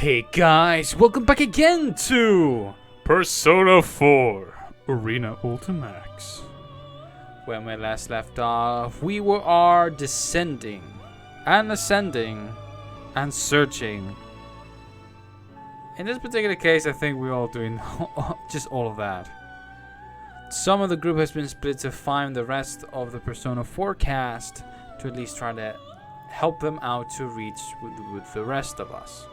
Hey guys, welcome back again to Persona 4 Arena Ultimax. When we last left off, we are descending and ascending and searching. In this particular case, I think we're all doing just all of that. Some of the group has been split to find the rest of the Persona 4 cast to at least try to help them out to reach with the rest of us.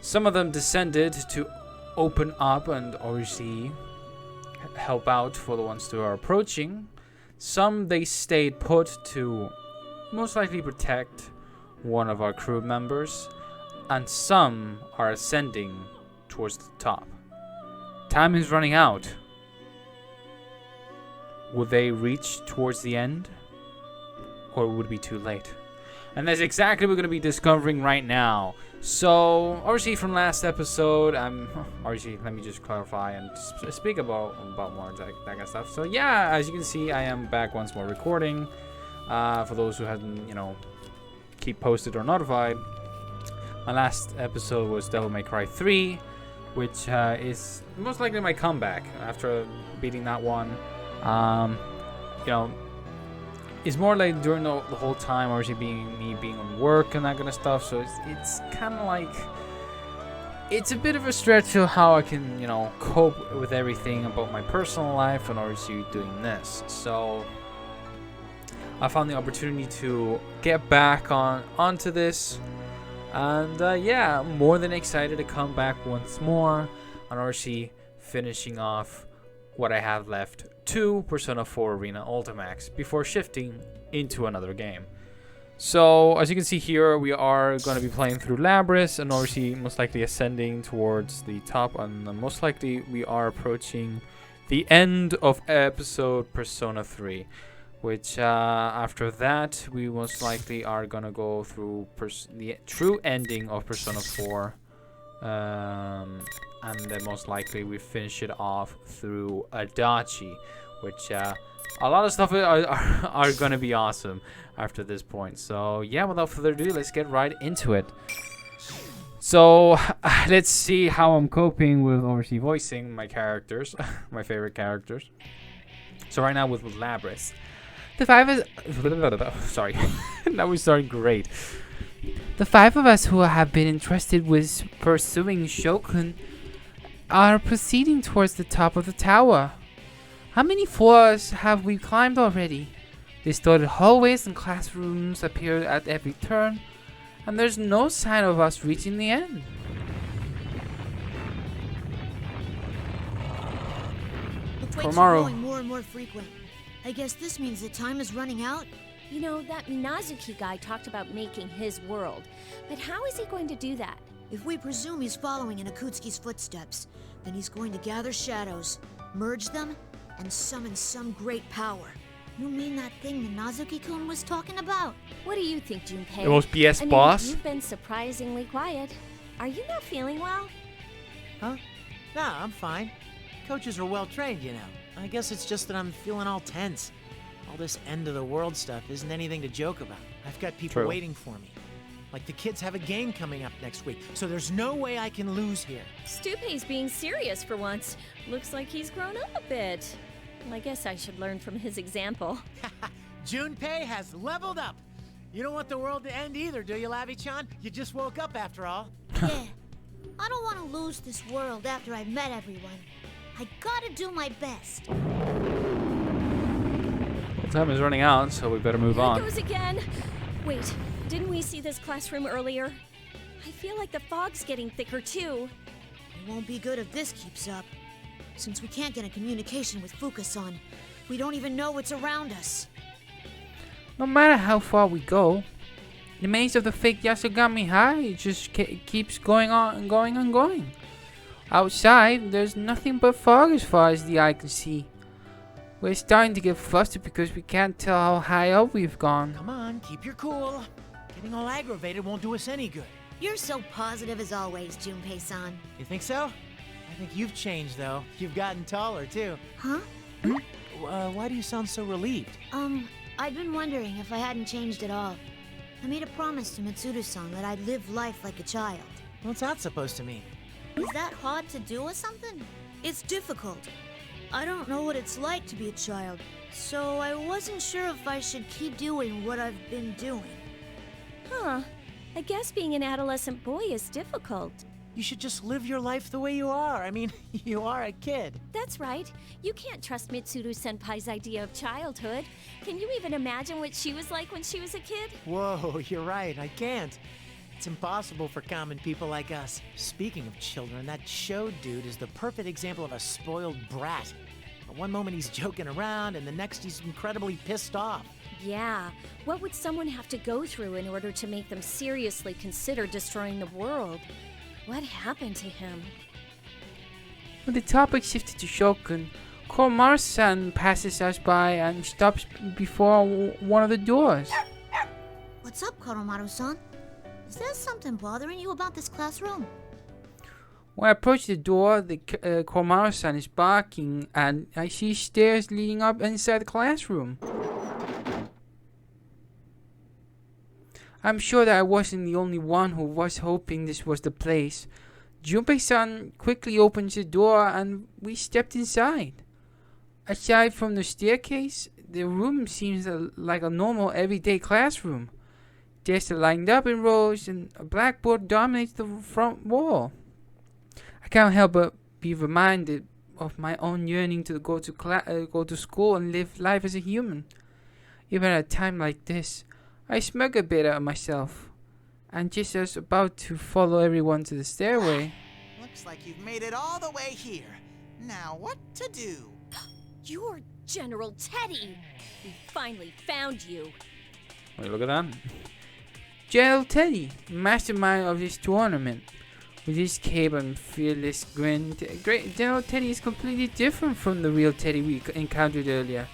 Some of them descended to open up and obviously help out for the ones who are approaching. Some they stayed put to most likely protect one of our crew members. And some are ascending towards the top. Time is running out. Will they reach towards the end? Or would it be too late? And that's exactly what we're going to be discovering right now. So, obviously from last episode, obviously, let me just clarify and speak about more that kind of stuff. So yeah, as you can see, I am back once more recording. For those who hadn't, keep posted or notified. My last episode was Devil May Cry 3, which is most likely my comeback after beating that one. It's more like during the whole time, obviously being on work and that kind of stuff. So it's kind of like it's a bit of a stretch of how I can cope with everything about my personal life and obviously doing this. So I found the opportunity to get back onto this, and yeah, I'm more than excited to come back once more and obviously finishing off what I have left to Persona 4 Arena Ultimax before shifting into another game. So as you can see here, we are going to be playing through Labyrinth and obviously most likely ascending towards the top, and most likely we are approaching the end of episode Persona 3, which after that we most likely are going to go through the true ending of Persona 4, and then most likely we finish it off through Adachi, which a lot of stuff are going to be awesome after this point. So yeah, without further ado, let's get right into it. So let's see how I'm coping with obviously voicing my characters, my favorite characters. So right now with Labyrinth, the five is sorry, now we're starting great. The five of us who have been entrusted with pursuing Shokun are proceeding towards the top of the tower. How many floors have we climbed already? Distorted hallways and classrooms appear at every turn, and there's no sign of us reaching the end. The quakes are growing more and more frequent. I guess this means that time is running out. You know, that Minazuki guy talked about making his world, but how is he going to do that? If we presume he's following in Akutsuki's footsteps, then he's going to gather shadows, merge them, and summon some great power. You mean that thing Minazuki-kun was talking about? What do you think, Junpei? The most BS boss? You've been surprisingly quiet. Are you not feeling well? Huh? Nah, I'm fine. Coaches are well trained, I guess it's just that I'm feeling all tense. All this end-of-the-world stuff isn't anything to joke about. I've got people waiting for me. Like the kids have a game coming up next week, so there's no way I can lose here. Stupei's being serious for once. Looks like he's grown up a bit. Well, I guess I should learn from his example. Junpei has leveled up. You don't want the world to end either, do you, Lavi-chan? You just woke up after all. Yeah. I don't want to lose this world after I've met everyone. I gotta do my best. Time is running out, so we better move on. Here it goes again. Wait, didn't we see this classroom earlier? I feel like the fog's getting thicker too. It won't be good if this keeps up. Since we can't get a communication with Fuka-san, we don't even know what's around us. No matter how far we go, the maze of the fake Yasogami High just keeps going on and going and going. Outside, there's nothing but fog as far as the eye can see. We're starting to get flustered because we can't tell how high up we've gone. Come on, keep your cool. Getting all aggravated won't do us any good. You're so positive as always, Junpei-san. You think so? I think you've changed, though. You've gotten taller, too. Huh? Why do you sound so relieved? I'd been wondering if I hadn't changed at all. I made a promise to Mitsuru-san that I'd live life like a child. What's that supposed to mean? Is that hard to do or something? It's difficult. I don't know what it's like to be a child, so I wasn't sure if I should keep doing what I've been doing. Huh. I guess being an adolescent boy is difficult. You should just live your life the way you are. I mean, you are a kid. That's right. You can't trust Mitsuru-senpai's idea of childhood. Can you even imagine what she was like when she was a kid? Whoa, you're right, I can't. It's impossible for common people like us. Speaking of children, that show dude is the perfect example of a spoiled brat. One moment he's joking around, and the next he's incredibly pissed off. Yeah. What would someone have to go through in order to make them seriously consider destroying the world? What happened to him? When the topic shifted to Shogun, Komaru-san passes us by and stops before one of the doors. What's up, Koromaru-san? Is there something bothering you about this classroom? When I approach the door, the Komaru-san is barking, and I see stairs leading up inside the classroom. I'm sure that I wasn't the only one who was hoping this was the place. Junpei-san quickly opens the door, and we stepped inside. Aside from the staircase, the room seems like a normal everyday classroom. Desks are lined up in rows, and a blackboard dominates the front wall. I can't help but be reminded of my own yearning to go to school and live life as a human. Even at a time like this, I smirk a bit at myself, and just as about to follow everyone to the stairway. Looks like you've made it all the way here. Now what to do? You're General Teddy! We finally found you. Wait, look at that. General Teddy, mastermind of this tournament. With his cape and fearless grin, General Teddy is completely different from the real Teddy we encountered earlier.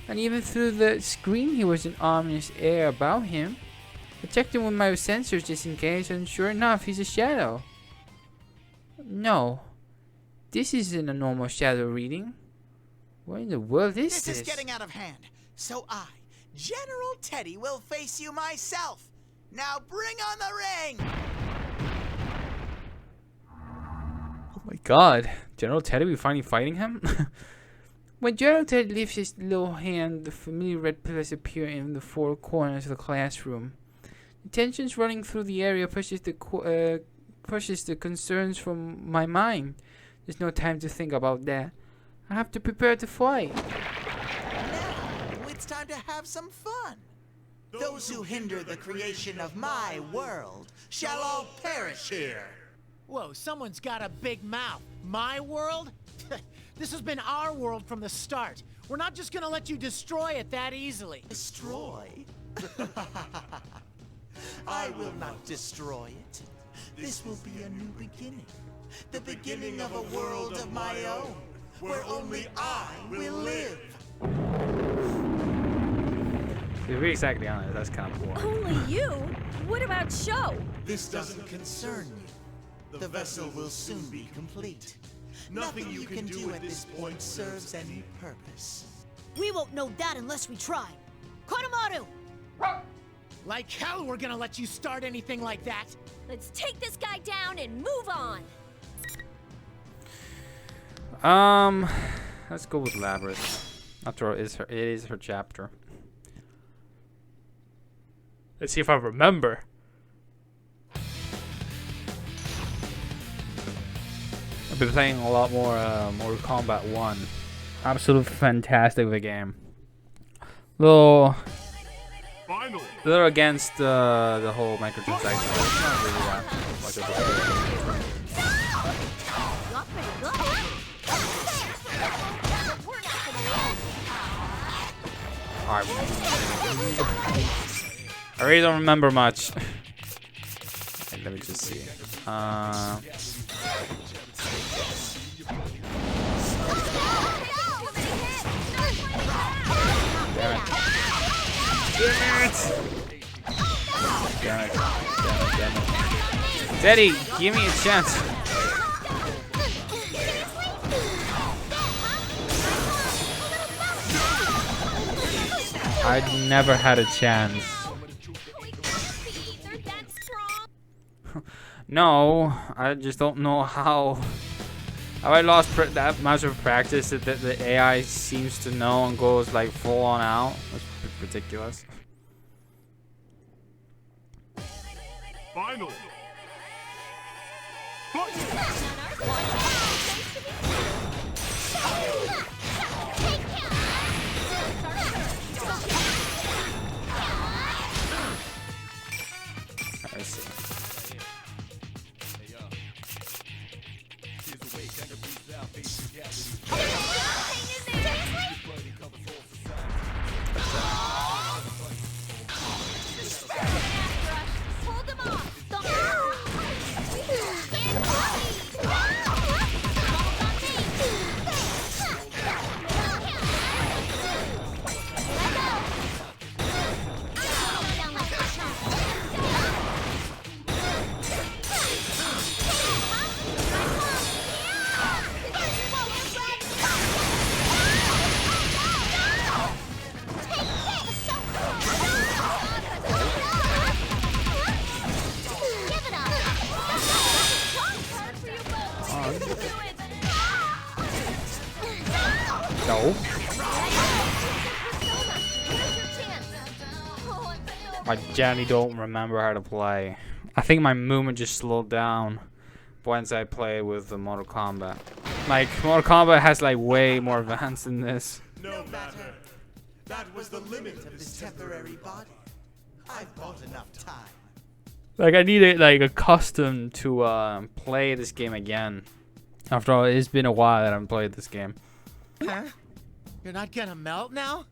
And even through the screen, he was an ominous air about him. I checked him with my sensors just in case, and sure enough, he's a shadow. No, this isn't a normal shadow reading. What in the world is this? This is getting out of hand. So I, General Teddy, will face you myself. Now bring on the ring! Oh my god. General Teddy, we finally fighting him? When General Teddy lifts his little hand, the familiar red pillars appear in the four corners of the classroom. The tensions running through the area pushes the concerns from my mind. There's no time to think about that. I have to prepare to fight. Now, it's time to have some fun. Those who hinder the creation of my world shall all perish here. Whoa, someone's got a big mouth. My world? This has been our world from the start. We're not just gonna let you destroy it that easily. Destroy? I will not destroy it. This will be a new beginning. The beginning of a world of my own, where only I will live. To be exactly honest, that's kind of boring. Only you? What about Sho? This doesn't concern you. The vessel will soon be complete. Nothing you can do at this point serves any purpose. We won't know that unless we try. Konomaru! Like hell we're gonna let you start anything like that. Let's take this guy down and move on. Let's go with Labyrinth. After all, it is her chapter. Let's see if I remember. I've been playing a lot more Mortal Kombat 1. Absolutely fantastic of a game. Little against the whole microtransaction. It's not really that much of I really don't remember much. Okay, let me just see. Damn it. Teddy, give me a chance. I'd never had a chance. No, I just don't know how. Have I lost that much of practice that the AI seems to know and goes like full on out? That's ridiculous. Final. I see. Hold them off! No. I generally don't remember how to play. I think my movement just slowed down once I played with the Mortal Kombat. Like, Mortal Kombat has like way more advanced than this. No matter. That was the limit of this temporary body. I've bought enough time. Like, I need it like accustomed to play this game again. After all, it's been a while that I haven't played this game. Huh? You're not gonna melt now?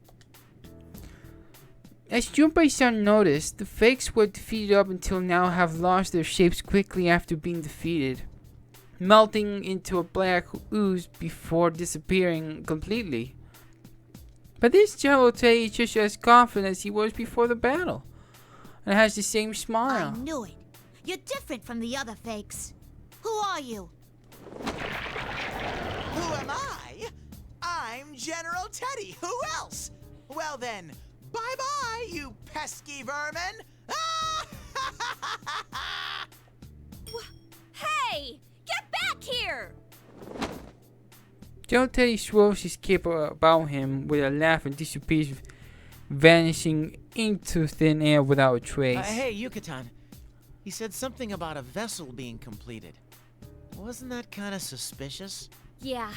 As Junpei-san noticed, the fakes were defeated up until now have lost their shapes quickly after being defeated, melting into a black ooze before disappearing completely. But this Jalotei is just as confident as he was before the battle, and has the same I smile. knew it. You're different from the other fakes. Who are you? Who am I? I'm General Teddy. Who else? Well then, bye-bye, you pesky vermin. Hey! Get back here! Jalotei swirls his cape about him with a laugh and disappears, vanishing into thin air without a trace. Hey, Yucatan. He said something about a vessel being completed. Wasn't that kind of suspicious? Yeah,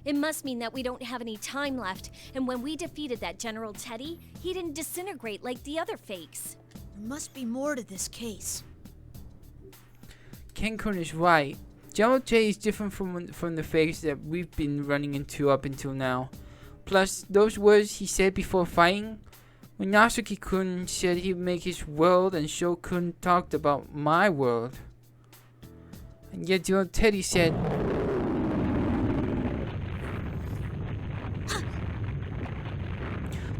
it must mean that we don't have any time left, and when we defeated that General Teddy, he didn't disintegrate like the other fakes. There must be more to this case. Ken-kun is right. Jalotei is different from the fakes that we've been running into up until now. Plus, those words he said before fighting, when Natsuki-kun said he'd make his world and Sho-kun talked about my world. And yet Jalotei said,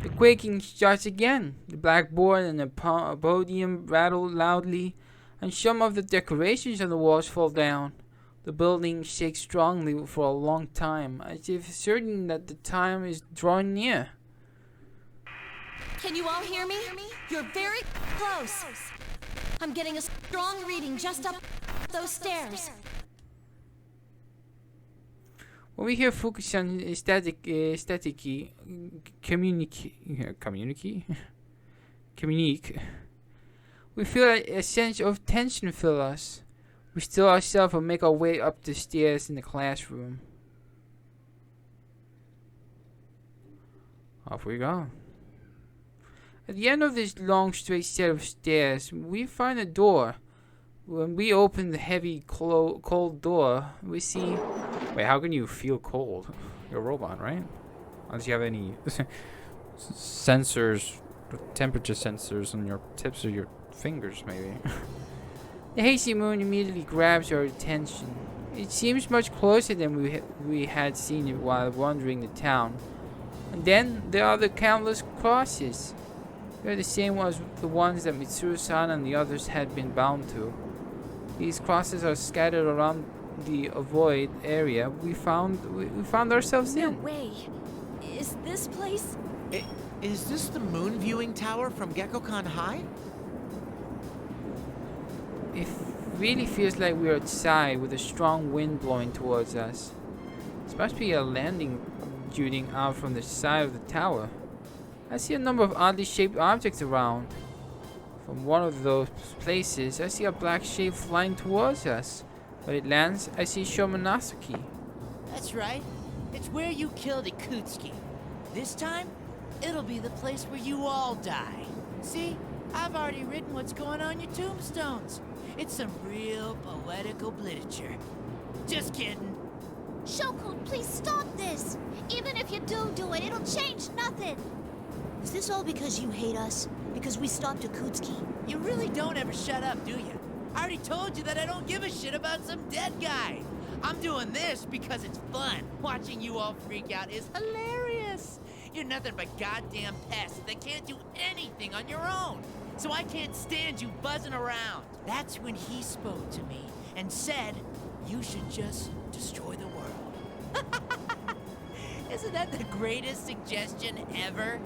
the quaking starts again. The blackboard and the podium rattle loudly, and some of the decorations on the walls fall down. The building shakes strongly for a long time, as if certain that the time is drawing near. Can you all hear me? You're very close. I'm getting a strong reading just up those stairs. When we hear Fukusan communique, we feel a sense of tension fill us. We still ourselves and make our way up the stairs in the classroom. Off we go. At the end of this long straight set of stairs, we find a door. When we open the heavy cold door, we see... Wait, how can you feel cold? You're a robot, right? Unless you have any sensors, temperature sensors on your tips of your fingers, maybe. The hazy moon immediately grabs our attention. It seems much closer than we had seen it while wandering the town. And then there are the countless crosses. They're the same as the ones that Mitsuru-san and the others had been bound to. These crosses are scattered around the void area we found ourselves in. No way. Is this place? Is this the moon viewing tower from Gekkoukan High? If really feels like we're outside with a strong wind blowing towards us. This must be a landing shooting out from the side of the tower. I see a number of oddly shaped objects around. From one of those places, I see a black shape flying towards us. When it lands, I see Shomanasuke. That's right. It's where you killed Ikutsuki. This time, it'll be the place where you all die. See? I've already written what's going on your tombstones. It's some real poetic obliterature. Just kidding. Shokun, please stop this! Even if you do it, it'll change nothing! Is this all because you hate us? Because we stopped Ikutsuki? You really don't ever shut up, do you? I already told you that I don't give a shit about some dead guy. I'm doing this because it's fun. Watching you all freak out is hilarious. You're nothing but goddamn pests that can't do anything on your own. So I can't stand you buzzing around. That's when he spoke to me and said, you should just destroy the world. Isn't that the greatest suggestion ever?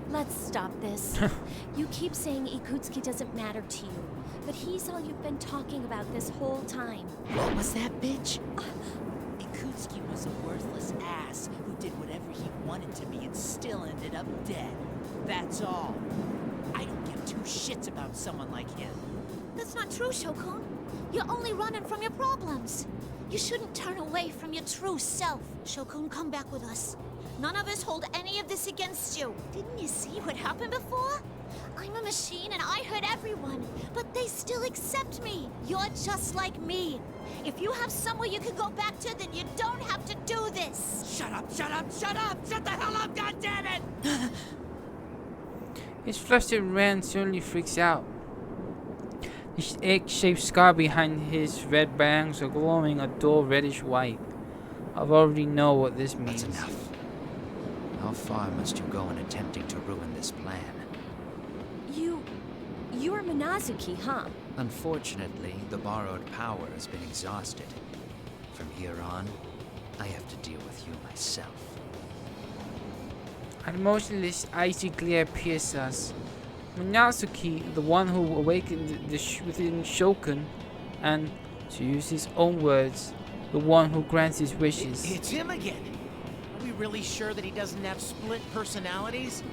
Let's stop this. You keep saying Ikutsuki doesn't matter to you, but he's all you've been talking about this whole time. What was that, bitch? Ikutsuki was a worthless ass who did whatever he wanted to be and still ended up dead. That's all. I don't give two shits about someone like him. That's not true, Shokun. You're only running from your problems. You shouldn't turn away from your true self. Shokun, come back with us. None of us hold any of this against you. Didn't you see what happened before? I'm a machine and I hurt everyone, but they still accept me. You're just like me. If you have somewhere you can go back to, then you don't have to do this. Shut up, shut up, shut up! Shut the hell up, goddammit! His flustered Ren suddenly freaks out. The egg-shaped scar behind his red bangs are glowing a dull reddish white. I already know what this means. That's enough. How far must you go in attempting to ruin this plan? You're Minazuki, huh? Unfortunately, the borrowed power has been exhausted. From here on, I have to deal with you myself. A motionless, icy glare pierces us. Minazuki, the one who awakened within Shokun, and, to use his own words, the one who grants his wishes. It's him again! Are we really sure that he doesn't have split personalities?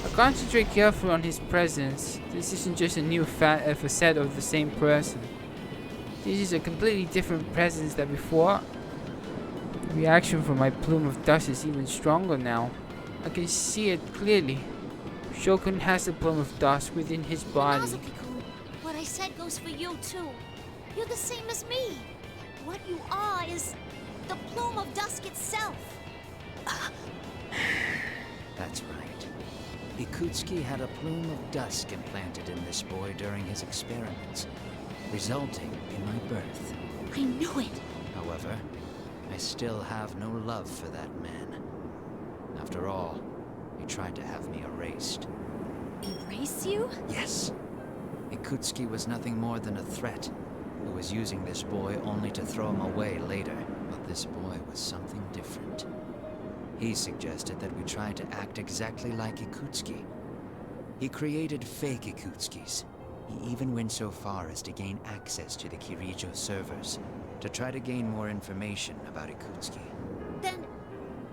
I concentrate carefully on his presence. This isn't just a new facet of the same person. This is a completely different presence than before. The reaction from my plume of dust is even stronger now. I can see it clearly. Shokun has a plume of dust within his body. Minazuki-kun, what I said goes for you too. You're the same as me. What you are is the plume of dusk itself. That's right. Ikutsuki had a plume of dusk implanted in this boy during his experiments, resulting in my birth. I knew it. However, I still have no love for that man. After all, he tried to have me erased. Erase you? Yes. Ikutsuki was nothing more than a threat, who was using this boy only to throw him away later. But this boy was something different. He suggested that we try to act exactly like Ikutsuki. He created fake Ikutskis. He even went so far as to gain access to the Kirijo servers, to try to gain more information about Ikutsuki. Then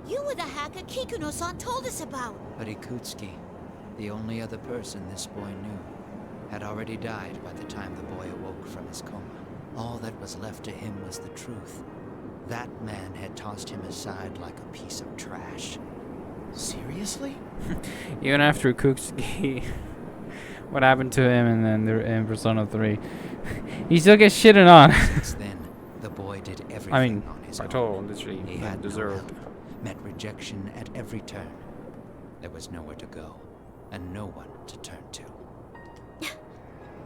you were the hacker Kikuno-san told us about. But Ikutsuki, the only other person this boy knew, had already died by the time the boy awoke from his coma. All that was left to him was the truth. That man had tossed him aside like a piece of trash. Seriously? Even after Ikutsuki, what happened to him and then in Persona 3, he still gets shitted on. Since then, the boy did everything on his by own. total, literally, He had deserved. no help, met rejection at every turn. There was nowhere to go, and no one to turn to.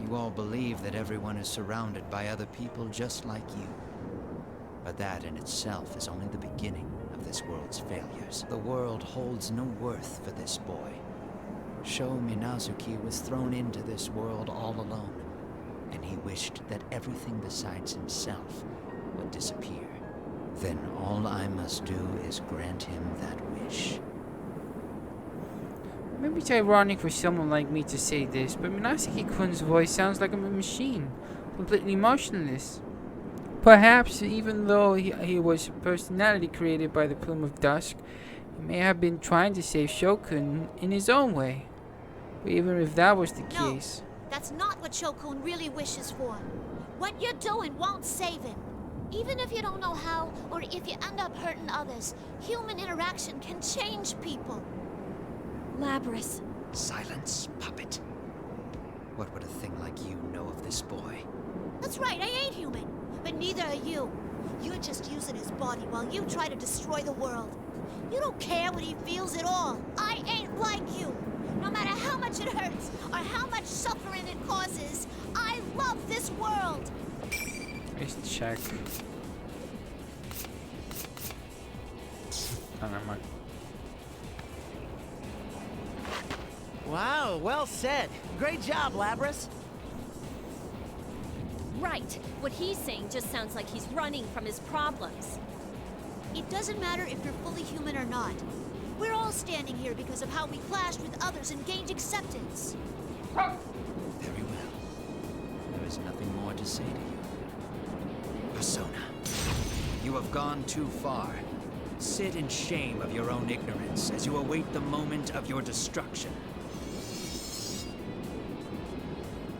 You all believe that everyone is surrounded by other people just like you. But that in itself is only the beginning of this world's failures. The world holds no worth for this boy. Sho Minazuki was thrown into this world all alone, and he wished that everything besides himself would disappear. Then all I must do is grant him that wish. Maybe it's ironic for someone like me to say this, but Minazuki-kun's voice sounds like a machine, completely motionless. Perhaps, even though he was a personality created by the Plume of Dusk, he may have been trying to save Shokun in his own way. But even if that was the No, case... that's not what Shokun really wishes for. What you're doing won't save him. Even if you don't know how, or if you end up hurting others, human interaction can change people. Labrys. Silence, puppet. What would a thing like you know of this boy? That's right, I ain't human. But neither are you. You're just using his body while you try to destroy the world. You don't care what he feels at all. I ain't like you. No matter how much it hurts, or how much suffering it causes, I love this world. Let's check. Oh, never mind. Wow, well said. Great job, Labrys. Right. What he's saying just sounds like he's running from his problems. It doesn't matter if you're fully human or not. We're all standing here because of how we clashed with others and gained acceptance. Very well. There is nothing more to say to you. Persona, you have gone too far. Sit in shame of your own ignorance as you await the moment of your destruction.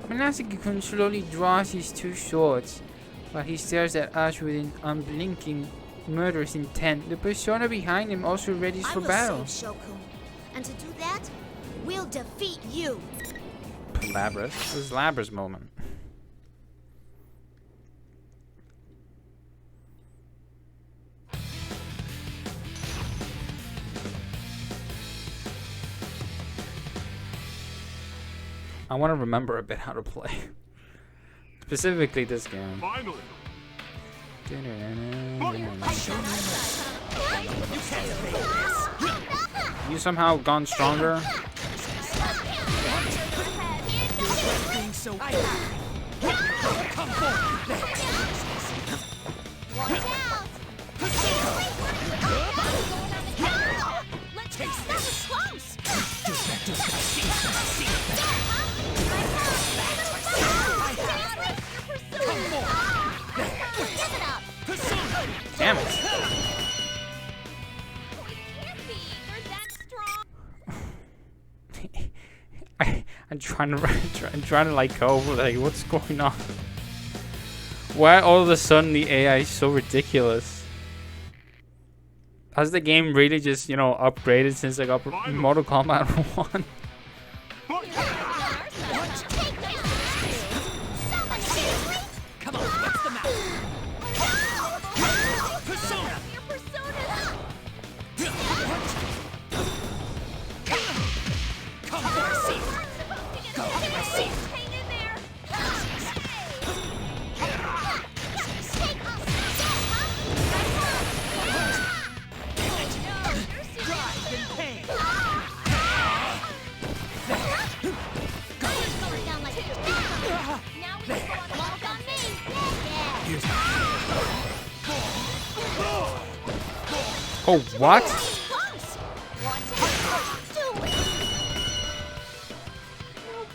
Manasaki-kun slowly draws his two swords, while he stares at us with an unblinking, murderous intent. The persona behind him also readies for battle. I will save Shokun, and to do that, we'll defeat you. Labrys. This is Labrys' moment. I want to remember a bit how to play. Specifically this game. Finally. You somehow gone stronger? Being so Watch out! Let's taste this. Close. Damn it. I'm trying to like go, like, what's going on? Why all of a sudden the AI is so ridiculous? Has the game really just, you know, upgraded since like Mortal Kombat 1? Come on, what's the matter? Persona! Come on, I see it. Go, I see it. Drive and pain. Oh, what? No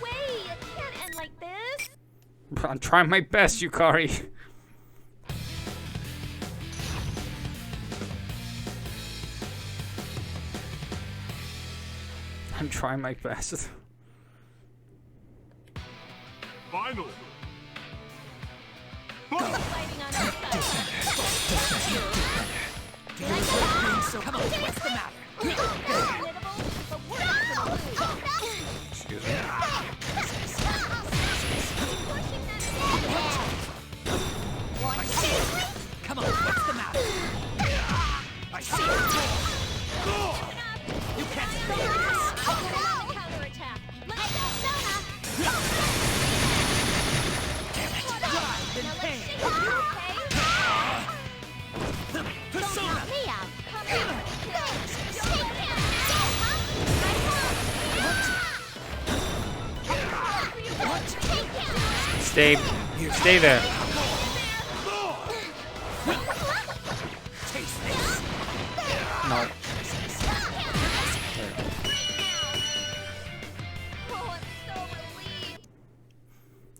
way! It can't end like this! I'm trying my best, Yukari. I'm trying my best. Finally. Fighting on our side. Come on, what's the matter? But we're not gonna lose. Excuse me. I see it. Come on, what's the matter? I see it. You can't stop this. Counterattack. Let's go, Damn it. Drive and pain. Persona! Me out. Come here. Stay there. Taste this. No. Oh, I'm so relieved.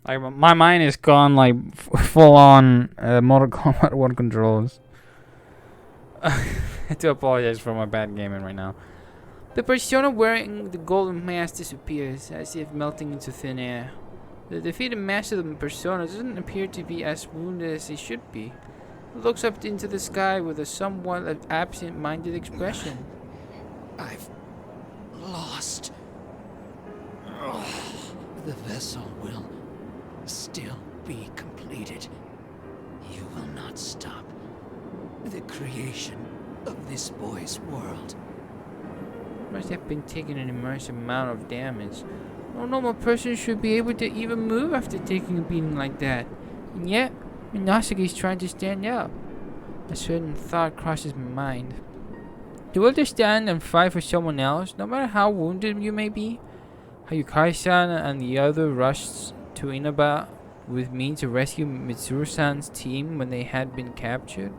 Like my mind is gone like full on Mortal Kombat 1 controls. I do apologize for my bad gaming right now. The persona wearing the golden mask disappears, as if melting into thin air. The defeated master of the persona doesn't appear to be as wounded as he should be. He looks up into the sky with a somewhat absent-minded expression. I've lost. The vessel will still be completed. You will not stop the creation of this boy's world. Must have been taking an immense amount of damage. No normal person should be able to even move after taking a beating like that. And yet, Minasaki is trying to stand up. A certain thought crosses my mind. To understand and fight for someone else, no matter how wounded you may be. How Yukari-san and the other rushed to Inaba with me to rescue Mitsuru-san's team when they had been captured.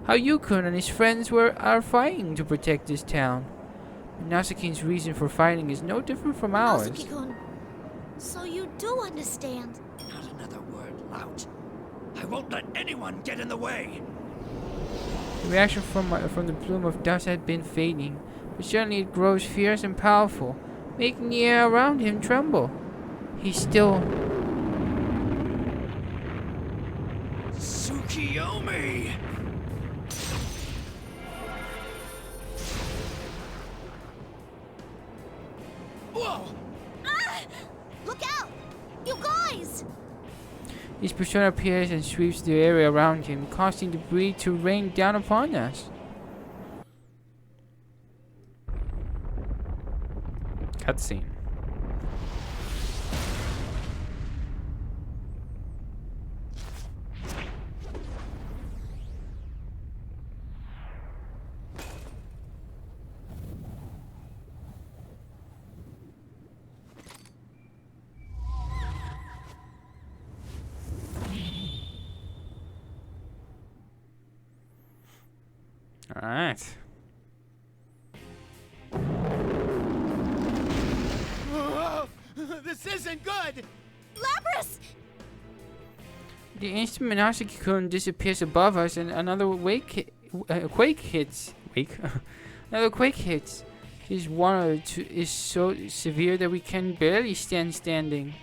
How Yukun and his friends are fighting to protect this town. Minasaki's reason for fighting is no different from ours. Minasaki-kun, so you do understand. Not another word, lout. I won't let anyone get in the way. The reaction from the plume of dust had been fading, but suddenly it grows fierce and powerful, making the air around him tremble. He's still... Tsukiyomi! Whoa! Ah! Look out! You guys! His persona appears and sweeps the area around him, causing debris to rain down upon us. Cutscene. Alright. This isn't good! Lapras! The instant Minasaki-kun disappears above us and another quake hits. Another quake hits. His one is so severe that we can barely standing.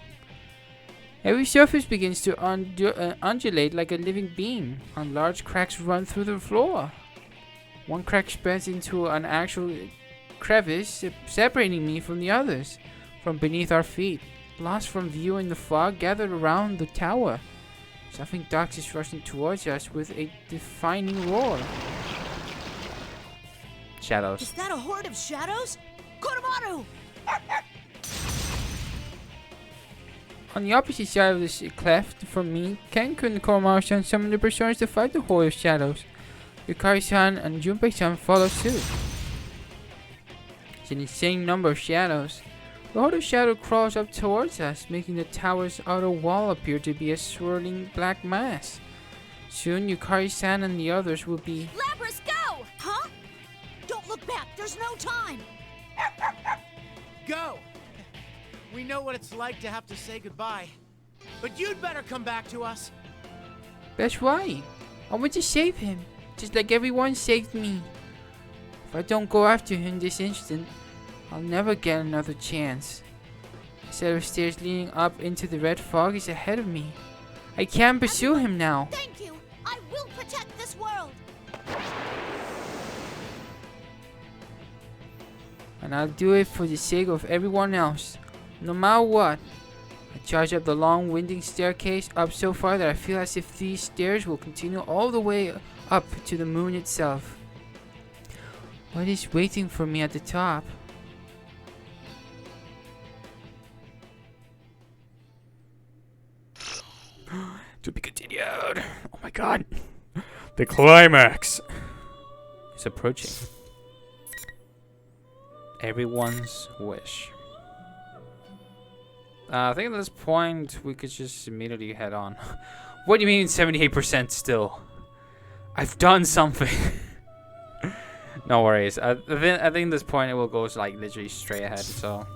Every surface begins to undulate like a living being, and large cracks run through the floor. One crack spreads into an actual crevice, separating me from the others, from beneath our feet. Lost from view in the fog gathered around the tower. Something dark is rushing towards us with a defining roar. Shadows. Is that a horde of shadows? Koromaru! On the opposite side of this cleft from me, Kenku and Koromaru-san summon the personas to fight the horde of shadows. Yukari-san and Junpei-san follow suit. It's an insane number of shadows. The horde of shadow crawls up towards us, making the tower's outer wall appear to be a swirling black mass. Soon, Yukari-san and the others will be... Lapras, go! Huh? Don't look back, there's no time! Go! We know what it's like to have to say goodbye. But you'd better come back to us. That's right. I want to save him, just like everyone saved me. If I don't go after him this instant, I'll never get another chance. A set of stairs leading up into the red fog is ahead of me. I can't pursue him now. Thank you! I will protect this world! And I'll do it for the sake of everyone else, no matter what. I charge up the long winding staircase up so far that I feel as if these stairs will continue all the way up to the moon itself. What is waiting for me at the top? To be continued. Oh my god. The climax is approaching. Everyone's wish. I think at this point we could just immediately head on. What do you mean 78% still? I've done something. No worries. I think at this point it will go like literally straight ahead. So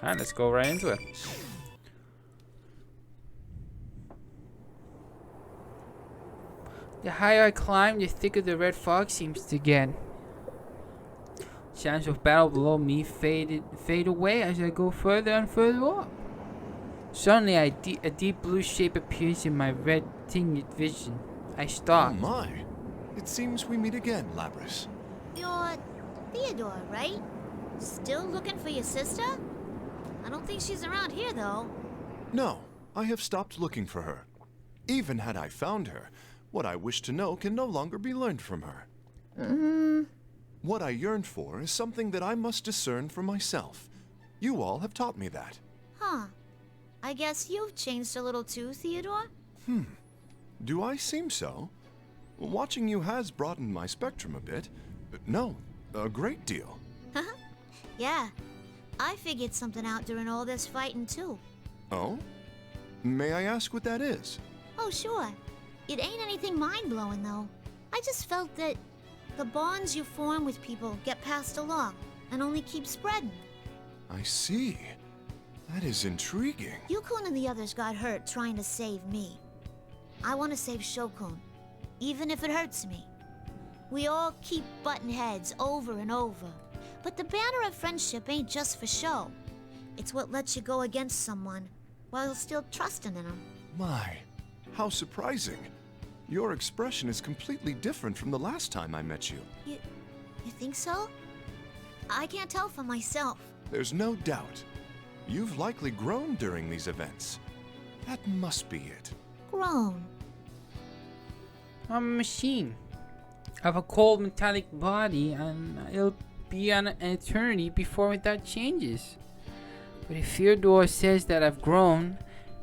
Alright, let's go right into it. The higher I climb, the thicker the red fog seems to get. Sounds of battle below me fade away as I go further and further up. Suddenly, a deep blue shape appears in my red-tinged vision. I stop. Oh my. It seems we meet again, Labrys. You're Theodore, right? Still looking for your sister? I don't think she's around here, though. No, I have stopped looking for her. Even had I found her, what I wish to know can no longer be learned from her. What I yearn for is something that I must discern for myself. You all have taught me that. Huh. I guess you've changed a little too, Theodore? Do I seem so? Watching you has broadened my spectrum a bit. No, a great deal. Yeah. I figured something out during all this fighting, too. Oh? May I ask what that is? Oh, sure. It ain't anything mind-blowing, though. I just felt that the bonds you form with people get passed along and only keep spreading. I see. That is intriguing. Yukun and the others got hurt trying to save me. I want to save Shokun, even if it hurts me. We all keep butting heads over and over. But the banner of friendship ain't just for show. It's what lets you go against someone while still trusting in them. My, how surprising. Your expression is completely different from the last time I met you. You think so? I can't tell for myself. There's no doubt. You've likely grown during these events. That must be it. Grown. I'm a machine. I have a cold metallic body, and it'll be an eternity before that changes. But if Theodore says that I've grown,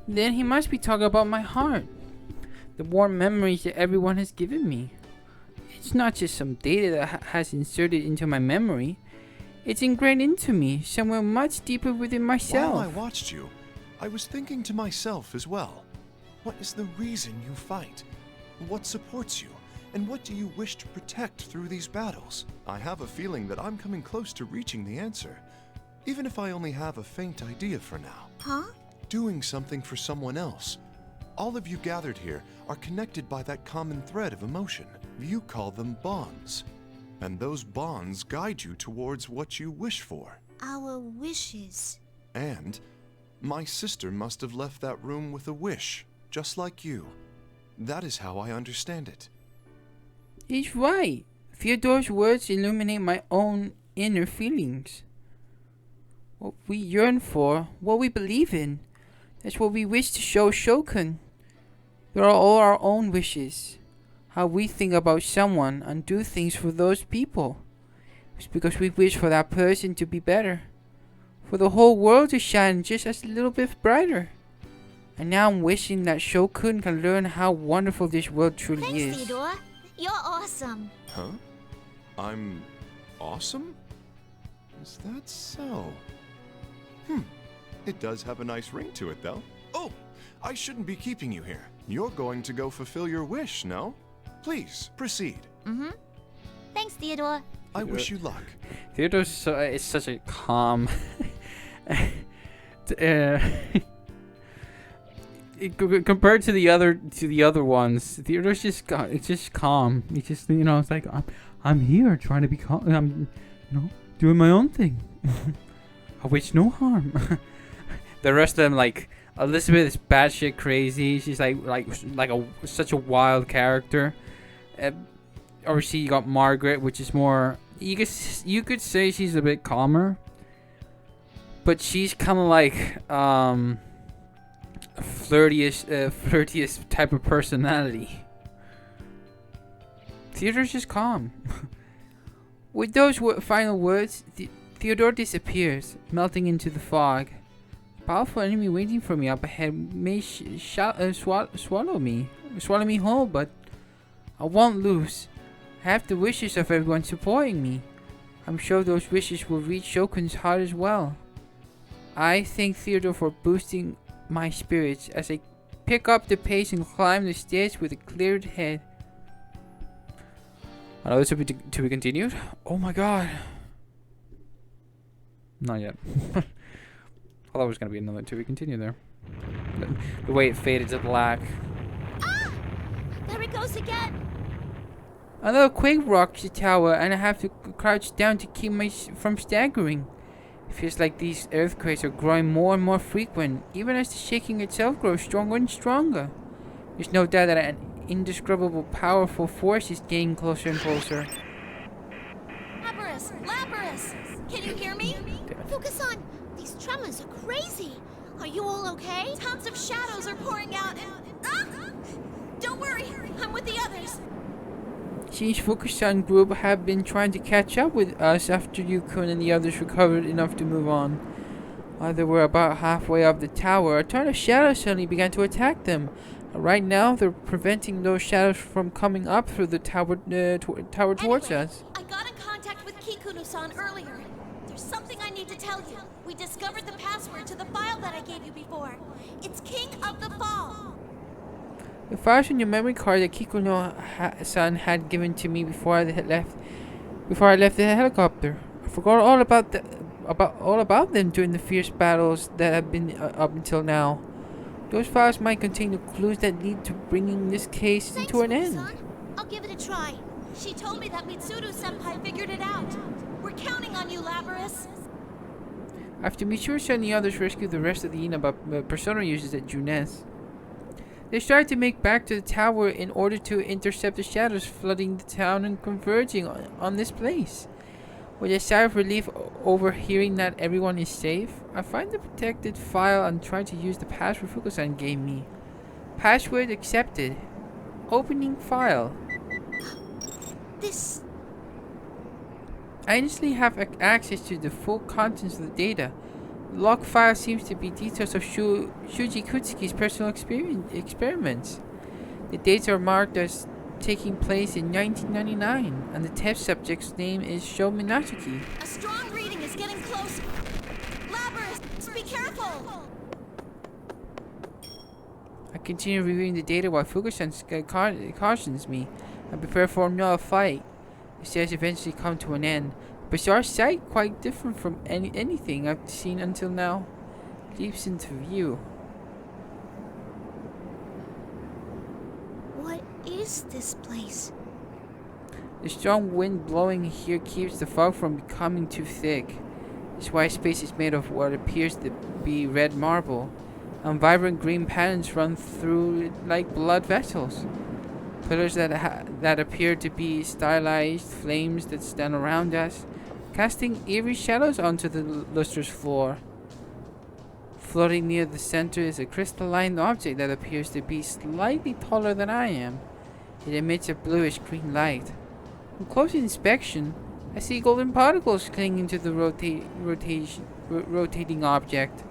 then he must be talking about my heart. The warm memories that everyone has given me. It's not just some data that has inserted into my memory. It's ingrained into me, somewhere much deeper within myself. While I watched you, I was thinking to myself as well. What is the reason you fight? What supports you? And what do you wish to protect through these battles? I have a feeling that I'm coming close to reaching the answer, even if I only have a faint idea for now. Huh? Doing something for someone else. All of you gathered here are connected by that common thread of emotion. You call them bonds. And those bonds guide you towards what you wish for. Our wishes. And my sister must have left that room with a wish, just like you. That is how I understand it. He's right. Theodore's words illuminate my own inner feelings. What we yearn for, what we believe in, that's what we wish to show Shokun. They are all our own wishes. How we think about someone and do things for those people. It's because we wish for that person to be better. For the whole world to shine just a little bit brighter. And now I'm wishing that Shokun can learn how wonderful this world truly Thanks, is. Theodore. You're awesome. Huh? I'm awesome? Is that so? It does have a nice ring to it, though. Oh, I shouldn't be keeping you here. You're going to go fulfill your wish, no? Please, proceed. Thanks, Theodore. I wish you luck. Theodore's is such a calm. Compared to the other ones, Theodore's it's just calm. He just it's like I'm here trying to be calm. I'm doing my own thing. I wish no harm. The rest of them, like Elizabeth, is batshit crazy. She's such a wild character. Obviously, you got Margaret, which is more. You could say she's a bit calmer, but she's kind of like flirtiest type of personality. Theodore's just calm. With those final words, Theodore disappears, melting into the fog. A powerful enemy waiting for me up ahead may swallow me whole, but I won't lose. I have the wishes of everyone supporting me. I'm sure those wishes will reach Shokun's heart as well. I thank Theodore for boosting my spirits as I pick up the pace and climb the stairs with a cleared head. I know this will be to be continued. Oh my god. Not yet. I thought it was gonna be another to be continued there. The way it faded to black. Ah! There it goes again. Another quake rocks the tower, and I have to crouch down to keep from staggering. It feels like these earthquakes are growing more and more frequent, even as the shaking itself grows stronger and stronger. There's no doubt that an indescribable, powerful force is getting closer and closer. Lapras! Can you hear me? Focus on. These tremors are crazy. Are you all okay? Tons of shadows are pouring out and... Ah! Don't worry, I'm with the others. Since Fukusan group have been trying to catch up with us after Yukun and the others recovered enough to move on. While they were about halfway up the tower, a ton of shadows suddenly began to attack them. Right now, they're preventing those shadows from coming up through the tower, towards us. I got in contact with Kikuno-san earlier. There's something I need to tell you. We discovered the password to the file that I gave you before. It's King of the Fall. The files on your memory card that Kikuno-san had given to me before I left the helicopter. I forgot all about them during the fierce battles that have been up until now. Those files might contain the clues that lead to bringing this case to an end. Fukusan. I'll give it a try. She told me that Mitsuru-senpai figured it out. We're counting on you, Lapras. After Mitsuru and the others rescued the rest of the Inaba persona users at Junes, they started to make back to the tower in order to intercept the shadows flooding the town and converging on this place. With a sigh of relief over hearing that everyone is safe, I find the protected file and try to use the password Fukusan gave me. Password accepted. Opening file. This... I instantly have access to the full contents of the data. The log file seems to be details of Shuji Kutsuki's personal experiments. The dates are marked as taking place in 1999, and the test subject's name is Sho Minatsuki. A strong reading is getting close. Lapras, be careful! I continue reviewing the data while Fukusan cautions me and prepare for another fight. The stairs eventually come to an end. A bizarre sight, quite different from anything I've seen until now, leaps into view. What is this place? The strong wind blowing here keeps the fog from becoming too thick. This wide space is made of what appears to be red marble, and vibrant green patterns run through it like blood vessels. Pillars that appear to be stylized flames that stand around us, casting eerie shadows onto the lustrous floor. Floating near the center is a crystalline object that appears to be slightly taller than I am. It emits a bluish-green light. On close inspection, I see golden particles clinging to the rotating object.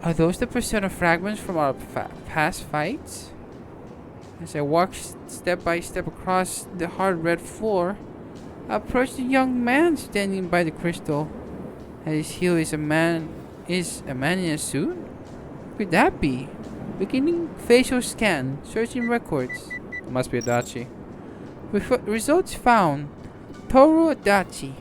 Are those the persona fragments from our past fights? As I walk step by step across the hard red floor, I approach the young man standing by the crystal. At his heel is a man in a suit? Who could that be? Beginning facial scan, searching records. It must be Adachi. Results found. Toru Adachi,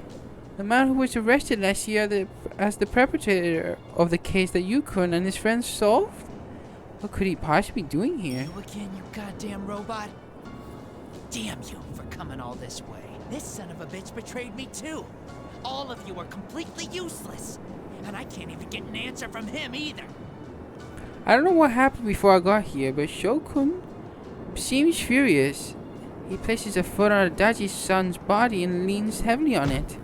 the man who was arrested last year as the perpetrator of the case that Yukun and his friends solved? What could he possibly be doing here? You again, you goddamn robot. Damn you for coming all this way. This son of a bitch betrayed me too. All of you are completely useless. And I can't even get an answer from him either. I don't know what happened before I got here, but Shokun seems furious. He places a foot on Adachi-san's body and leans heavily on it.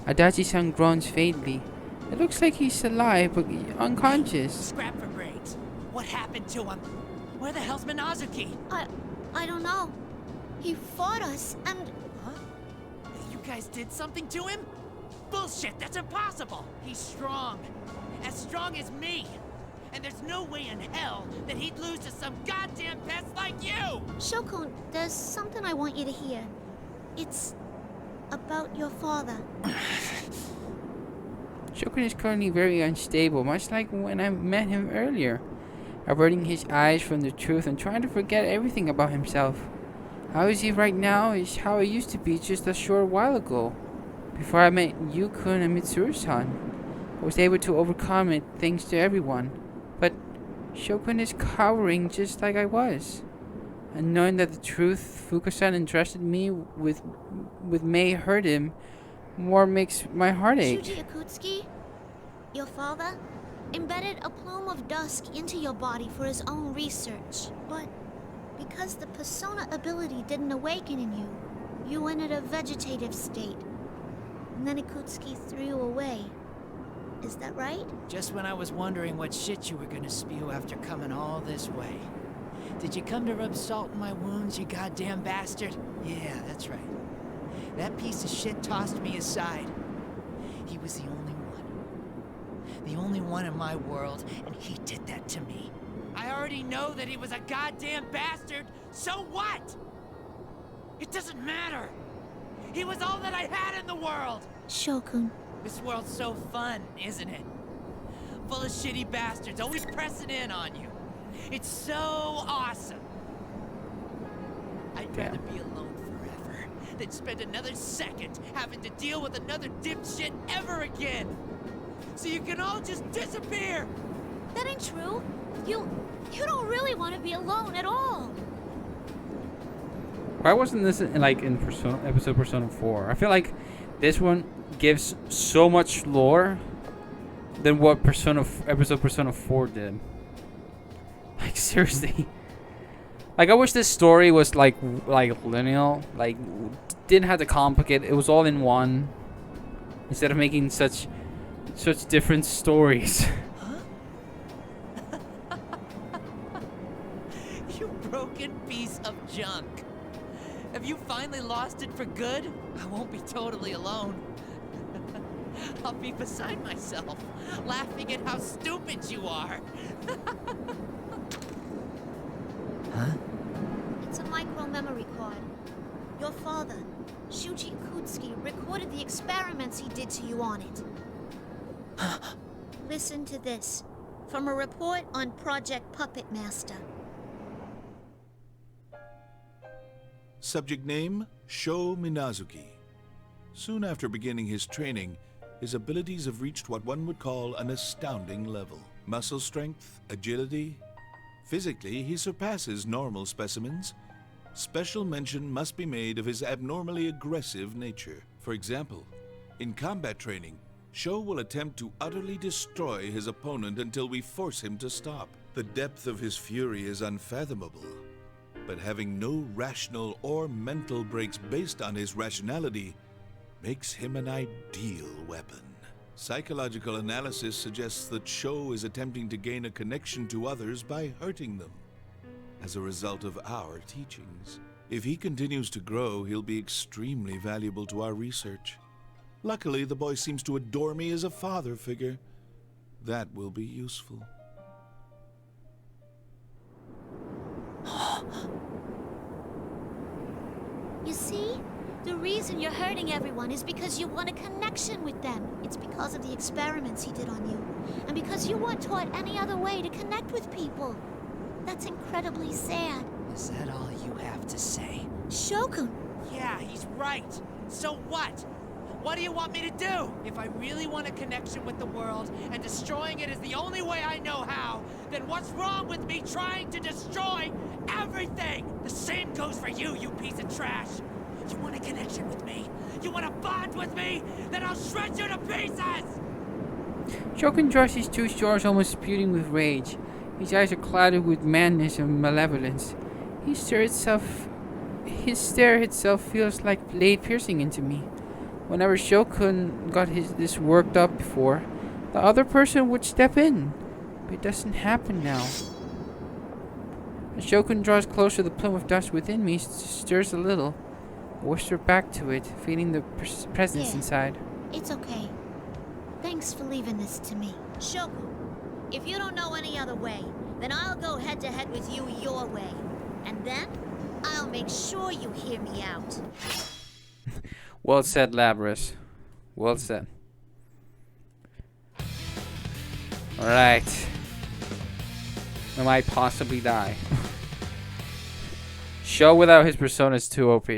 Adachi-san groans faintly. It looks like he's alive, but unconscious. Scrap for grades. What happened to him? Where the hell's Minazuki? I don't know. He fought us, and... Huh? You guys did something to him? Bullshit, that's impossible! He's strong. As strong as me. And there's no way in hell that he'd lose to some goddamn pest like you! Shokun, there's something I want you to hear. It's about your father. Shokun is currently very unstable, much like when I met him earlier, averting his eyes from the truth and trying to forget everything about himself. How is he right now is how he used to be just a short while ago, before I met Yukun and Mitsuru-san. I was able to overcome it thanks to everyone. But Shokun is cowering just like I was. And knowing that the truth Fukasan entrusted me with may hurt him, more makes my heart ache. Shuji Akutsuki, your father, embedded a plume of dusk into your body for his own research. But because the persona ability didn't awaken in you, you entered a vegetative state. And then Akutsuki threw you away. Is that right? Just when I was wondering what shit you were gonna spew after coming all this way. Did you come to rub salt in my wounds, you goddamn bastard? Yeah, that's right. That piece of shit tossed me aside. He was the only one. The only one in my world, and he did that to me. I already know that he was a goddamn bastard, so what? It doesn't matter. He was all that I had in the world. Shokun. This world's so fun, isn't it? Full of shitty bastards, always pressing in on you. It's so awesome. I'd rather be alone forever than spend another second having to deal with another dipshit ever again. So you can all just disappear. That ain't true. You don't really want to be alone at all. Why wasn't this in episode Persona 4? I feel like this one gives so much lore than what episode Persona 4 did. Like, seriously. Like, I wish this story was like linear, like didn't have to complicate. It was all in one, instead of making such different stories. You broken piece of junk. Have you finally lost it for good? I won't be totally alone. I'll be beside myself, laughing at how stupid you are. Huh? It's a micro memory card. Your father, Shuji Akutsuki, recorded the experiments he did to you on it. Listen to this, from a report on Project Puppet Master. Subject name, Sho Minazuki. Soon after beginning his training, his abilities have reached what one would call an astounding level. Muscle strength, agility. Physically, he surpasses normal specimens. Special mention must be made of his abnormally aggressive nature. For example, in combat training, Sho will attempt to utterly destroy his opponent until we force him to stop. The depth of his fury is unfathomable, but having no rational or mental breaks based on his rationality makes him an ideal weapon. Psychological analysis suggests that Sho is attempting to gain a connection to others by hurting them, as a result of our teachings. If he continues to grow, he'll be extremely valuable to our research. Luckily, the boy seems to adore me as a father figure. That will be useful. You see? The reason you're hurting everyone is because you want a connection with them. It's because of the experiments he did on you. And because you weren't taught any other way to connect with people. That's incredibly sad. Is that all you have to say? Shokun! Yeah, he's right. So what? What do you want me to do? If I really want a connection with the world, and destroying it is the only way I know how, then what's wrong with me trying to destroy everything? The same goes for you, you piece of trash. You want a connection with me? You want to bond with me? Then I'll shred you to pieces! Shokun draws his two shores almost spewing with rage. His eyes are clouded with madness and malevolence. His stare itself feels like blade piercing into me. Whenever Shokun got this worked up before, the other person would step in. But it doesn't happen now. As Shokun draws closer, the plume of dust within me stirs a little. I whisper back to it, feeling the presence inside. It's okay. Thanks for leaving this to me. Shokun, if you don't know any other way, then I'll go head-to-head with you your way. And then, I'll make sure you hear me out. Well said, Labras. Well said. Alright. I might possibly die. Sho without his persona is too OP.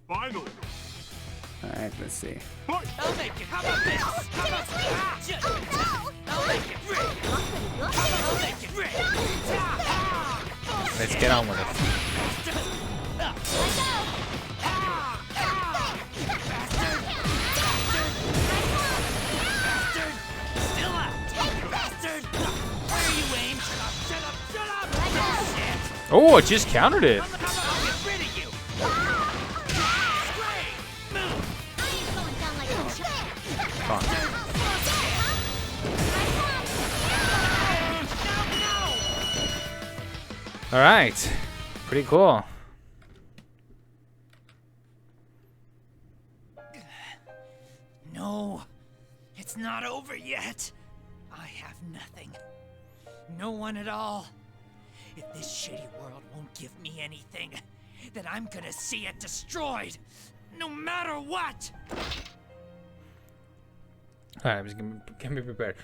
Finally! Alright. Alright, let's see. I'll make it. How about this? How about just I'll make it. I'll make it. Let's get on with it. Still up. Bastard. Where are you aimed? Shut up. Shit. Oh, I just countered it. I'll get rid of you. Great. Move. I ain't going down like that. Come on. All right, pretty cool. No, it's not over yet. I have nothing. No one at all. If this shitty world won't give me anything, then I'm gonna see it destroyed. No matter what! All right, I'm just gonna be prepared.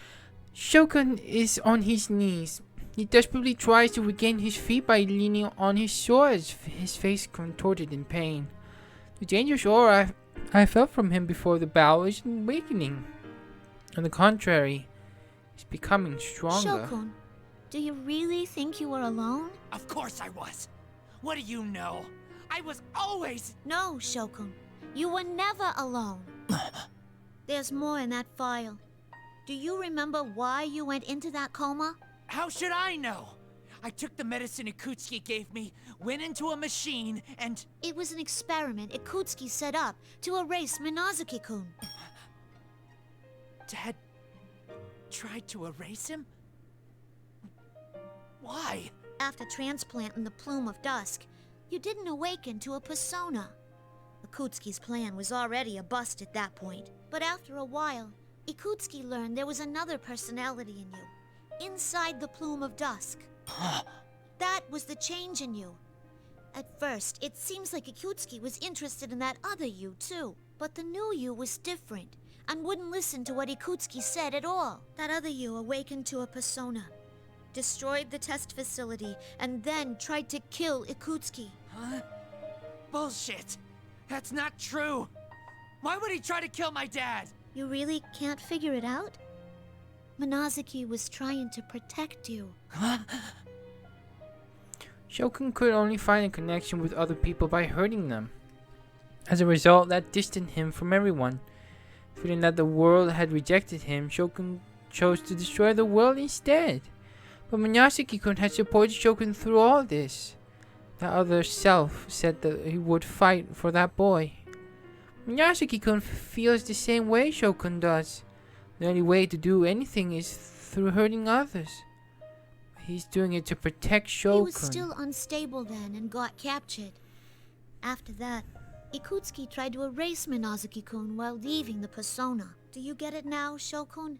Shogun is on his knees. He desperately tries to regain his feet by leaning on his sword, his face contorted in pain. The dangerous aura I felt from him before the battle isn't weakening. On the contrary, he's becoming stronger. Shokun, do you really think you were alone? Of course I was. What do you know? I was always... No, Shokun. You were never alone. There's more in that file. Do you remember why you went into that coma? How should I know? I took the medicine Ikutsuki gave me, went into a machine, and... It was an experiment Ikutsuki set up to erase Minazuki-kun. Dad tried to erase him? Why? After transplanting the Plume of Dusk, you didn't awaken to a persona. Ikutsuki's plan was already a bust at that point. But after a while, Ikutsuki learned there was another personality in you, inside the Plume of Dusk. That was the change in you. At first, it seems like Ikutsuki was interested in that other you, too. But the new you was different, and wouldn't listen to what Ikutsuki said at all. That other you awakened to a persona, destroyed the test facility, and then tried to kill Ikutsuki. Huh? Bullshit. That's not true. Why would he try to kill my dad? You really can't figure it out? Minazuki was trying to protect you. Shogun could only find a connection with other people by hurting them. As a result, that distanced him from everyone. Feeling that the world had rejected him, Shogun chose to destroy the world instead. But Minazuki-kun had supported Shogun through all this. The other self said that he would fight for that boy. Minazuki-kun feels the same way Shogun does. The only way to do anything is through hurting others. He's doing it to protect Shogun. He was still unstable then and got captured. After that, Ikutsuki tried to erase Minazuki-kun while leaving the persona. Do you get it now, Shokun?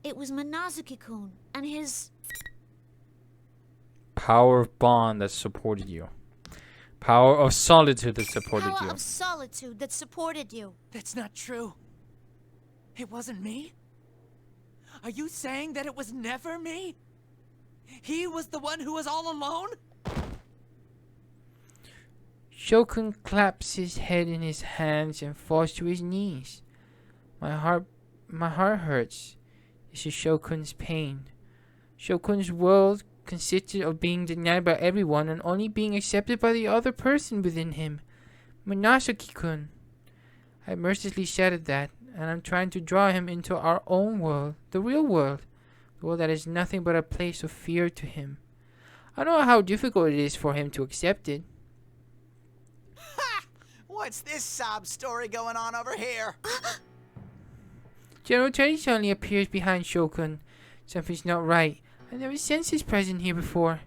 It was Minazuki-kun and his... Power of bond that supported you. Power of solitude that supported power you. of solitude that supported you. That's not true. It wasn't me? Are you saying that it was never me? He was the one who was all alone? Shogun claps his head in his hands and falls to his knees. My heart hurts. This is Shogun's pain. Shogun's world consisted of being denied by everyone and only being accepted by the other person within him, Minazuki-kun. I mercilessly shattered that, and I'm trying to draw him into our own world, the real world, the world that is nothing but a place of fear to him. I know how difficult it is for him to accept it. Ha! What's this sob story going on over here? General Teddy suddenly appears behind Shogun. Something's not right. I never sensed his presence here before.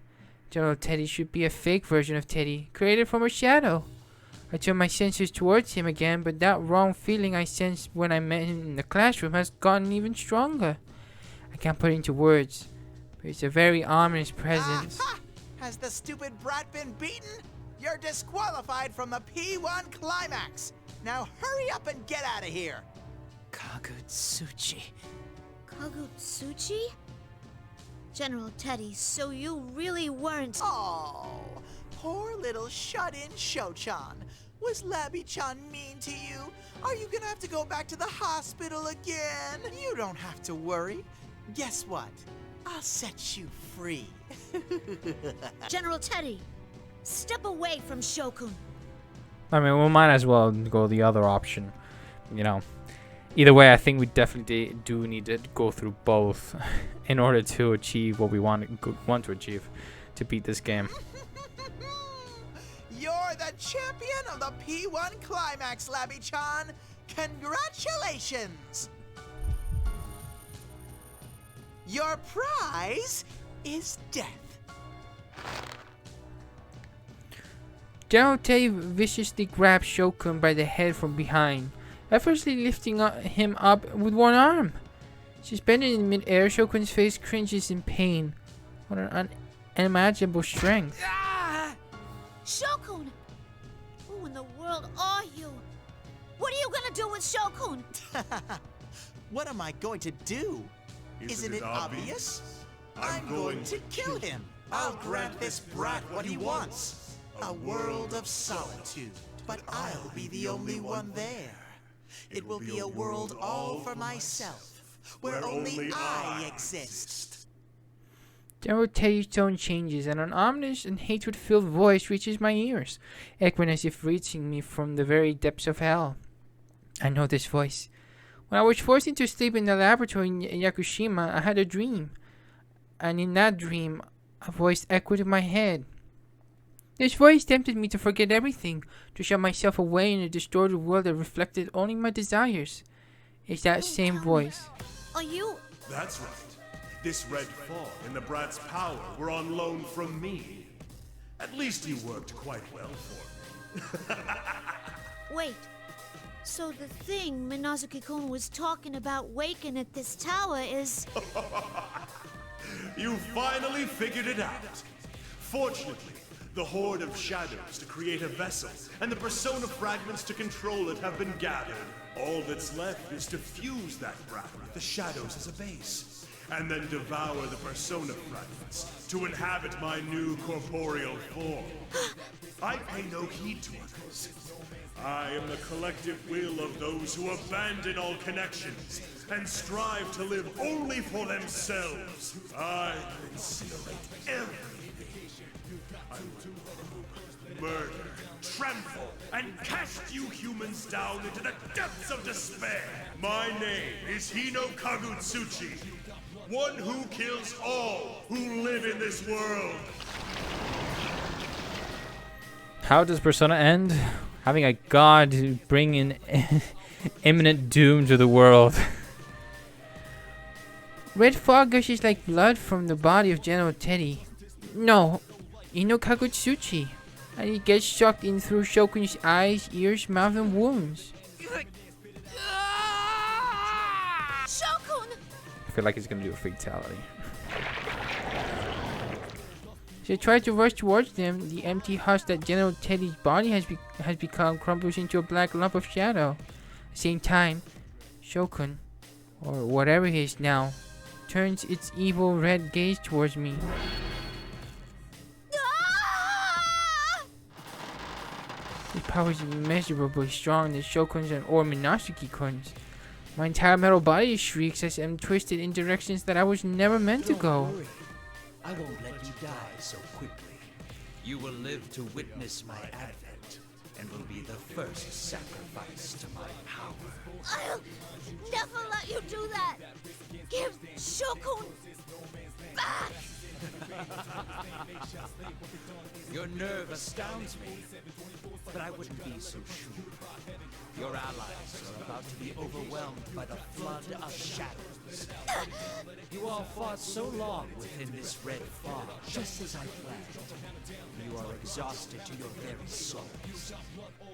General Teddy should be a fake version of Teddy, created from a shadow. I turn my senses towards him again, but that wrong feeling I sensed when I met him in the classroom has gotten even stronger. I can't put it into words, but it's a very ominous presence. Aha! Has the stupid brat been beaten? You're disqualified from the P1 climax. Now hurry up and get out of here. Kagutsuchi. Kagutsuchi? General Teddy, so you really weren't... Oh, poor little shut-in Sho-chan. Was Labby-chan mean to you? Are you gonna have to go back to the hospital again? You don't have to worry. Guess what? I'll set you free. General Teddy, step away from Shokun. I mean, we might as well go the other option. You know, either way, I think we definitely do need to go through both in order to achieve what we want to achieve to beat this game. You're the champion of the P1 Climax, Labby-chan. Congratulations! Your prize is death. General Teddy viciously grabs Shokun by the head from behind, effortlessly lifting him up with one arm. Suspended in midair, Shokun's face cringes in pain. What an unimaginable strength. Ah! Shokun! Who in the world are you? What are you gonna do with Shokun? What am I going to do? Isn't it obvious? I'm going to kill him. I'll grant this brat what he wants. A world of solitude. But I'll be the only one there. It will be a world all for myself, where only I exist. General Teddy's tone changes, and an ominous and hatred-filled voice reaches my ears, echoing as if reaching me from the very depths of hell. I know this voice. When I was forced into sleep in the laboratory in Yakushima, I had a dream. And in that dream, a voice echoed in my head. This voice tempted me to forget everything, to shut myself away in a distorted world that reflected only my desires. It's that same voice. Are you... That's right. This red fog and the brat's power were on loan from me. At least he worked quite well for me. Wait. So the thing Minazuki-kun was talking about waking at this tower is... You finally figured it out. Fortunately, the horde of shadows to create a vessel and the persona fragments to control it have been gathered. All that's left is to fuse that brat with the shadows as a base, and then devour the persona fragments to inhabit my new corporeal form. I pay no heed to others. I am the collective will of those who abandon all connections and strive to live only for themselves. I incinerate everything. I will murder, trample, and cast you humans down into the depths of despair. My name is Hino Kagutsuchi, one who kills all who live in this world. How does Persona end? Having a god bring in imminent doom to the world. Red fog gushes like blood from the body of General Teddy. No, Ino Kagutsuchi. And he gets sucked in through Shokun's eyes, ears, mouth, and wounds. Shokun! I feel like he's gonna do a fatality. As I try to rush towards them, the empty husk that General Teddy's body has become crumbles into a black lump of shadow. At the same time, Shokun, or whatever he is now, turns its evil red gaze towards me. His power is immeasurably strong than Shokun's or Minazuki-kun's. My entire metal body shrieks as I'm twisted in directions that I was never meant to go. Don't worry. I won't let you die so quickly. You will live to witness my advent, and will be the first sacrifice to my power. I'll never let you do that! Give Shokun back! Your nerve astounds me, but I wouldn't be so sure. Your allies are about to be overwhelmed by the flood of shadows. You all fought so long within this red fog, just as I planned. You are exhausted to your very souls.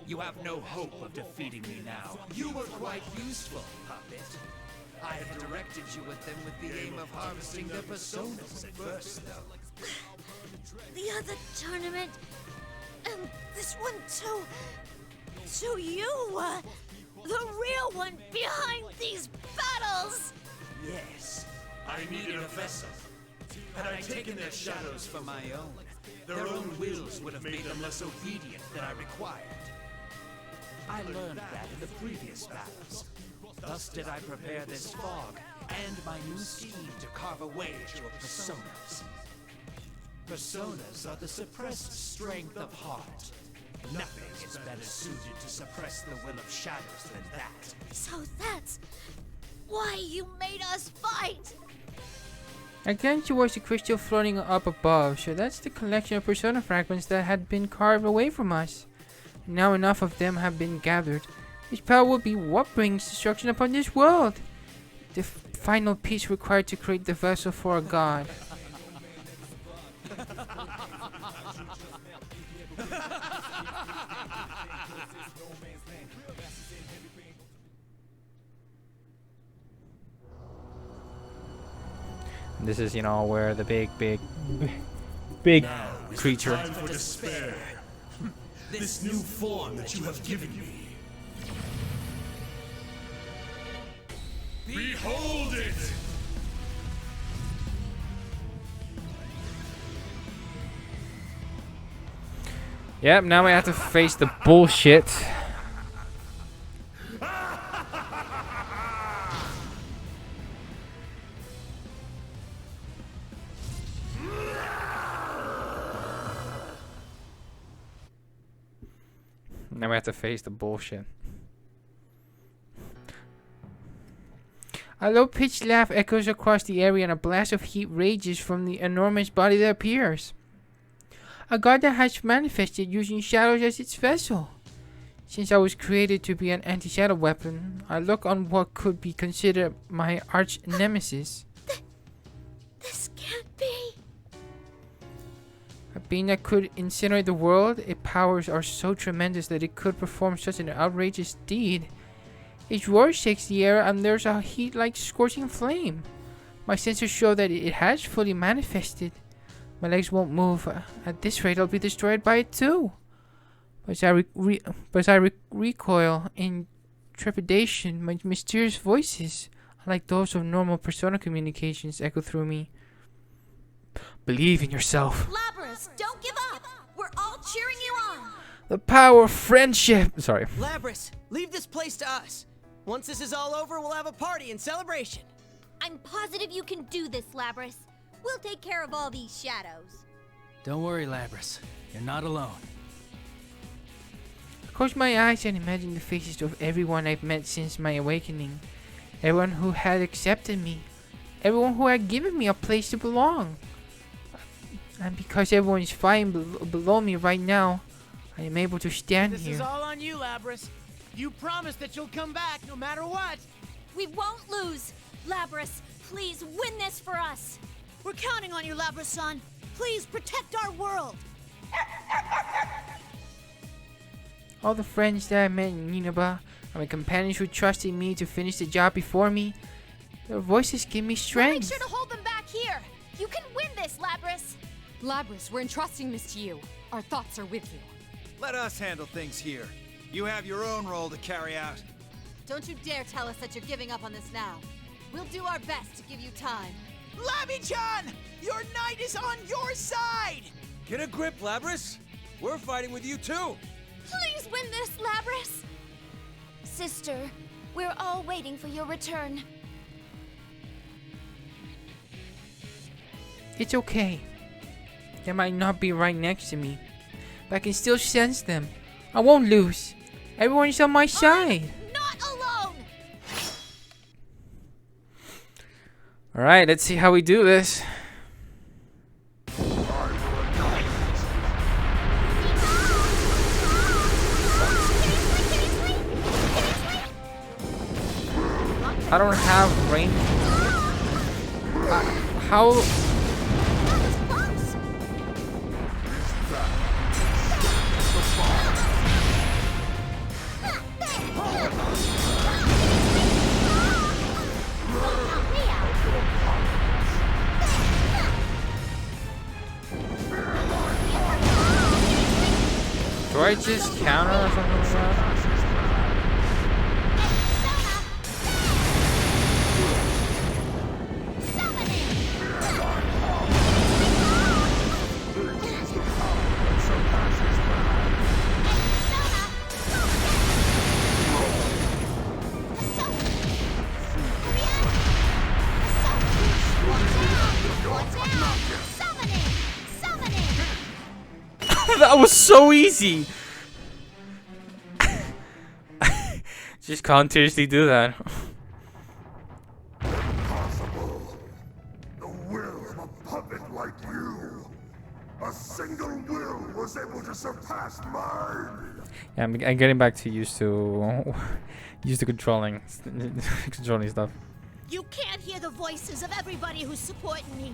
You have no hope of defeating me now. You were quite useful, puppet. I have directed you at them with the aim of harvesting their personas at first, though. The other tournament, and this one too. So you were the real one behind these battles! Yes, I needed a vessel. Had I taken their shadows for my own, their own wills would have made them less obedient than I required. I learned that in the previous battles. Thus did I prepare this fog and my new scheme to carve a way to your personas. Personas are the suppressed strength of heart. Nothing is better suited to suppress the will of shadows than that. So that's why you made us fight! Again, was the crystal floating up above, so that's the collection of persona fragments that had been carved away from us. Now enough of them have been gathered. This power will be what brings destruction upon this world. The final piece required to create the vessel for a god. This is, where the big Now is creature. the time for despair. This new form that you have given me. Behold it! Yep, now we have to face the bullshit. Now we have to face the bullshit. A low-pitched laugh echoes across the area and a blast of heat rages from the enormous body that appears. A god that has manifested using shadows as its vessel. Since I was created to be an anti-shadow weapon, I look on what could be considered my arch nemesis. This can't be. A being that could incinerate the world, its powers are so tremendous that it could perform such an outrageous deed. Its roar shakes the air and there's a heat like scorching flame. My senses show that it has fully manifested. My legs won't move. At this rate, I'll be destroyed by it too. But as I recoil in trepidation, my mysterious voices, unlike those of normal persona communications, echo through me. Believe in yourself. Labrys, don't give up! We're all cheering you on! The power of friendship. Sorry. Labrys, leave this place to us. Once this is all over, we'll have a party and celebration. I'm positive you can do this, Labrys. We'll take care of all these shadows. Don't worry, Labrys. You're not alone. I close my eyes and imagine the faces of everyone I've met since my awakening. Everyone who had accepted me. Everyone who had given me a place to belong. And because everyone is flying below me right now, I am able to stand This here. is all on you, Labrys. You promised that you'll come back no matter what. We won't lose! Labrys, please win this for us! We're counting on you, Labrys-san. Please protect our world. All the friends that I met in Ninaba, and my companions who trusted me to finish the job before me, their voices give me We'll make strength. sure to hold them back here! You can win this, Labrys! Labrys, we're entrusting this to you. Our thoughts are with you. Let us handle things here. You have your own role to carry out. Don't you dare tell us that you're giving up on this now. We'll do our best to give you time. Labby-chan! Your knight is on your side! Get a grip, Labrys. We're fighting with you too. Please win this, Labrys! Sister, we're all waiting for your return. It's okay. They might not be right next to me, but I can still sense them. I won't lose. Everyone is on my side. Not alone! Alright, let's see how we do this. I don't have range. How? Do I just counter or something like that? That was so easy. Just continuously do that. Impossible. The will of a puppet like you. A single will was able to surpass mine. Yeah, I'm getting back to used to controlling stuff. You can't hear the voices of everybody who's supporting me.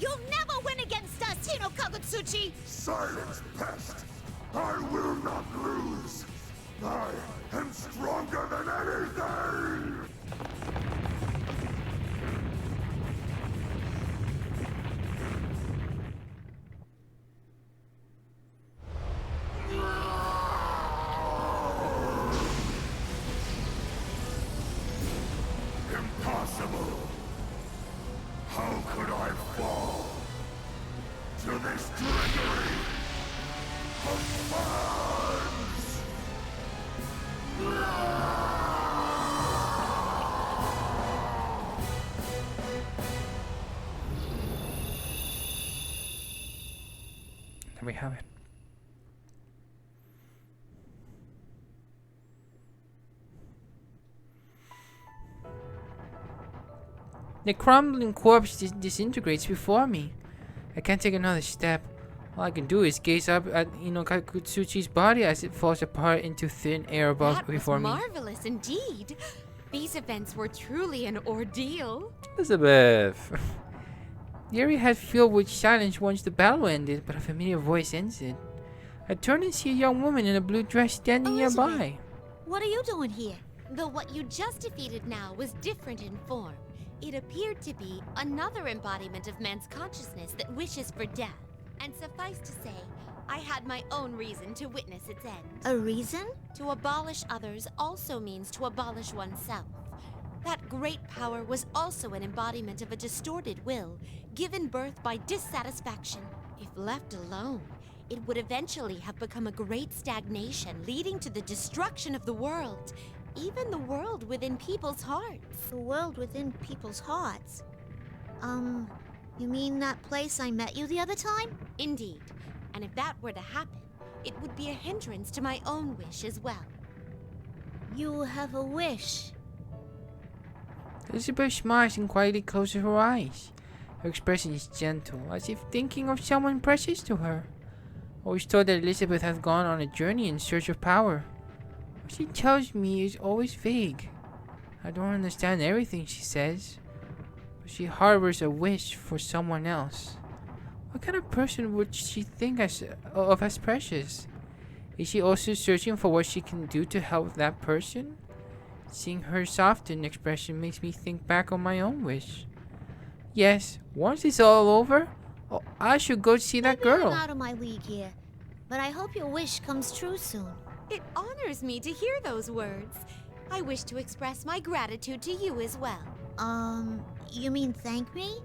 You'll never win against us, Hino Kagutsuchi! Silence, pest. I will not lose. I am stronger than anything. Impossible. How could I fall to this trickery of fans? There we have it. The crumbling corpse disintegrates before me. I can't take another step. All I can do is gaze up at Inokakutsuchi's body as it falls apart into thin air above before me. Marvelous indeed. These events were truly an ordeal. Elizabeth. The area had filled with silence once the battle ended, but a familiar voice ends it. I turn and see a young woman in a blue dress standing nearby. What are you doing here? Though what you just defeated now was different in form, it appeared to be another embodiment of man's consciousness that wishes for death. And suffice to say, I had my own reason to witness its end. A reason? To abolish others also means to abolish oneself. That great power was also an embodiment of a distorted will, given birth by dissatisfaction. If left alone, it would eventually have become a great stagnation, leading to the destruction of the world. Even the world within people's hearts. The world within people's hearts? You mean that place I met you the other time? Indeed. And if that were to happen, it would be a hindrance to my own wish as well. You have a wish. Elizabeth smiles and quietly closes her eyes. Her expression is gentle, as if thinking of someone precious to her. I was told that Elizabeth has gone on a journey in search of power. What she tells me is always vague. I don't understand everything she says, but she harbors a wish for someone else. What kind of person would she think of as precious? Is she also searching for what she can do to help that person? Seeing her softened expression makes me think back on my own wish. Yes, once it's all over, I should go see that girl. I'm out of my league here, but I hope your wish comes true soon. It honors me to hear those words. I wish to express my gratitude to you as well. You mean thank me?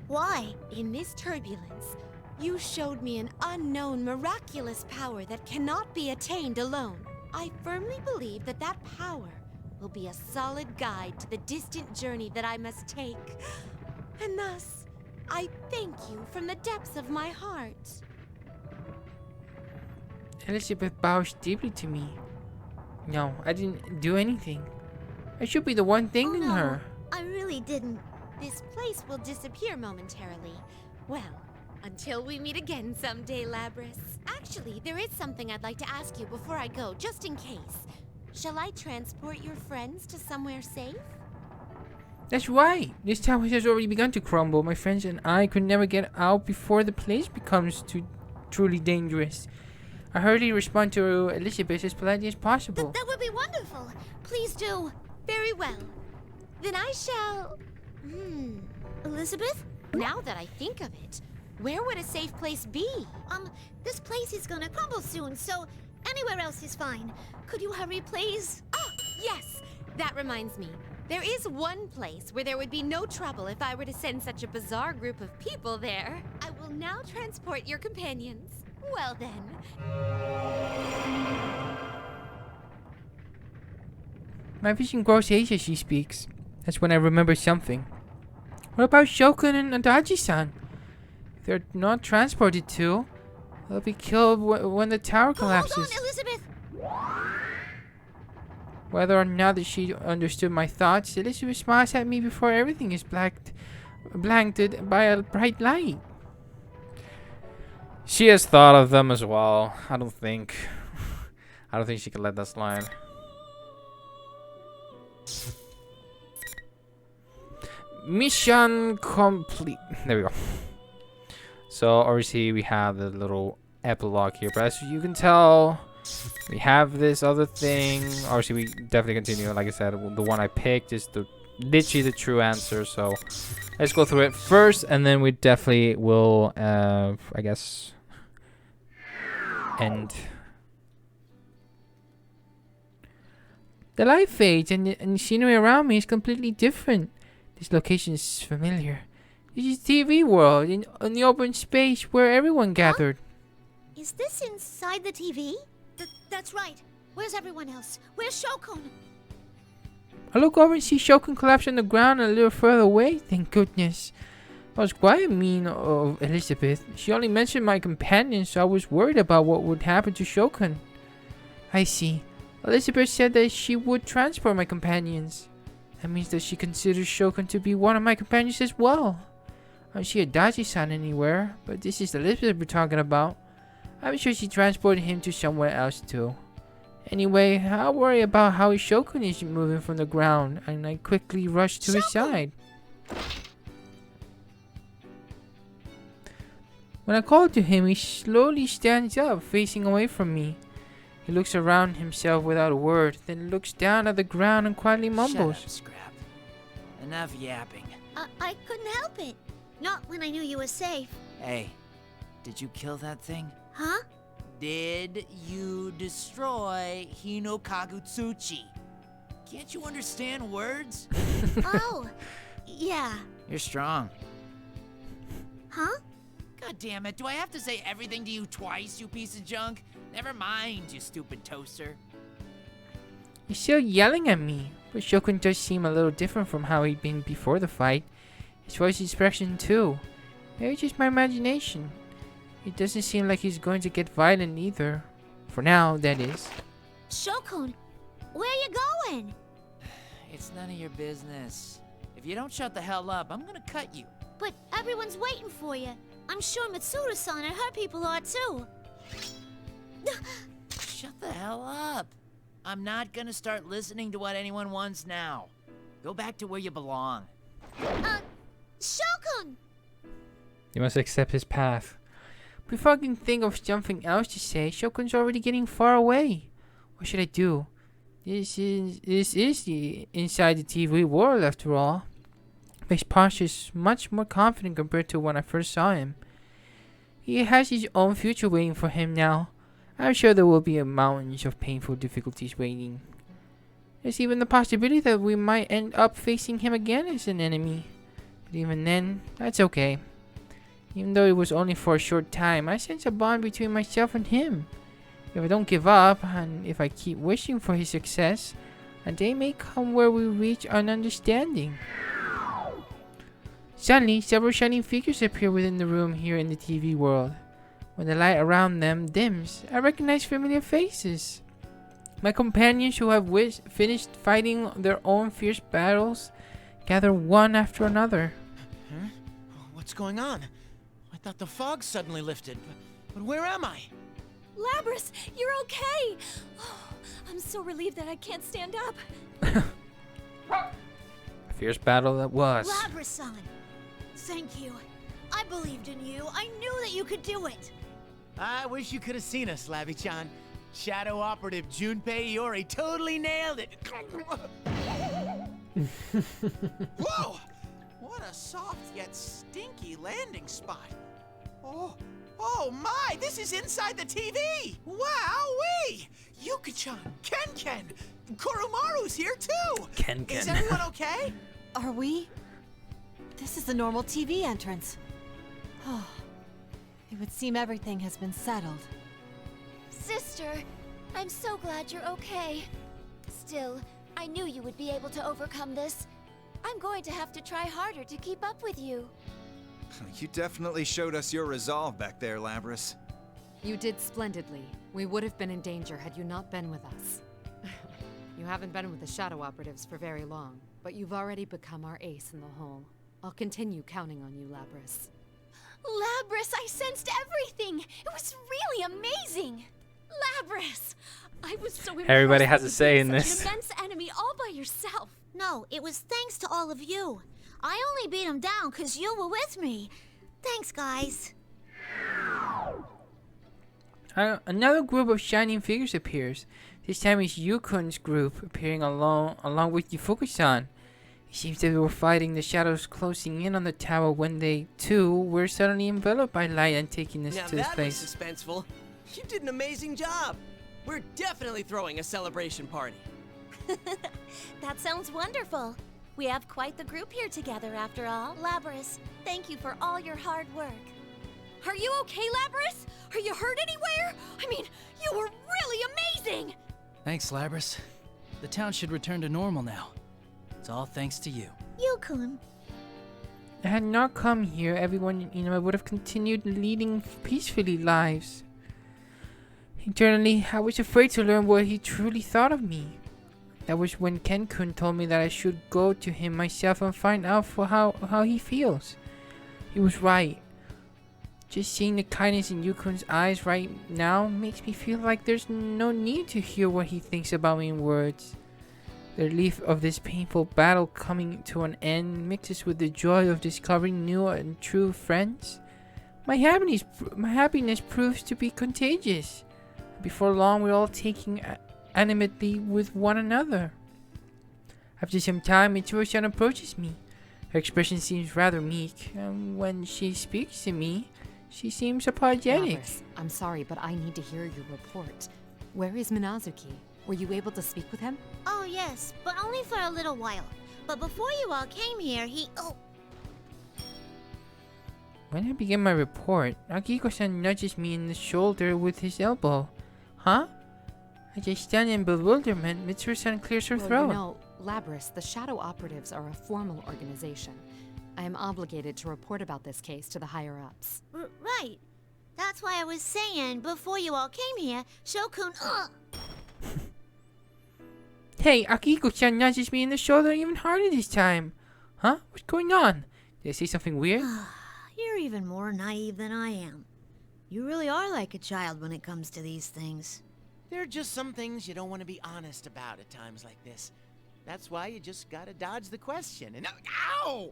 Why? In this turbulence, you showed me an unknown miraculous power that cannot be attained alone. I firmly believe that that power will be a solid guide to the distant journey that I must take. And thus, I thank you from the depths of my heart. Elizabeth bows deeply to me. No, I didn't do anything. I should be the one thanking her. I really didn't. This place will disappear momentarily. Well, until we meet again someday, Labris. Actually, there is something I'd like to ask you before I go, just in case. Shall I transport your friends to somewhere safe? That's right. This tower has already begun to crumble. My friends and I could never get out before the place becomes too truly dangerous. I hurriedly respond to Elizabeth as politely as possible. That would be wonderful. Please do. Very well. Then I shall... Elizabeth? Now that I think of it, where would a safe place be? This place is gonna crumble soon, so anywhere else is fine. Could you hurry, please? Ah, yes! That reminds me. There is one place where there would be no trouble if I were to send such a bizarre group of people there. I will now transport your companions. Well then. My vision grows hazy as she speaks. That's when I remember something. What about Shokun and Adachi-san? If they're not transported to, They'll be killed when the tower collapses. Hold on, Elizabeth! Whether or not that she understood my thoughts, Elizabeth smiles at me before everything is blanked by a bright light. She has thought of them as well. I don't think she can let that slide. Mission complete. There we go. So obviously we have the little epilogue here, but as you can tell, we have this other thing. Obviously we definitely continue. Like I said, the one I picked is literally the true answer. So let's go through it first, and then we definitely will, I guess, end. The light fades, and the scenery around me is completely different. This location is familiar. This is TV world in the open space where everyone gathered. Is this inside the TV? That's right. Where's everyone else? Where's Shokun? I look over and see Shokun collapse on the ground a little further away. Thank goodness. I was quite mean of Elizabeth. She only mentioned my companion, so I was worried about what would happen to Shokun. I see. Elizabeth said that she would transport my companions. That means that she considers Shokun to be one of my companions as well. I don't see a Daji-san anywhere, but this is Elizabeth we're talking about. I'm sure she transported him to somewhere else too. Anyway, I'll worry about how Shokun is moving from the ground, and I quickly rush to his side. When I call to him, he slowly stands up, facing away from me. He looks around himself without a word, then looks down at the ground and quietly mumbles. Shut up, Scrap. Enough yapping. I couldn't help it. Not when I knew you were safe. Hey, did you kill that thing? Huh? Did you destroy Hinokagutsuchi? Can't you understand words? Oh, yeah. You're strong. Huh? God damn it, do I have to say everything to you twice, you piece of junk? Never mind, you stupid toaster. He's still yelling at me, but Shokun does seem a little different from how he'd been before the fight. His voice expression too. Maybe just my imagination. It doesn't seem like he's going to get violent either. For now, that is. Shokun, where are you going? It's none of your business. If you don't shut the hell up, I'm gonna cut you. But everyone's waiting for you. I'm sure Mitsuru-san and her people are too. Shut the hell up. I'm not gonna start listening to what anyone wants now. Go back to where you belong. Shokun! You must accept his path. Before I can think of something else to say, Shokun's already getting far away. What should I do? This is the inside the TV world after all. His posture is much more confident compared to when I first saw him. He has his own future waiting for him now. I'm sure there will be a mountains of painful difficulties waiting. There's even the possibility that we might end up facing him again as an enemy. But even then, that's okay. Even though it was only for a short time, I sense a bond between myself and him. If I don't give up, and if I keep wishing for his success, a day may come where we reach an understanding. Suddenly, several shining figures appear within the room here in the TV world. When the light around them dims, I recognize familiar faces. My companions who have finished fighting their own fierce battles gather one after another. Huh? What's going on? I thought the fog suddenly lifted, but where am I? Labrys, you're okay! Oh, I'm so relieved that I can't stand up. A fierce battle that was. Labrys-san, thank you. I believed in you. I knew that you could do it. I wish you could have seen us, Labby-chan. Shadow Operative Junpei Iori totally nailed it. Whoa! What a soft yet stinky landing spot. Oh my! This is inside the TV! Wowee! Yuka-chan, Ken-Ken, Koromaru's here too! Ken-Ken. Is everyone okay? Are we? This is the normal TV entrance. Oh, it would seem everything has been settled. Sister, I'm so glad you're okay. Still, I knew you would be able to overcome this. I'm going to have to try harder to keep up with you. You definitely showed us your resolve back there, Labrys. You did splendidly. We would have been in danger had you not been with us. You haven't been with the Shadow Operatives for very long, but you've already become our ace in the hole. I'll continue counting on you, Labris. Labris, I sensed everything! It was really amazing! Labris! I was so impressed. Everybody has a that say you in beat this. such an immense enemy all by yourself. No, it was thanks to all of you. I only beat him down because you were with me. Thanks, guys. Another group of shining figures appears. This time it's Yukun's group appearing along with Yufuku-san. It seems they were fighting the shadows closing in on the tower when they, too, were suddenly enveloped by light and taking us to this place. Now that was suspenseful. You did an amazing job. We're definitely throwing a celebration party. That sounds wonderful. We have quite the group here together, after all. Labris, thank you for all your hard work. Are you okay, Labris? Are you hurt anywhere? I mean, you were really amazing! Thanks, Labris. The town should return to normal now. It's all thanks to you. Yukun. I had not come here, everyone would have continued leading peacefully lives. Internally, I was afraid to learn what he truly thought of me. That was when Ken-kun told me that I should go to him myself and find out for how he feels. He was right. Just seeing the kindness in Yukun's eyes right now makes me feel like there's no need to hear what he thinks about me in words. The relief of this painful battle coming to an end mixes with the joy of discovering new and true friends. My happiness proves to be contagious. Before long, we're all taking animately with one another. After some time, Mitsuru-san approaches me. Her expression seems rather meek, and when she speaks to me, she seems apologetic. Labris, I'm sorry, but I need to hear your report. Where is Minazuki? Were you able to speak with him? Oh, yes, but only for a little while. But before you all came here, When I begin my report, Akiko-san nudges me in the shoulder with his elbow. Huh? As I stand in bewilderment, Mitsuru-san clears her throat. You know, Labris, the Shadow Operatives are a formal organization. I am obligated to report about this case to the higher-ups. Right. That's why I was saying, before you all came here, Shokun, Hey, Akiko-chan nudges me in the shoulder even harder this time. Huh? What's going on? Did I say something weird? You're even more naive than I am. You really are like a child when it comes to these things. There are just some things you don't want to be honest about at times like this. That's why you just gotta dodge the question and... Ow!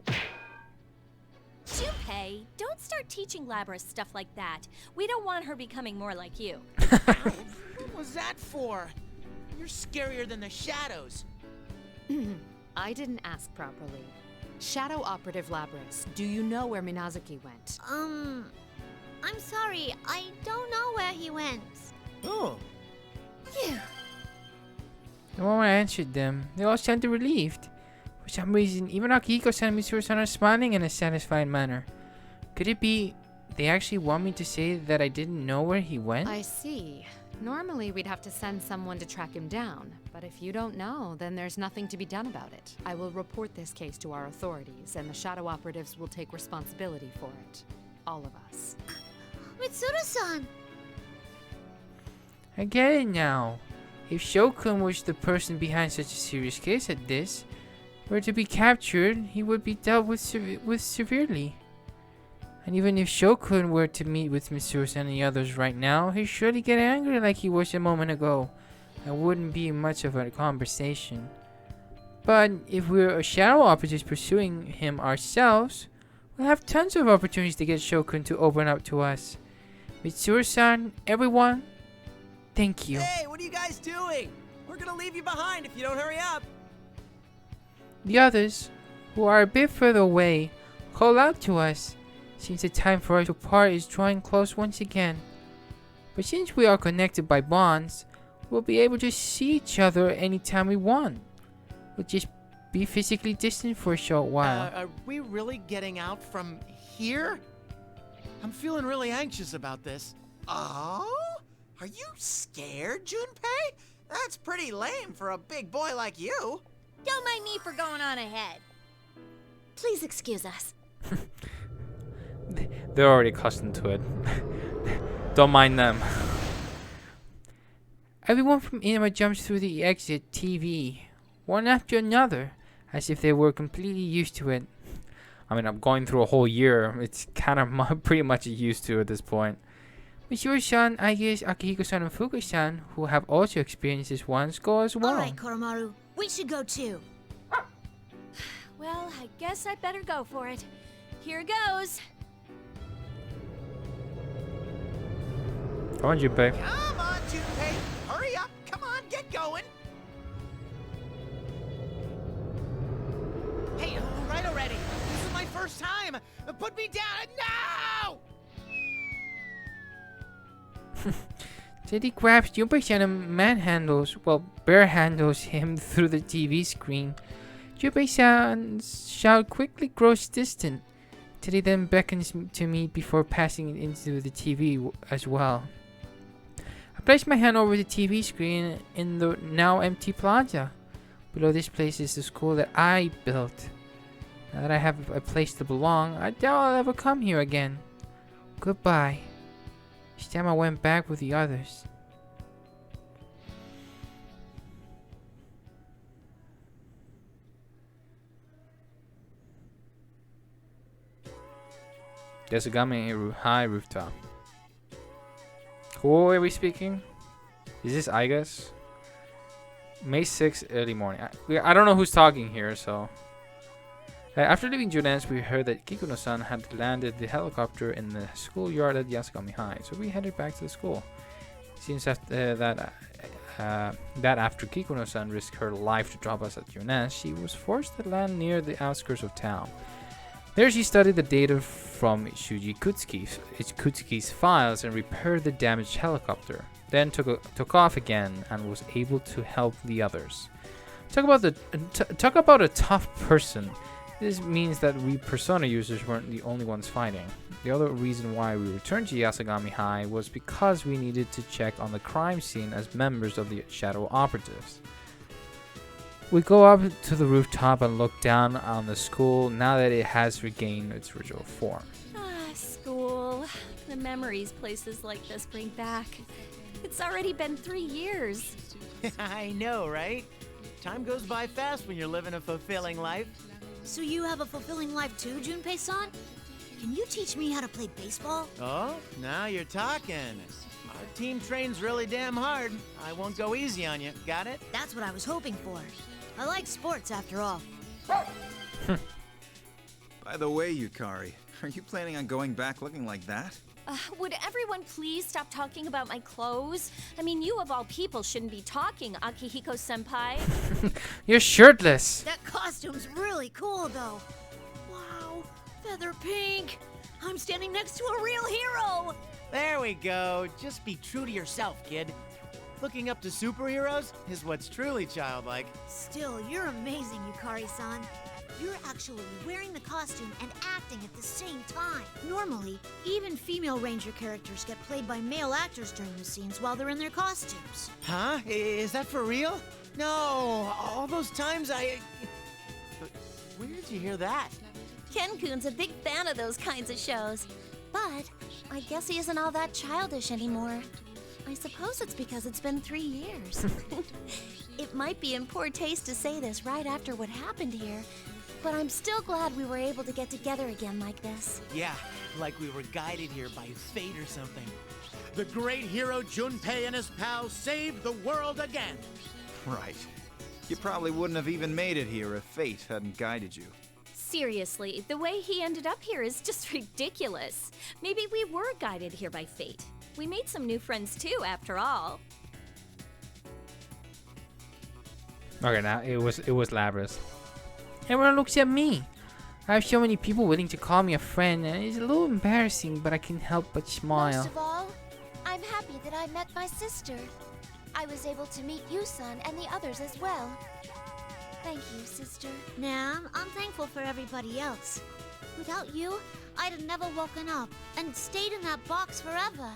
Junpei, don't start teaching Labris stuff like that. We don't want her becoming more like you. What was that for? You're scarier than the shadows. I didn't ask properly. Shadow Operative Labris, do you know where Minazuki went? I'm sorry, I don't know where he went. Oh. Phew. The moment I answered them, they all sounded relieved. For some reason, even Akiko-san and Mitsuru-san are smiling in a satisfied manner. Could it be they actually want me to say that I didn't know where he went? I see. Normally, we'd have to send someone to track him down, but if you don't know, then there's nothing to be done about it. I will report this case to our authorities, and the Shadow Operatives will take responsibility for it. All of us. Mitsuru-san! I get it now. If Shokun was the person behind such a serious case as this, were to be captured, he would be dealt with severely. And even if Shokun were to meet with Mitsuru-san and the others right now, he'd surely get angry like he was a moment ago. And wouldn't be much of a conversation. But if we're a Shadow Operatives pursuing him ourselves, we'll have tons of opportunities to get Shokun to open up to us. Mitsuru-san, everyone, thank you. Hey, what are you guys doing? We're gonna leave you behind if you don't hurry up. The others, who are a bit further away, call out to us. Seems the time for us to part is drawing close once again. But since we are connected by bonds, we'll be able to see each other anytime we want. We'll just be physically distant for a short while. Are we really getting out from here? I'm feeling really anxious about this. Oh? Are you scared, Junpei? That's pretty lame for a big boy like you. Don't mind me for going on ahead. Please excuse us. They're already accustomed to it. Don't mind them. Everyone from Inama jumps through the exit TV, one after another, as if they were completely used to it. I mean, I'm going through a whole year. It's kind of pretty much used to at this point. With your son, I guess Akihiko-san and Fuka-san, who have also experienced this once, go as well. Alright, Koromaru. We should go too. Well, I guess I better go for it. Here goes. Come on, Junpei. Come on, Junpei. Hurry up. Come on, get going. Hey, all right already. This is my first time. Put me down. No! Teddy grabs Junpei-san and manhandles, bare handles him through the TV screen. Junpei-san's shout quickly grows distant. Teddy then beckons to me before passing it into the TV as well. I place my hand over the TV screen in the now empty plaza. Below this place is the school that I built. Now that I have a place to belong, I doubt I'll ever come here again. Goodbye. Each time I went back with the others. Yasugami High Rooftop. Who are we speaking? Is this I guess? May 6th, early morning. I don't know who's talking here, so... after leaving Junen's, we heard that Kikuno-san had landed the helicopter in the schoolyard at Yasugami High, so we headed back to the school. It seems after that after Kikuno-san risked her life to drop us at Junen's, she was forced to land near the outskirts of town. There she studied the data from Shuji Kutsuki's files and repaired the damaged helicopter, then took off again and was able to help the others. Talk about a tough person. This means that we Persona users weren't the only ones fighting. The other reason why we returned to Yasugami High was because we needed to check on the crime scene as members of the Shadow Operatives. We go up to the rooftop and look down on the school now that it has regained its original form. School. The memories places like this bring back. It's already been 3 years. I know, right? Time goes by fast when you're living a fulfilling life. So you have a fulfilling life too, Junpei-san? Can you teach me how to play baseball? Oh, now you're talking. Our team trains really damn hard. I won't go easy on you. Got it? That's what I was hoping for. I like sports after all. By the way, Yukari, are you planning on going back looking like that? Would everyone please stop talking about my clothes? I mean, you of all people shouldn't be talking, Akihiko-senpai. You're shirtless. That costume's really cool, though. Wow, feather pink. I'm standing next to a real hero. There we go. Just be true to yourself, kid. Looking up to superheroes is what's truly childlike. Still, you're amazing, Yukari-san. You're actually wearing the costume and acting at the same time. Normally, even female ranger characters get played by male actors during the scenes while they're in their costumes. Huh? Is that for real? No, all those times Where did you hear that? Ken-kun's a big fan of those kinds of shows. But I guess he isn't all that childish anymore. I suppose it's because it's been 3 years. It might be in poor taste to say this right after what happened here, but I'm still glad we were able to get together again like this. Yeah, like we were guided here by fate or something. The great hero Junpei and his pals saved the world again. Right. You probably wouldn't have even made it here if fate hadn't guided you. Seriously, the way he ended up here is just ridiculous. Maybe we were guided here by fate. We made some new friends too, after all. Okay, now it was Labras. Everyone looks at me. I have so many people willing to call me a friend, and it's a little embarrassing, but I can't help but smile. Most of all, I'm happy that I met my sister. I was able to meet you-san and the others as well. Thank you, sister. Nah, I'm thankful for everybody else. Without you, I'd have never woken up and stayed in that box forever.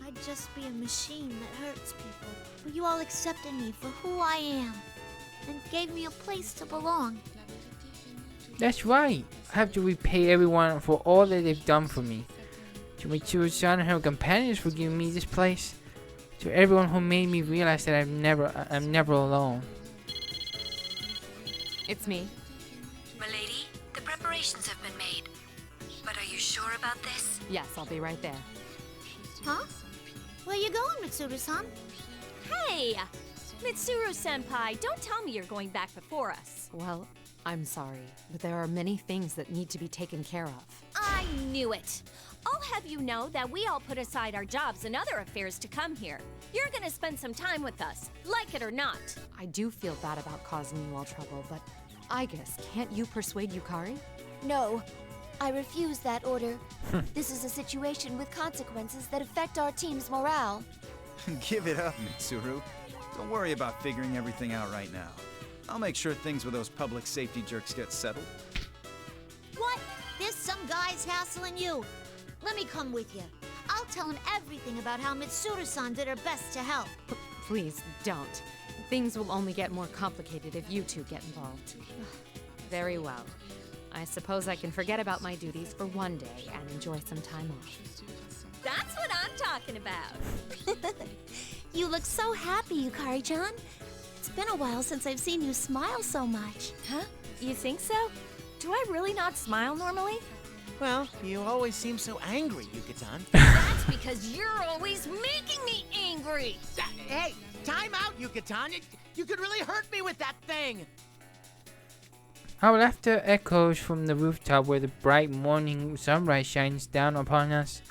I'd just be a machine that hurts people. But you all accepted me for who I am and gave me a place to belong. That's right. I have to repay everyone for all that they've done for me. To Mitsuru-san and her companions for giving me this place. To everyone who made me realize that I'm never alone. It's me. Milady, the preparations have been made. But are you sure about this? Yes, I'll be right there. Huh? Where you going, Mitsuru-san? Hey! Mitsuru-senpai, don't tell me you're going back before us. Well, I'm sorry, but there are many things that need to be taken care of. I knew it! I'll have you know that we all put aside our jobs and other affairs to come here. You're gonna spend some time with us, like it or not. I do feel bad about causing you all trouble, but I guess, can't you persuade Yukari? No, I refuse that order. This is a situation with consequences that affect our team's morale. Give it up, Mitsuru. Don't worry about figuring everything out right now. I'll make sure things with those public safety jerks get settled. What? There's some guys hassling you. Let me come with you. I'll tell him everything about how Mitsuru-san did her best to help. Please, don't. Things will only get more complicated if you two get involved. Very well. I suppose I can forget about my duties for one day and enjoy some time off. That's what I'm talking about. You look so happy, Yukari-chan. It's been a while since I've seen you smile so much. Huh? You think so? Do I really not smile normally? Well, you always seem so angry, Yuka-tan. That's because you're always making me angry! Hey, time out, Yuka-tan! You could really hurt me with that thing! Our laughter echoes from the rooftop where the bright morning sunrise shines down upon us.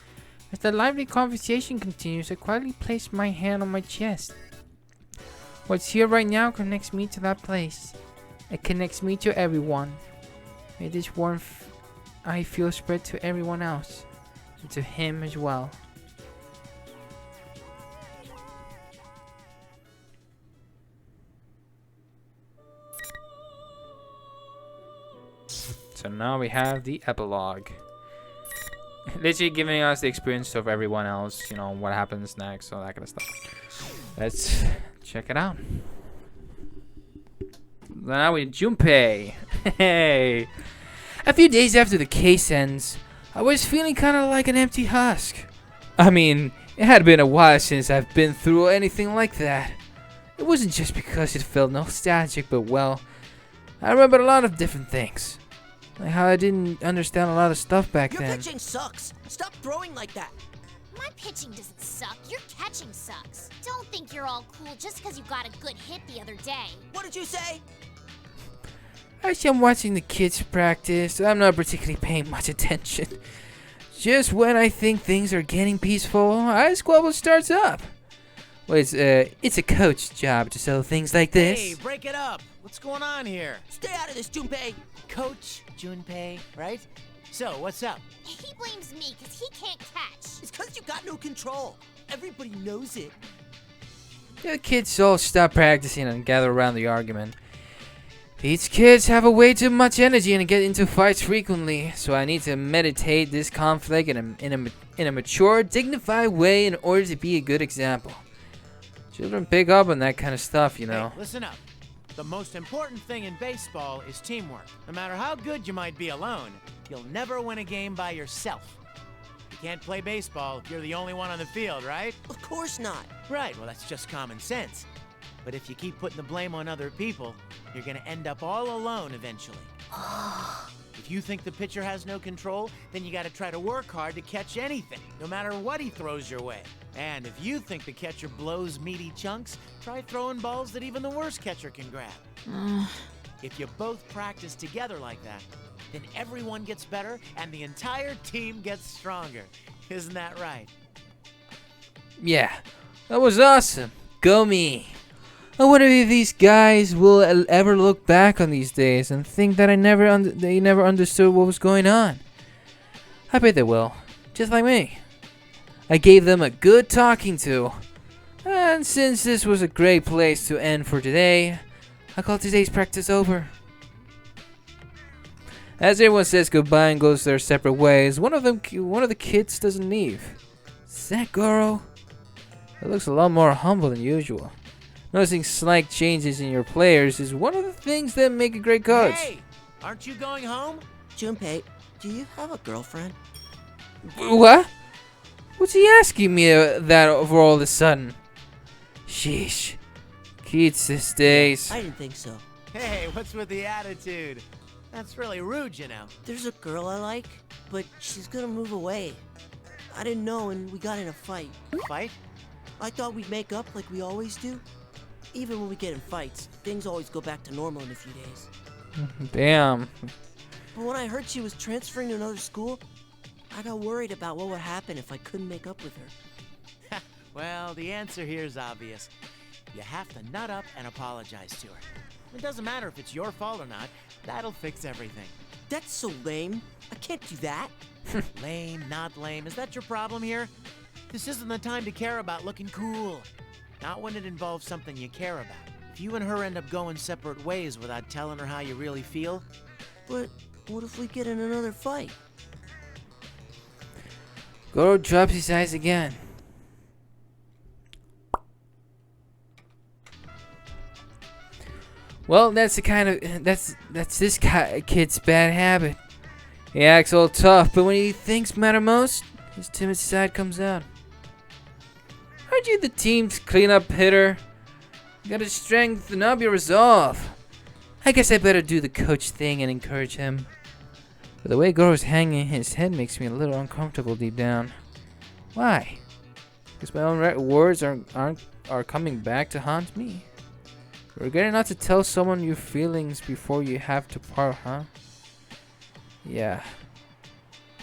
As the lively conversation continues, I quietly place my hand on my chest. What's here right now connects me to that place. It connects me to everyone. May this warmth I feel spread to everyone else, and to him as well. So now we have the epilogue. Literally giving us the experience of everyone else, you know, what happens next, all that kind of stuff. Let's check it out. Now with Junpei. Hey! A few days after the case ends, I was feeling kind of like an empty husk. I mean, it had been a while since I've been through anything like that. It wasn't just because it felt nostalgic, but well, I remembered a lot of different things. Like how I didn't understand a lot of stuff back Your then. pitching sucks. Stop throwing like that. My pitching doesn't suck. Your catching sucks. Don't think you're all cool just because you got a good hit the other day. What did you say? Actually, I'm watching the kids practice, so I'm not particularly paying much attention. Just when I think things are getting peaceful, ice squabble starts up. Well, it's a coach's job to settle things like this. Hey, break it up. What's going on here? Stay out of this, Junpei. Coach Junpei, right? So, what's up? He blames me because he can't catch. It's because you got no control. Everybody knows it. The kids all stop practicing and gather around the argument. These kids have a way too much energy and get into fights frequently, so I need to meditate this conflict in a mature, dignified way in order to be a good example. Children pick up on that kind of stuff, you know. Hey, listen up. The most important thing in baseball is teamwork. No matter how good you might be alone, you'll never win a game by yourself. You can't play baseball if you're the only one on the field, right? Of course not. Right, well that's just common sense. But if you keep putting the blame on other people, you're gonna end up all alone eventually. If you think the pitcher has no control, then you gotta try to work hard to catch anything, no matter what he throws your way. And if you think the catcher blows meaty chunks, try throwing balls that even the worst catcher can grab. If you both practice together like that, then everyone gets better and the entire team gets stronger. Isn't that right? Yeah, that was awesome. Go me. I wonder if these guys will ever look back on these days and think that they never understood what was going on. I bet they will, just like me. I gave them a good talking to. And since this was a great place to end for today, I call today's practice over. As everyone says goodbye and goes their separate ways, one of the kids doesn't leave. Is that Goro? It looks a lot more humble than usual. Noticing slight changes in your players is one of the things that make a great coach. Hey, aren't you going home? Junpei, do you have a girlfriend? What? What's he asking me that over all of a sudden? Sheesh. Kids these days. I didn't think so. Hey, what's with the attitude? That's really rude, you know. There's a girl I like, but she's gonna move away. I didn't know and we got in a fight. Fight? I thought we'd make up like we always do. Even when we get in fights, things always go back to normal in a few days. Damn. But when I heard she was transferring to another school, I got worried about what would happen if I couldn't make up with her. Well, the answer here is obvious. You have to nut up and apologize to her. It doesn't matter if it's your fault or not. That'll fix everything. That's so lame. I can't do that. Lame, not lame. Is that your problem here? This isn't the time to care about looking cool. Not when it involves something you care about. If you and her end up going separate ways without telling her how you really feel. But what if we get in another fight? Goro drops his eyes again. Well, that's the kind of that's this kid's bad habit. He acts all tough, but when he thinks matter most, his timid side comes out. Aren't you the team's cleanup hitter? You gotta strengthen up your resolve. I guess I better do the coach thing and encourage him. But the way Goro's hanging his head makes me a little uncomfortable deep down. Why? Because my own words are coming back to haunt me. Regretting not to tell someone your feelings before you have to part, huh? Yeah.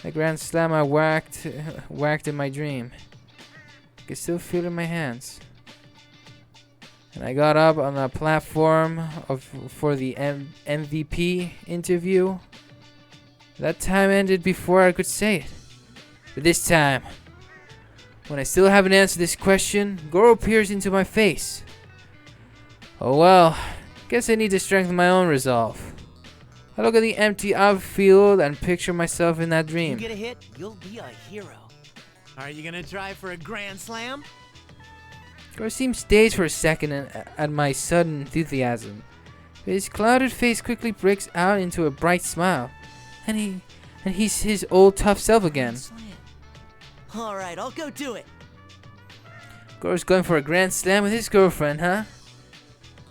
The grand slam I whacked in my dream. I can still feel it in my hands. And I got up on the platform for the MVP interview. That time ended before I could say it. But this time, when I still haven't answered this question, Goro peers into my face. Oh well, guess I need to strengthen my own resolve. I look at the empty outfield and picture myself in that dream. You get a hit, you'll be a hero. Are you gonna try for a grand slam? Goro seems dazed for a second at my sudden enthusiasm. But his clouded face quickly breaks out into a bright smile. And he's his old tough self again. Alright, I'll go do it. Goro's going for a grand slam with his girlfriend, huh?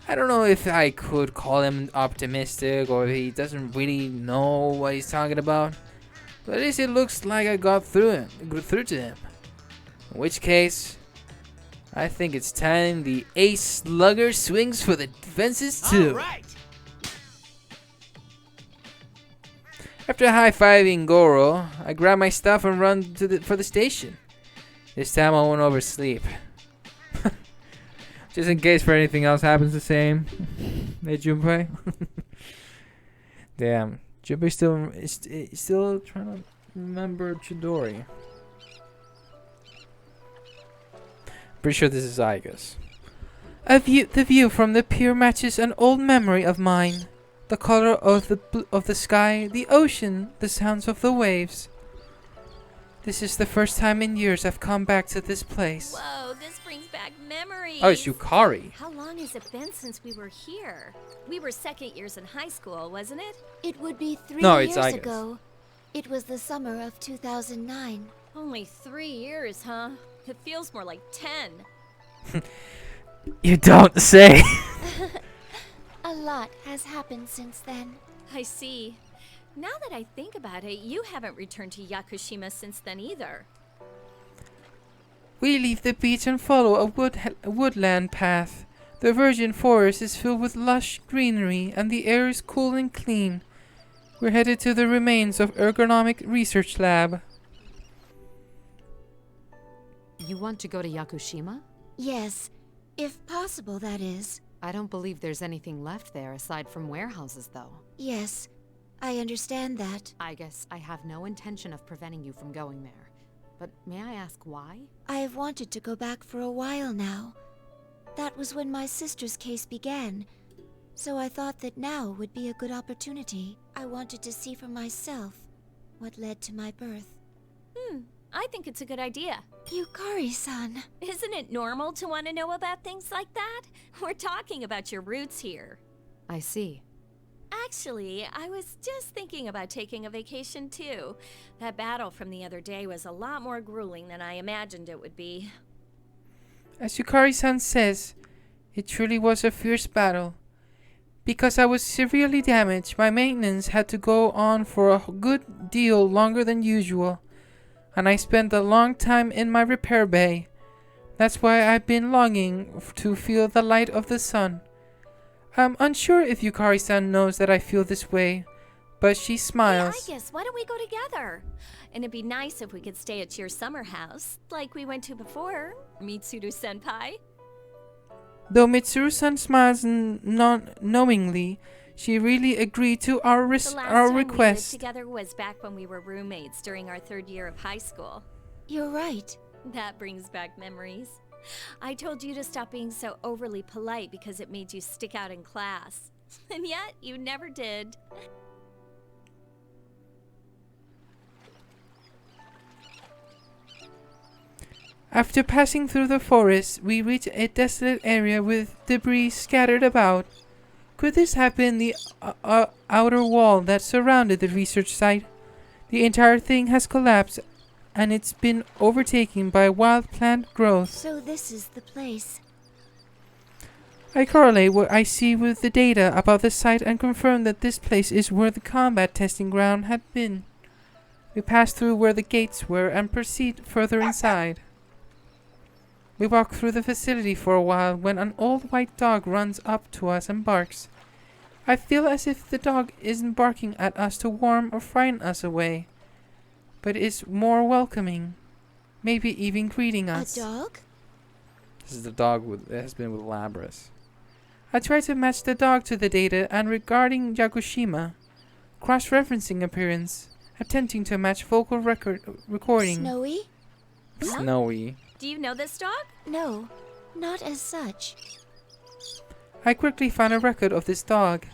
I don't know if I could call him optimistic or if he doesn't really know what he's talking about. But at least it looks like I got through to him. In which case, I think it's time the ace slugger swings for the fences too. All right. After high-fiving Goro, I grab my stuff and run for the station. This time I won't oversleep. Just in case for anything else happens the same. Hey, Junpei. Damn. Junpei still trying to remember Chidori. Pretty sure this is Igus. The view from the pier matches an old memory of mine. The color of the sky, the ocean, the sounds of the waves. This is the first time in years I've come back to this place. Whoa, this brings back memories. Oh, it's Yukari. How long has it been since we were here? We were second years in high school, wasn't it? It would be 3 years years ago. It was the summer of 2009. Only 3 years, huh? It feels more like 10. You don't say. A lot has happened since then. I see. Now that I think about it, you haven't returned to Yakushima since then either. We leave the beach and follow a woodland path. The virgin forest is filled with lush greenery and the air is cool and clean. We're headed to the remains of Ergonomic Research Lab. You want to go to Yakushima? Yes, if possible, that is. I don't believe there's anything left there aside from warehouses, though. Yes, I understand that. I guess I have no intention of preventing you from going there. But may I ask why? I have wanted to go back for a while now. That was when my sister's case began. So I thought that now would be a good opportunity. I wanted to see for myself what led to my birth. I think it's a good idea. Yukari-san. Isn't it normal to want to know about things like that? We're talking about your roots here. I see. Actually, I was just thinking about taking a vacation too. That battle from the other day was a lot more grueling than I imagined it would be. As Yukari-san says, it truly was a fierce battle. Because I was severely damaged, my maintenance had to go on for a good deal longer than usual, and I spent a long time in my repair bay. That's why I've been longing to feel the light of the sun. I'm unsure if Yukari-san knows that I feel this way, but she smiles. Hey, Aigis, why don't we go together? And it'd be nice if we could stay at your summer house, like we went to before, Mitsuru-senpai. Though Mitsuru-san smiles knowingly, she really agreed to our request. The last time we lived together was back when we were roommates during our 3rd year of high school. You're right. That brings back memories. I told you to stop being so overly polite because it made you stick out in class. And yet, you never did. After passing through the forest, we reach a desolate area with debris scattered about. Could this have been the outer wall that surrounded the research site? The entire thing has collapsed, and it's been overtaken by wild plant growth. So this is the place. I correlate what I see with the data about the site and confirm that this place is where the combat testing ground had been. We pass through where the gates were and proceed further inside. We walk through the facility for a while when an old white dog runs up to us and barks. I feel as if the dog isn't barking at us to warn or frighten us away, but is more welcoming, maybe even greeting us. A dog? This is the dog that has been with Labras. I try to match the dog to the data and regarding Yakushima, cross-referencing appearance, attempting to match vocal recording. Snowy? Snowy. Do you know this dog? No, not as such. I quickly find a record of this dog.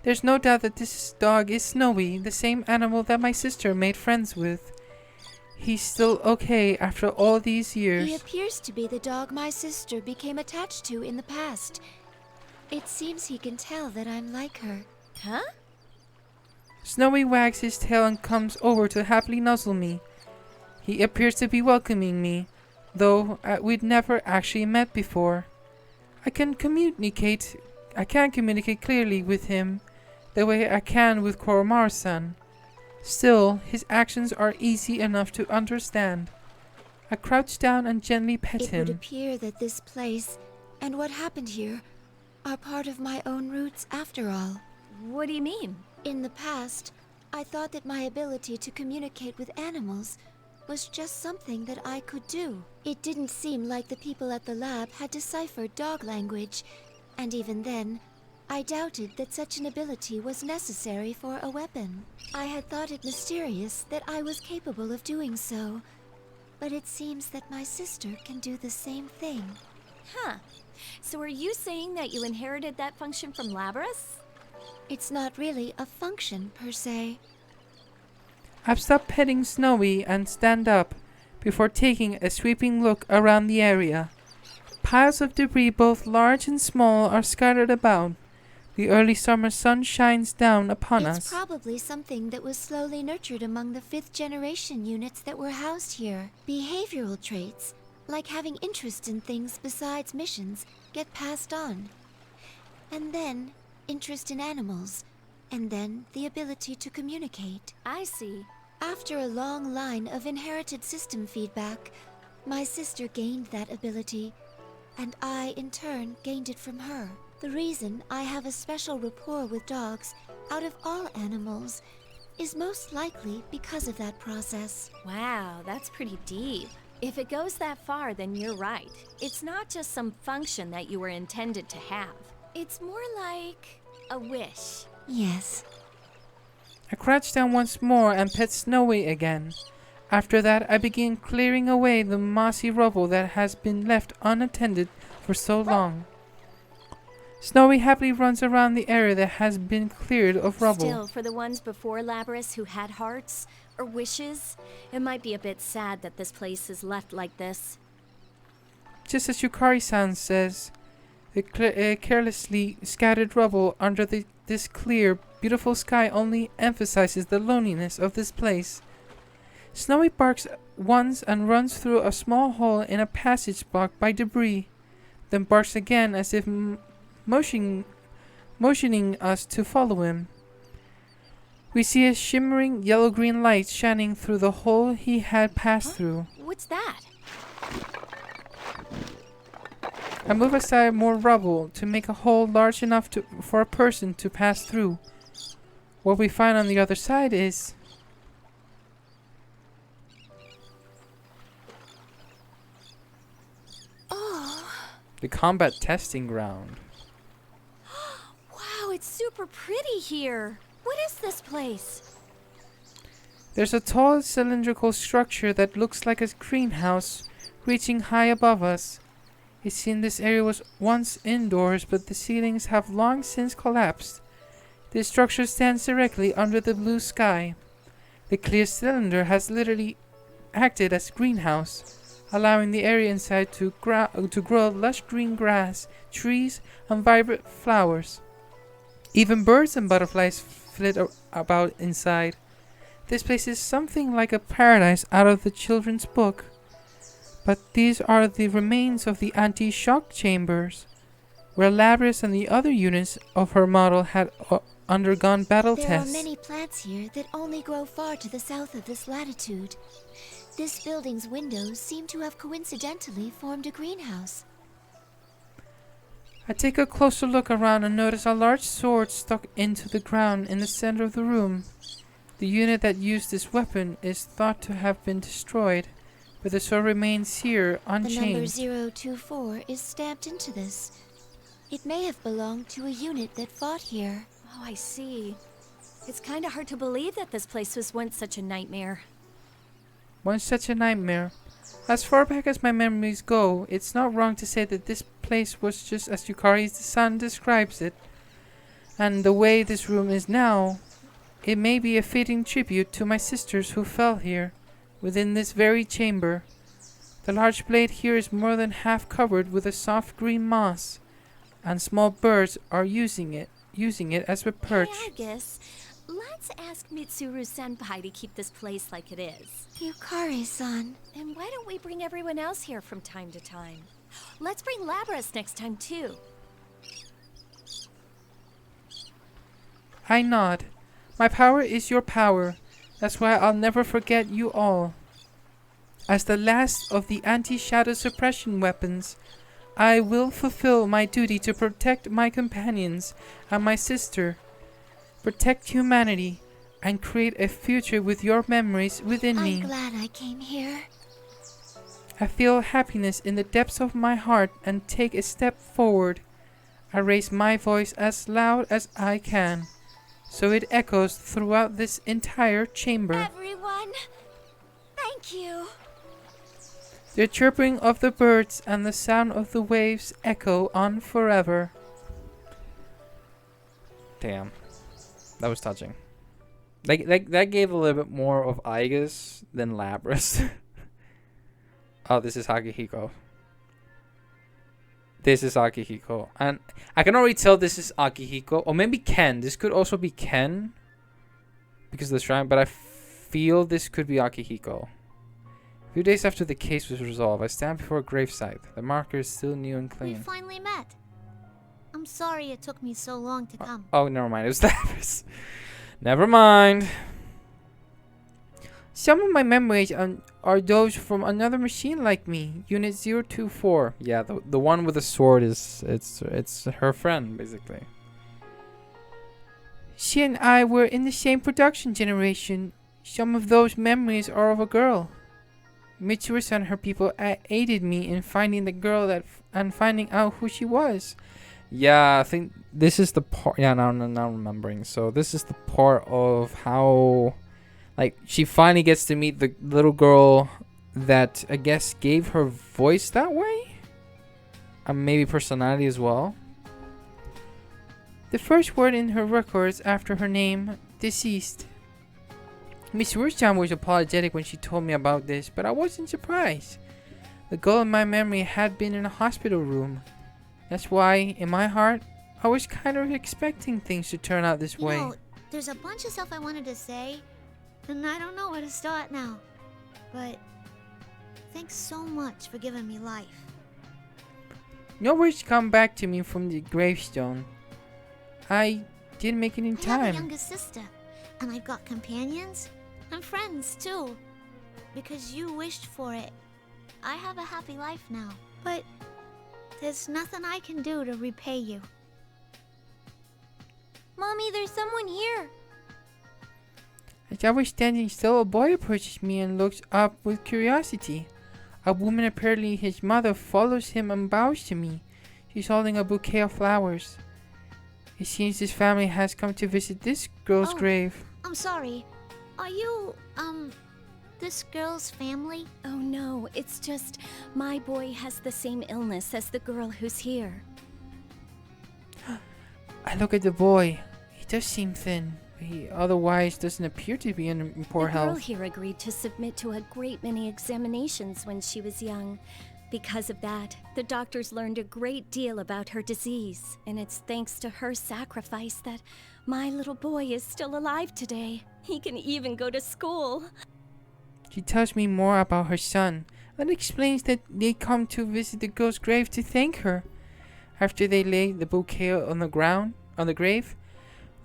There's no doubt that this dog is Snowy, the same animal that my sister made friends with. He's still okay after all these years. He appears to be the dog my sister became attached to in the past. It seems he can tell that I'm like her. Huh? Snowy wags his tail and comes over to happily nuzzle me. He appears to be welcoming me, though we'd never actually met before. I can't communicate clearly with him the way I can with Koromaru-san. Still, his actions are easy enough to understand. I crouch down and gently pet him. It would appear that this place and what happened here are part of my own roots after all. What do you mean? In the past, I thought that my ability to communicate with animals was just something that I could do. It didn't seem like the people at the lab had deciphered dog language, and even then, I doubted that such an ability was necessary for a weapon. I had thought it mysterious that I was capable of doing so, but it seems that my sister can do the same thing. Huh. So are you saying that you inherited that function from Labras? It's not really a function, per se. I've stopped petting Snowy and stand up, before taking a sweeping look around the area. Piles of debris, both large and small, are scattered about. The early summer sun shines down upon us. It's probably something that was slowly nurtured among the 5th generation units that were housed here. Behavioral traits, like having interest in things besides missions, get passed on. And then, interest in animals. And then, the ability to communicate. I see. After a long line of inherited system feedback, my sister gained that ability, and I, in turn, gained it from her. The reason I have a special rapport with dogs, out of all animals, is most likely because of that process. Wow, that's pretty deep. If it goes that far, then you're right. It's not just some function that you were intended to have. It's more like a wish. Yes. I crouch down once more and pet Snowy again. After that, I begin clearing away the mossy rubble that has been left unattended for so long. Snowy happily runs around the area that has been cleared of rubble. Still, for the ones before Labras who had hearts or wishes, it might be a bit sad that this place is left like this. Just as Yukari-san says, the carelessly scattered rubble under the this clear, beautiful sky only emphasizes the loneliness of this place. Snowy barks once and runs through a small hole in a passage blocked by debris, then barks again as if motioning us to follow him. We see a shimmering yellow-green light shining through the hole he had passed through. What's that? I move aside more rubble to make a hole large enough for a person to pass through. What we find on the other side is... the combat testing ground. Wow, it's super pretty here. What is this place? There's a tall cylindrical structure that looks like a greenhouse reaching high above us. It seemed this area was once indoors, but the ceilings have long since collapsed. This structure stands directly under the blue sky. The clear cylinder has literally acted as greenhouse, allowing the area inside to grow lush green grass, trees, and vibrant flowers. Even birds and butterflies flit about inside. This place is something like a paradise out of the children's book. But these are the remains of the anti-shock chambers, where Labrys and the other units of her model had undergone battle tests. There are many plants here that only grow far to the south of this latitude. This building's windows seem to have coincidentally formed a greenhouse. I take a closer look around and notice a large sword stuck into the ground in the center of the room. The unit that used this weapon is thought to have been destroyed, but the sword remains here unchanged. The number 024 is stamped into this. It may have belonged to a unit that fought here. Oh, I see. It's kind of hard to believe that this place was once such a nightmare. Once such a nightmare. As far back as my memories go, it's not wrong to say that this place was just as Yukari's son describes it. And the way this room is now, it may be a fitting tribute to my sisters who fell here, within this very chamber. The large blade here is more than half covered with a soft green moss, and small birds are using it as a perch. Hey, I guess let's ask Mitsuru-senpai to keep this place like it is. Yukari-san. And why don't we bring everyone else here from time to time? Let's bring Labrys next time, too. I nod. My power is your power. That's why I'll never forget you all. As the last of the anti-shadow suppression weapons, I will fulfill my duty to protect my companions and my sister, protect humanity, and create a future with your memories within me. I'm glad I came here. I feel happiness in the depths of my heart and take a step forward. I raise my voice as loud as I can, so it echoes throughout this entire chamber. Everyone, thank you. The chirping of the birds and the sound of the waves echo on forever. Damn. That was touching. That gave a little bit more of Aigis than Labrys. Oh, this is Akihiko. This is Akihiko. And I can already tell this is Akihiko. Or maybe Ken. This could also be Ken, because of the shrine. But I feel this could be Akihiko. A few days after the case was resolved, I stand before a gravesite. The marker is still new and We clean. finally met. I'm sorry it took me so long to come. Oh, never mind. It was Labrys. Never mind. Some of my memories are those from another machine like me, Unit 024. Yeah, the one with the sword it's her friend, basically. She and I were in the same production generation. Some of those memories are of a girl. Mitsuru and her people aided me in finding the girl and finding out who she was. Yeah, I think this is the part. Yeah, now I'm remembering. So this is the part of how, like, she finally gets to meet the little girl that I guess gave her voice that way, and maybe personality as well. The first word in her records after her name, deceased. Miss Ruchan was apologetic when she told me about this, but I wasn't surprised. The girl in my memory had been in a hospital room. That's why, in my heart, I was kind of expecting things to turn out this way. You know, there's a bunch of stuff I wanted to say, and I don't know where to start now. But thanks so much for giving me life. No words come back to me from the gravestone. I didn't make it in I have a time. younger sister, and I've got companions and friends too. Because you wished for it, I have a happy life now. But there's nothing I can do to repay you. Mommy, there's someone here. As I was standing still, a boy approaches me and looks up with curiosity. A woman, apparently his mother, follows him and bows to me. She's holding a bouquet of flowers. It seems this family has come to visit this girl's grave. I'm sorry. Are you, this girl's family? Oh no, it's just my boy has the same illness as the girl who's here. I look at the boy. He does seem thin. He otherwise doesn't appear to be in poor The girl health. here agreed to submit to a great many examinations when she was young. Because of that, the doctors learned a great deal about her disease, and it's thanks to her sacrifice that my little boy is still alive today. He can even go to school. She tells me more about her son and explains that they come to visit the girl's grave to thank her. After they lay the bouquet on the grave,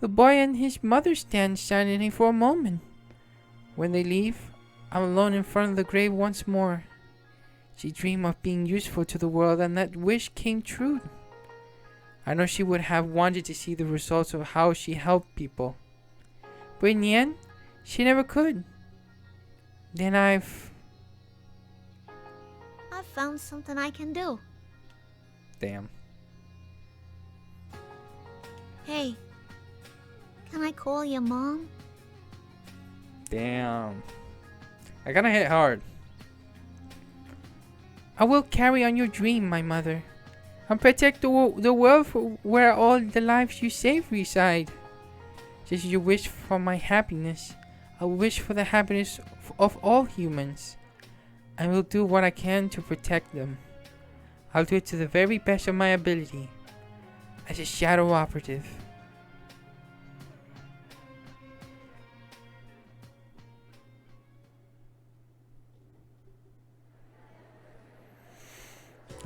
the boy and his mother stand silently for a moment. When they leave, I'm alone in front of the grave once more. She dreamed of being useful to the world, and that wish came true. I know she would have wanted to see the results of how she helped people. But in the end, she never could. Then I've found something I can do. Damn. Hey, can I call you Mom? Damn. I kinda hit hard. I will carry on your dream, my mother, and protect the world where all the lives you save reside. Just as you wish for my happiness, I wish for the happiness of all humans. I will do what I can to protect them. I'll do it to the very best of my ability, as a shadow operative.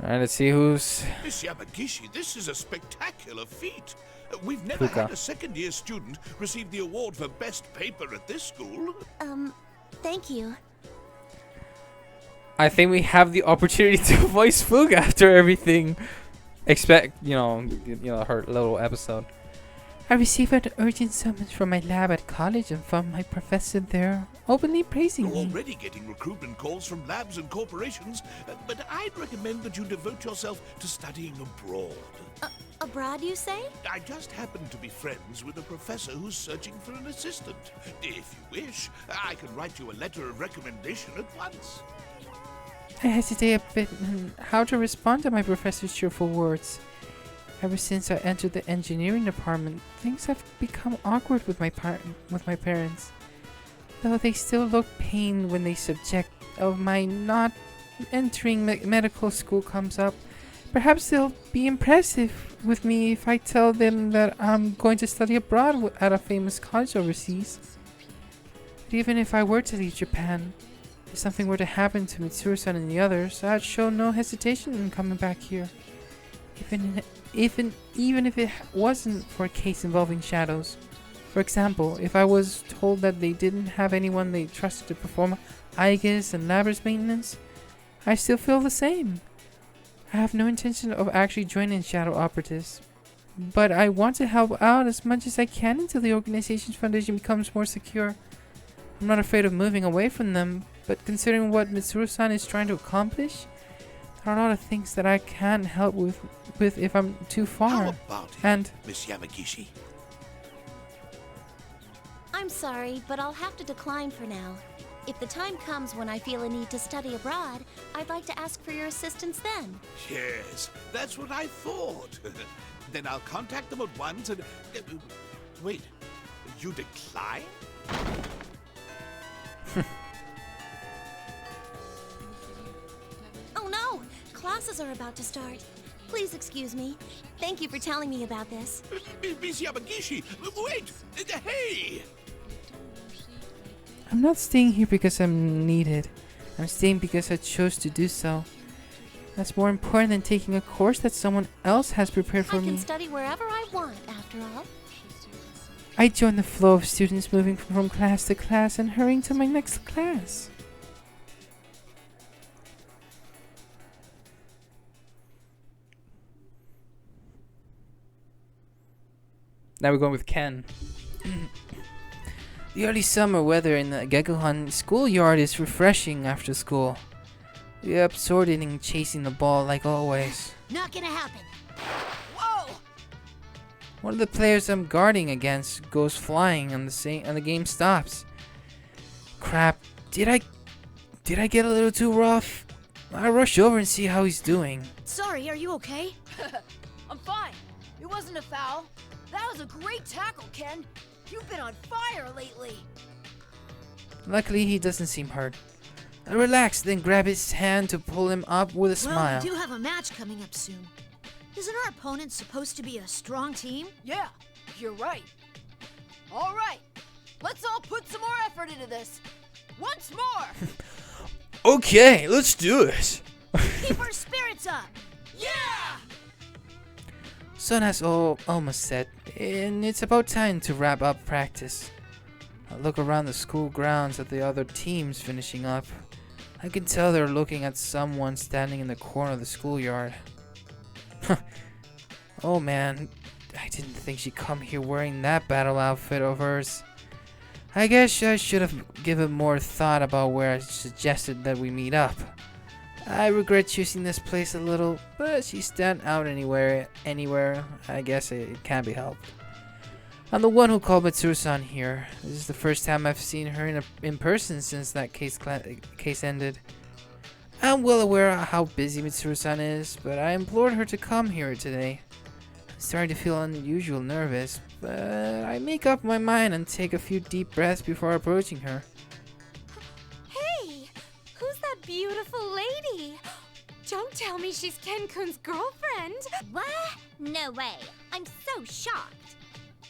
Alright, let's see who's... Miss Yamagishi, this is a spectacular feat. We've never had a second-year student receive the award for best paper at this school. Thank you. I think we have the opportunity to voice Fuga after everything. Expect, you know, her little episode. I received an urgent summons from my lab at college and found my professor there openly praising You're me. already getting recruitment calls from labs and corporations, but I'd recommend that you devote yourself to studying abroad. Abroad, you say? I just happen to be friends with a professor who's searching for an assistant. If you wish, I can write you a letter of recommendation at once. I hesitate a bit on how to respond to my professor's cheerful words. Ever since I entered the engineering department, things have become awkward with my parents. Though they still look pained when the subject of my not entering medical school comes up. Perhaps they'll be impressive with me if I tell them that I'm going to study abroad at a famous college overseas. But even if I were to leave Japan, if something were to happen to Mitsuru-san and the others, I'd show no hesitation in coming back here. Even if it wasn't for a case involving shadows. For example, if I was told that they didn't have anyone they trusted to perform IGIS and Labor's maintenance, I still feel the same. I have no intention of actually joining Shadow Operatives, but I want to help out as much as I can until the organization's foundation becomes more secure. I'm not afraid of moving away from them, but considering what Mitsuru-san is trying to accomplish, there are a lot of things that I can't help with if I'm too far. How about it, Miss Yamagishi? I'm sorry, but I'll have to decline for now. If the time comes when I feel a need to study abroad, I'd like to ask for your assistance then. Yes, that's what I thought. Then I'll contact them at once and... wait, you decline? Oh no! Classes are about to start. Please excuse me. Thank you for telling me about this. Miss Yamagishi, wait! Hey! I'm not staying here because I'm needed. I'm staying because I chose to do so. That's more important than taking a course that someone else has prepared for I me. can study wherever I want, after all. I join the flow of students moving from class to class and hurrying to my next class. Now we're going with Ken. The early summer weather in the Gekkoukan schoolyard is refreshing after school. We are absorbed in chasing the ball like always. Not gonna happen. One of the players I'm guarding against goes flying and the game stops. Crap, did I get a little too rough? I rush over and see how he's doing. Sorry, are you okay? I'm fine. It wasn't a foul. That was a great tackle, Ken. You've been on fire lately. Luckily, he doesn't seem hurt. I relax, then grab his hand to pull him up with a smile. Well, we do have a match coming up soon. Isn't our opponent supposed to be a strong team? Yeah, you're right. All right, let's all put some more effort into this. Once more. Okay, let's do this. Keep our spirits up. Yeah! Sun has almost set, and it's about time to wrap up practice. I look around the school grounds at the other teams finishing up. I can tell they're looking at someone standing in the corner of the schoolyard. Oh man, I didn't think she'd come here wearing that battle outfit of hers. I guess I should have given more thought about where I suggested that we meet up. I regret choosing this place a little, but she stand out anywhere. I guess it can't be helped. I'm the one who called Mitsuru-san here. This is the first time I've seen her in person since that case ended. I'm well aware of how busy Mitsuru-san is, but I implored her to come here today. I'm starting to feel unusual nervous, but I make up my mind and take a few deep breaths before approaching her. Hey, who's that beautiful lady? Don't tell me she's Ken-kun's girlfriend. What? No way. I'm so shocked.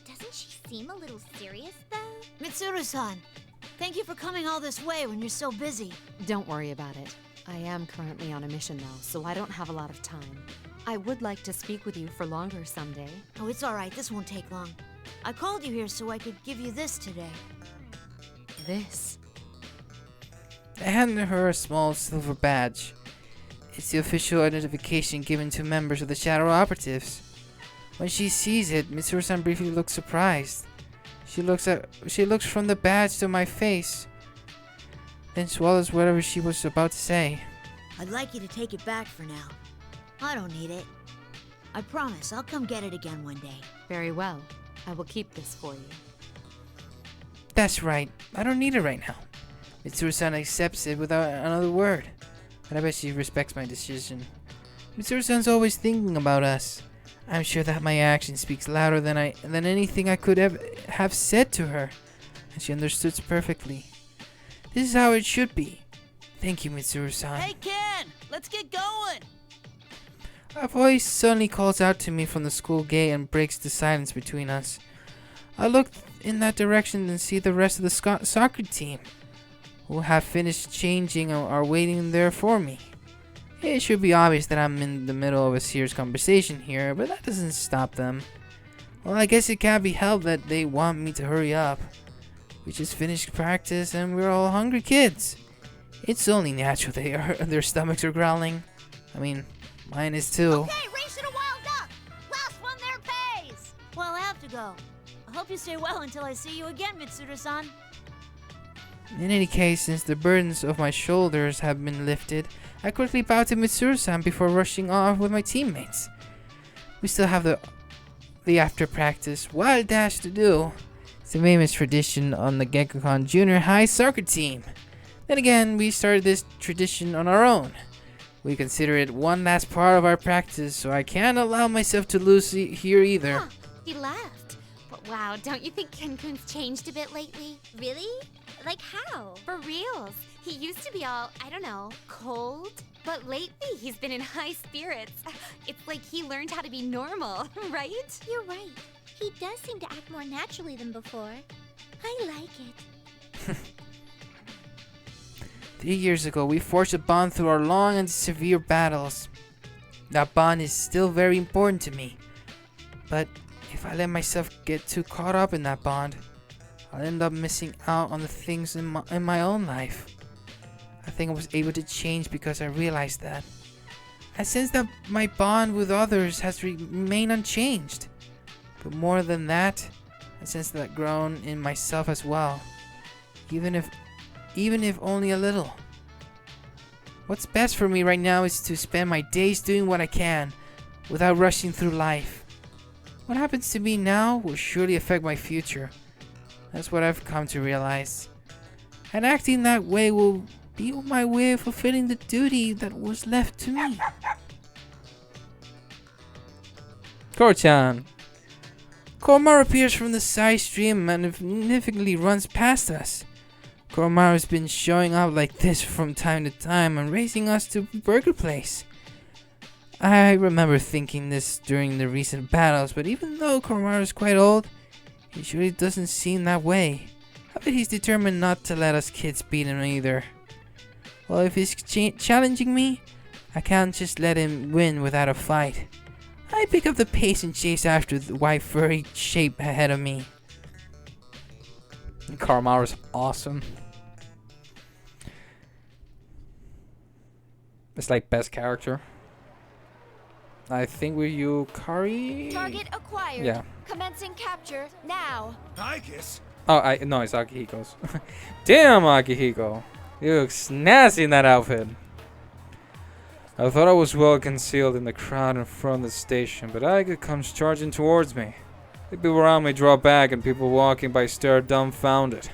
Doesn't she seem a little serious, though? Mitsuru-san, thank you for coming all this way when you're so busy. Don't worry about it. I am currently on a mission though, so I don't have a lot of time. I would like to speak with you for longer someday. Oh, it's alright. This won't take long. I called you here so I could give you this today. This? I handed her a small silver badge. It's the official identification given to members of the Shadow Operatives. When she sees it, Mitsuru-san briefly looks surprised. She looks from the badge to my face, then swallows whatever she was about to say. I'd like you to take it back for now. I don't need it. I promise I'll come get it again one day. Very well. I will keep this for you. That's right. I don't need it right now. Mitsuru-san accepts it without another word. But I bet she respects my decision. Mitsuru-san's always thinking about us. I'm sure that my action speaks louder than anything I could have said to her. And she understood perfectly. This is how it should be. Thank you, Mitsuru-san. Hey, Ken! Let's get going! A voice suddenly calls out to me from the school gate and breaks the silence between us. I look in that direction and see the rest of the soccer team, who have finished changing and are waiting there for me. It should be obvious that I'm in the middle of a serious conversation here, but that doesn't stop them. Well, I guess it can't be helped that they want me to hurry up. We just finished practice and we're all hungry kids. It's only natural their stomachs are growling. I mean, mine is too. Okay, race to the wild duck! Last one there pays! Well, I have to go. I hope you stay well until I see you again, Mitsuru-san. In any case, since the burdens of my shoulders have been lifted, I quickly bow to Mitsuru-san before rushing off with my teammates. We still have the after practice wild dash to do. It's a famous tradition on the Gekkoukan Junior High soccer team. Then again, we started this tradition on our own. We consider it one last part of our practice, so I can't allow myself to lose here either. Huh, he left. But wow, don't you think Ken-kun's changed a bit lately? Really? Like how? For reals. He used to be all, I don't know, cold. But lately, he's been in high spirits. It's like he learned how to be normal, right? You're right. He does seem to act more naturally than before. I like it. 3 years ago, we forged a bond through our long and severe battles. That bond is still very important to me. But if I let myself get too caught up in that bond, I'll end up missing out on the things in my own life. I think I was able to change because I realized that. I sense that my bond with others has remained unchanged. But more than that, I sense that grown in myself as well. Even if only a little. What's best for me right now is to spend my days doing what I can, without rushing through life. What happens to me now will surely affect my future. That's what I've come to realize. And acting that way will be my way of fulfilling the duty that was left to me. Koro-chan. Koromaru appears from the side stream and significantly runs past us. Koromaru's been showing up like this from time to time and racing us to Burger Place. I remember thinking this during the recent battles, but even though Koromaru's quite old, he surely doesn't seem that way. I bet he's determined not to let us kids beat him either. Well, if he's challenging me, I can't just let him win without a fight. I pick up the pace and chase after the white furry shape ahead of me. Koromaru's awesome. It's like best character. I think we're Yukari. Target acquired. Yeah. Commencing capture now. Tigus? Oh, no, it's Akihiko's. Damn, Akihiko. You look snazzy in that outfit. I thought I was well concealed in the crowd in front of the station, but Aiga comes charging towards me. The people around me draw back and people walking by stare dumbfounded.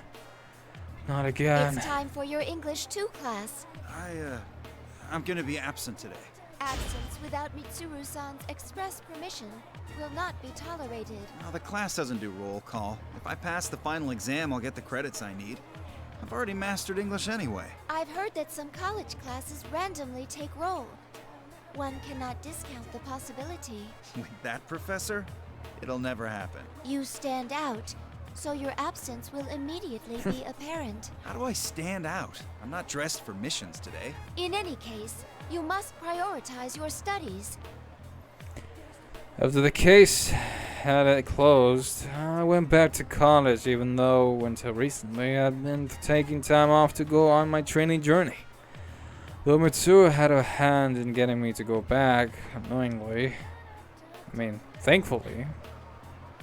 Not again. It's time for your English 2 class. I'm gonna be absent today. Absence without Mitsuru-san's express permission will not be tolerated. Now, the class doesn't do roll call. If I pass the final exam, I'll get the credits I need. I've already mastered English anyway. I've heard that some college classes randomly take roll. One cannot discount the possibility. With that, Professor? It'll never happen. You stand out, so your absence will immediately be apparent. How do I stand out? I'm not dressed for missions today. In any case, you must prioritize your studies. After the case had it closed, I went back to college, even though until recently I'd been taking time off to go on my training journey. Though Mitsuru had a hand in getting me to go back, thankfully,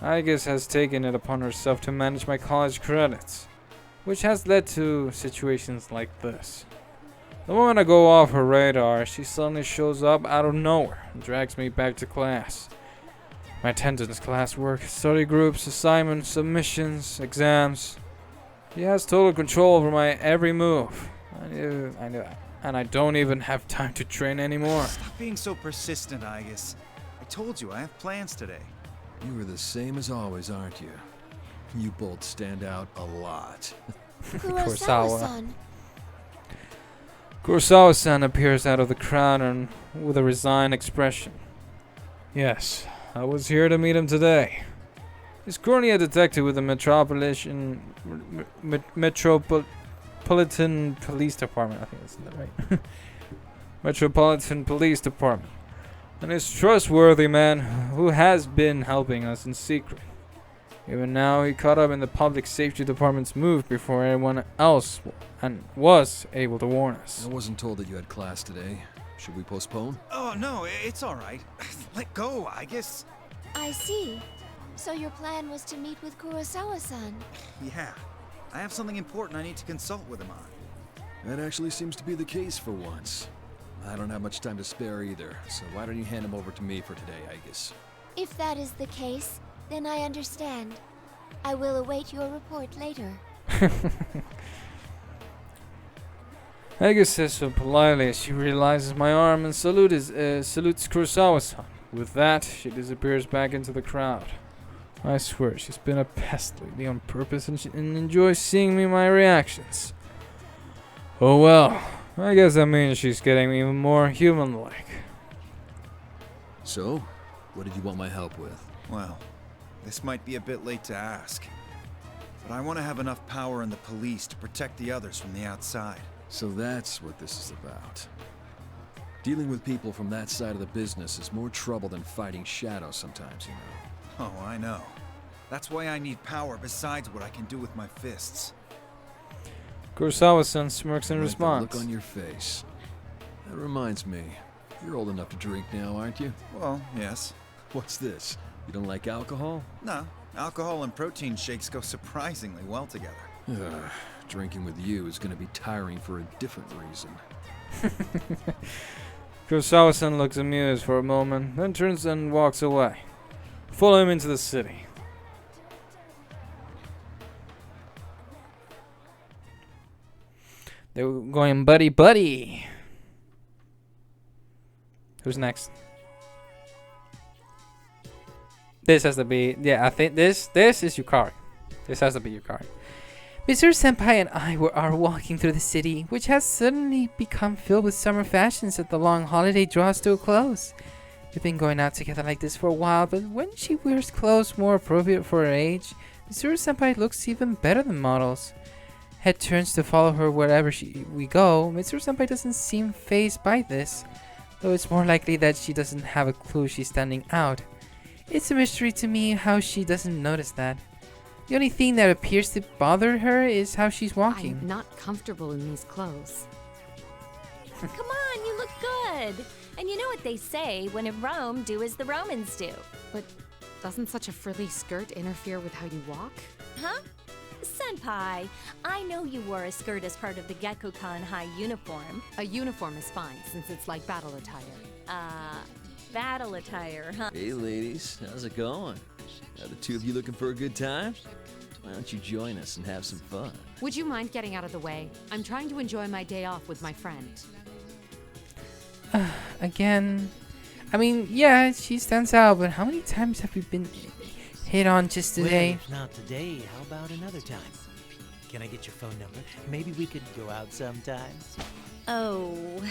Aigis has taken it upon herself to manage my college credits, which has led to situations like this. The moment I go off her radar, she suddenly shows up out of nowhere and drags me back to class. My attendance, classwork, study groups, assignments, submissions, exams. She has total control over my every move. I knew that. And I don't even have time to train anymore. Stop being so persistent, Aigis. I told you I have plans today. You are the same as always, aren't you? You both stand out a lot. Kurosawa-san. Kurosawa-san appears out of the crowd and with a resigned expression. Yes, I was here to meet him today. He's currently a detective with the Metropolitan Police Department. I think that's right. Metropolitan Police Department. And he's a trustworthy man who has been helping us in secret. Even now, he caught up in the Public Safety Department's move before anyone else and was able to warn us. I wasn't told that you had class today. Should we postpone? Oh, no, it's all right. Let go, Aigis. I see. So your plan was to meet with Kurosawa-san? Yeah. I have something important I need to consult with him on. That actually seems to be the case for once. I don't have much time to spare either, so why don't you hand him over to me for today, Aigis? If that is the case, then I understand. I will await your report later. Aigis says so politely as she realizes my arm and salutes Kurosawa-san. With that, she disappears back into the crowd. I swear, she's been a pest lately on purpose and enjoys seeing my reactions. Oh well, I guess that means she's getting even more human-like. So, what did you want my help with? Well, this might be a bit late to ask, but I want to have enough power in the police to protect the others from the outside. So that's what this is about. Dealing with people from that side of the business is more trouble than fighting shadows sometimes, you know. Oh, I know. That's why I need power besides what I can do with my fists. Kurosawa-san smirks in I like the response. look on your face. That reminds me, you're old enough to drink now, aren't you? Well, yes. What's this? You don't like alcohol? No, alcohol and protein shakes go surprisingly well together. Drinking with you is going to be tiring for a different reason. Kurosawa-san looks amused for a moment, then turns and walks away. Follow him into the city. They were going buddy-buddy. Who's next? This has to be... Yeah, I think this is Yukari. This has to be Yukari. Mr. Senpai and I are walking through the city, which has suddenly become filled with summer fashions as the long holiday draws to a close. We've been going out together like this for a while, but when she wears clothes more appropriate for her age, Mitsuru Senpai looks even better than models. Head turns to follow her wherever we go. Mitsuru Senpai doesn't seem fazed by this, though it's more likely that she doesn't have a clue she's standing out. It's a mystery to me how she doesn't notice that. The only thing that appears to bother her is how she's walking. I'm not comfortable in these clothes. Come on, you look good. And you know what they say, when in Rome, do as the Romans do. But doesn't such a frilly skirt interfere with how you walk? Huh? Senpai, I know you wore a skirt as part of the Gekkoukan High uniform. A uniform is fine, since it's like battle attire. Battle attire, huh? Hey ladies, how's it going? Are the two of you looking for a good time? Why don't you join us and have some fun? Would you mind getting out of the way? I'm trying to enjoy my day off with my friend. Again, I mean, yeah, she stands out, but how many times have we been hit on just today? Well, if not today, how about another time? Can I get your phone number? Maybe we could go out sometime. Oh.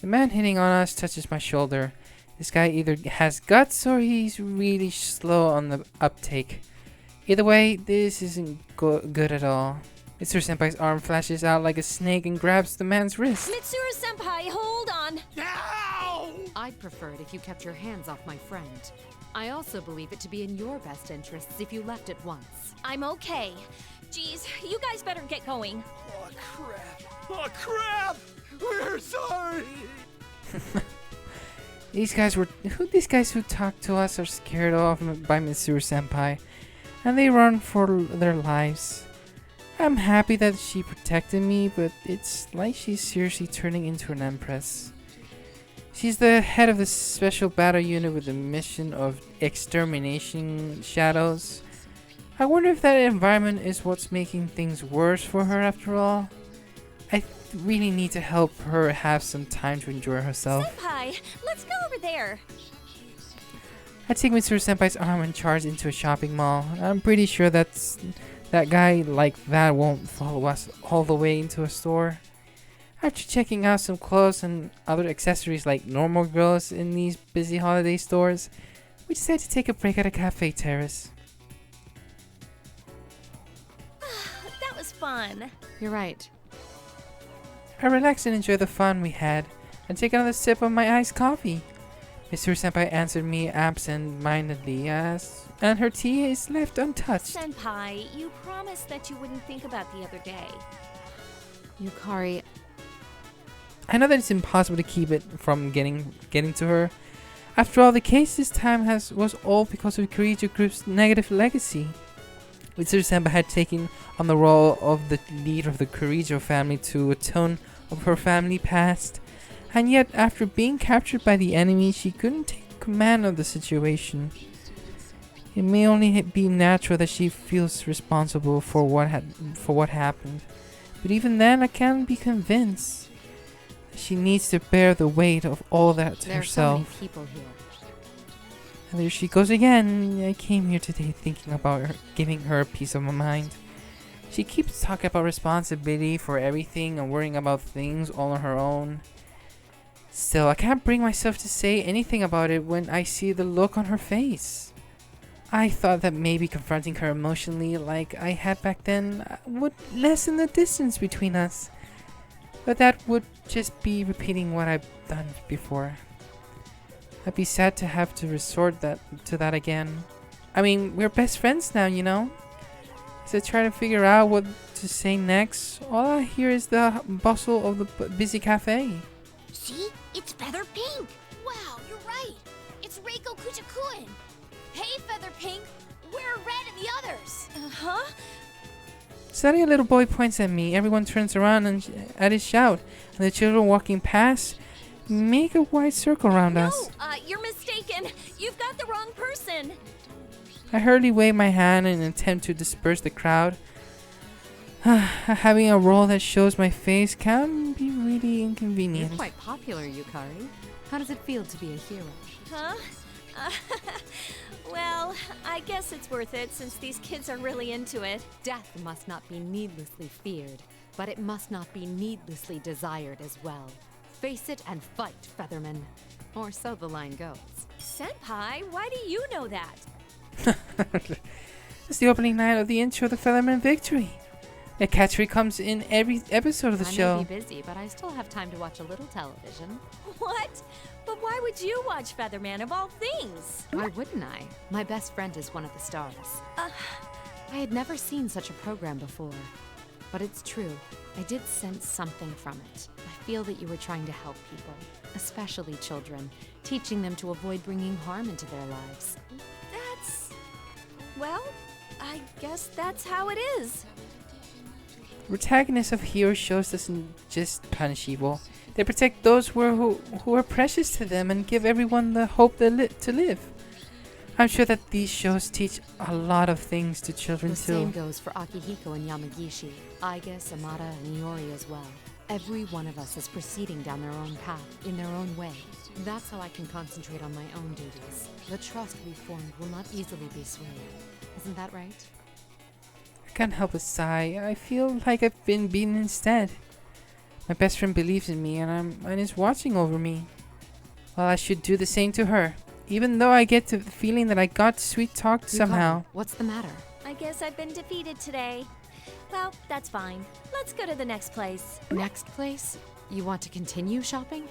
The man hitting on us touches my shoulder. This guy either has guts or he's really slow on the uptake. Either way, this isn't good at all. Mitsuru Senpai's arm flashes out like a snake and grabs the man's wrist. Mitsuru Senpai, hold on! I'd prefer it if you kept your hands off my friend. I also believe it to be in your best interests if you left at once. I'm okay. Jeez, you guys better get going. Oh crap! Oh crap! We're sorry! These guys who talk to us are scared off by Mitsuru Senpai, and they run for their lives. I'm happy that she protected me, but it's like she's seriously turning into an empress. She's the head of the special battle unit with the mission of extermination shadows. I wonder if that environment is what's making things worse for her after all. I really need to help her have some time to enjoy herself. Senpai, let's go over there. I take Mitsuru Senpai's arm and charge into a shopping mall. I'm pretty sure that guy like that won't follow us all the way into a store. After checking out some clothes and other accessories like normal girls in these busy holiday stores, we decide to take a break at a cafe terrace. That was fun. You're right. I relax and enjoy the fun we had, and take another sip of my iced coffee. Mitsuru Senpai answered me absent-mindedly, and her tea is left untouched. Senpai, you promised that you wouldn't think about the other day. Yukari, I know that it's impossible to keep it from getting to her. After all, the case this time was all because of Kirijo Group's negative legacy. Mitsuru Senpai had taken on the role of the leader of the Kirijo family to atone of her family past, and yet after being captured by the enemy, she couldn't take command of the situation. It may only be natural that she feels responsible for what happened, but even then, I can't be convinced. She needs to bear the weight of all that there herself. Are so many people here. And there she goes again. I came here today thinking about her, giving her a piece of my mind. She keeps talking about responsibility for everything and worrying about things all on her own. Still, I can't bring myself to say anything about it when I see the look on her face. I thought that maybe confronting her emotionally like I had back then would lessen the distance between us. But that would just be repeating what I've done before. I'd be sad to have to resort to that again. I mean, we're best friends now, you know? As I try to figure out what to say next, all I hear is the bustle of the busy cafe. See? It's Feather Pink! Wow, you're right! It's Reiko Kuchikuen! Hey, Feather Pink! Where are Red and the others? Huh? Suddenly a little boy points at me. Everyone turns around and at his shout, and the children walking past make a wide circle around us. You're mistaken. You've got the wrong person. I hurriedly wave my hand in an attempt to disperse the crowd. Having a role that shows my face can be really inconvenient. You're quite popular, Yukari. How does it feel to be a hero? Huh? Well, I guess it's worth it since these kids are really into it. Death must not be needlessly feared, but it must not be needlessly desired as well. Face it and fight, Featherman. Or so the line goes. Senpai, why do you know that? It's the opening night of the intro of the Featherman Victory. A catchphrase comes in every episode of the show. I may be busy, but I still have time to watch a little television. What? But why would you watch Featherman of all things? Why wouldn't I? My best friend is one of the stars. I had never seen such a program before. But it's true. I did sense something from it. I feel that you were trying to help people, especially children, teaching them to avoid bringing harm into their lives. Well, I guess that's how it is. Protagonists of hero shows doesn't just punish evil. They protect those who are precious to them and give everyone the hope to live. I'm sure that these shows teach a lot of things to children The too. same goes for Akihiko and Yamagishi, Aiga, Samada, and Iori as well. Every one of us is proceeding down their own path, in their own way. That's how I can concentrate on my own duties. The trust we formed will not easily be swayed. Isn't that right? I can't help but sigh. I feel like I've been beaten instead. My best friend believes in me and is watching over me. Well, I should do the same to her. Even though I get the feeling that I got sweet-talked somehow. What's the matter? I guess I've been defeated today. Well, that's fine. Let's go to the next place. Next place? You want to continue shopping?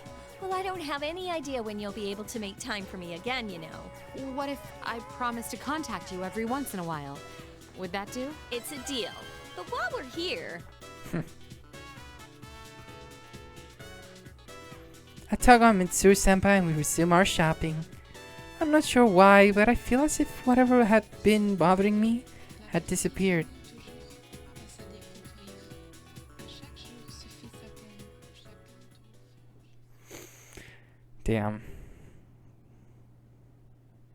Well, I don't have any idea when you'll be able to make time for me again, you know. What if I promise to contact you every once in a while? Would that do? It's a deal. But while we're here... I tug on Mitsuru-senpai and we resume our shopping. I'm not sure why, but I feel as if whatever had been bothering me had disappeared. Damn.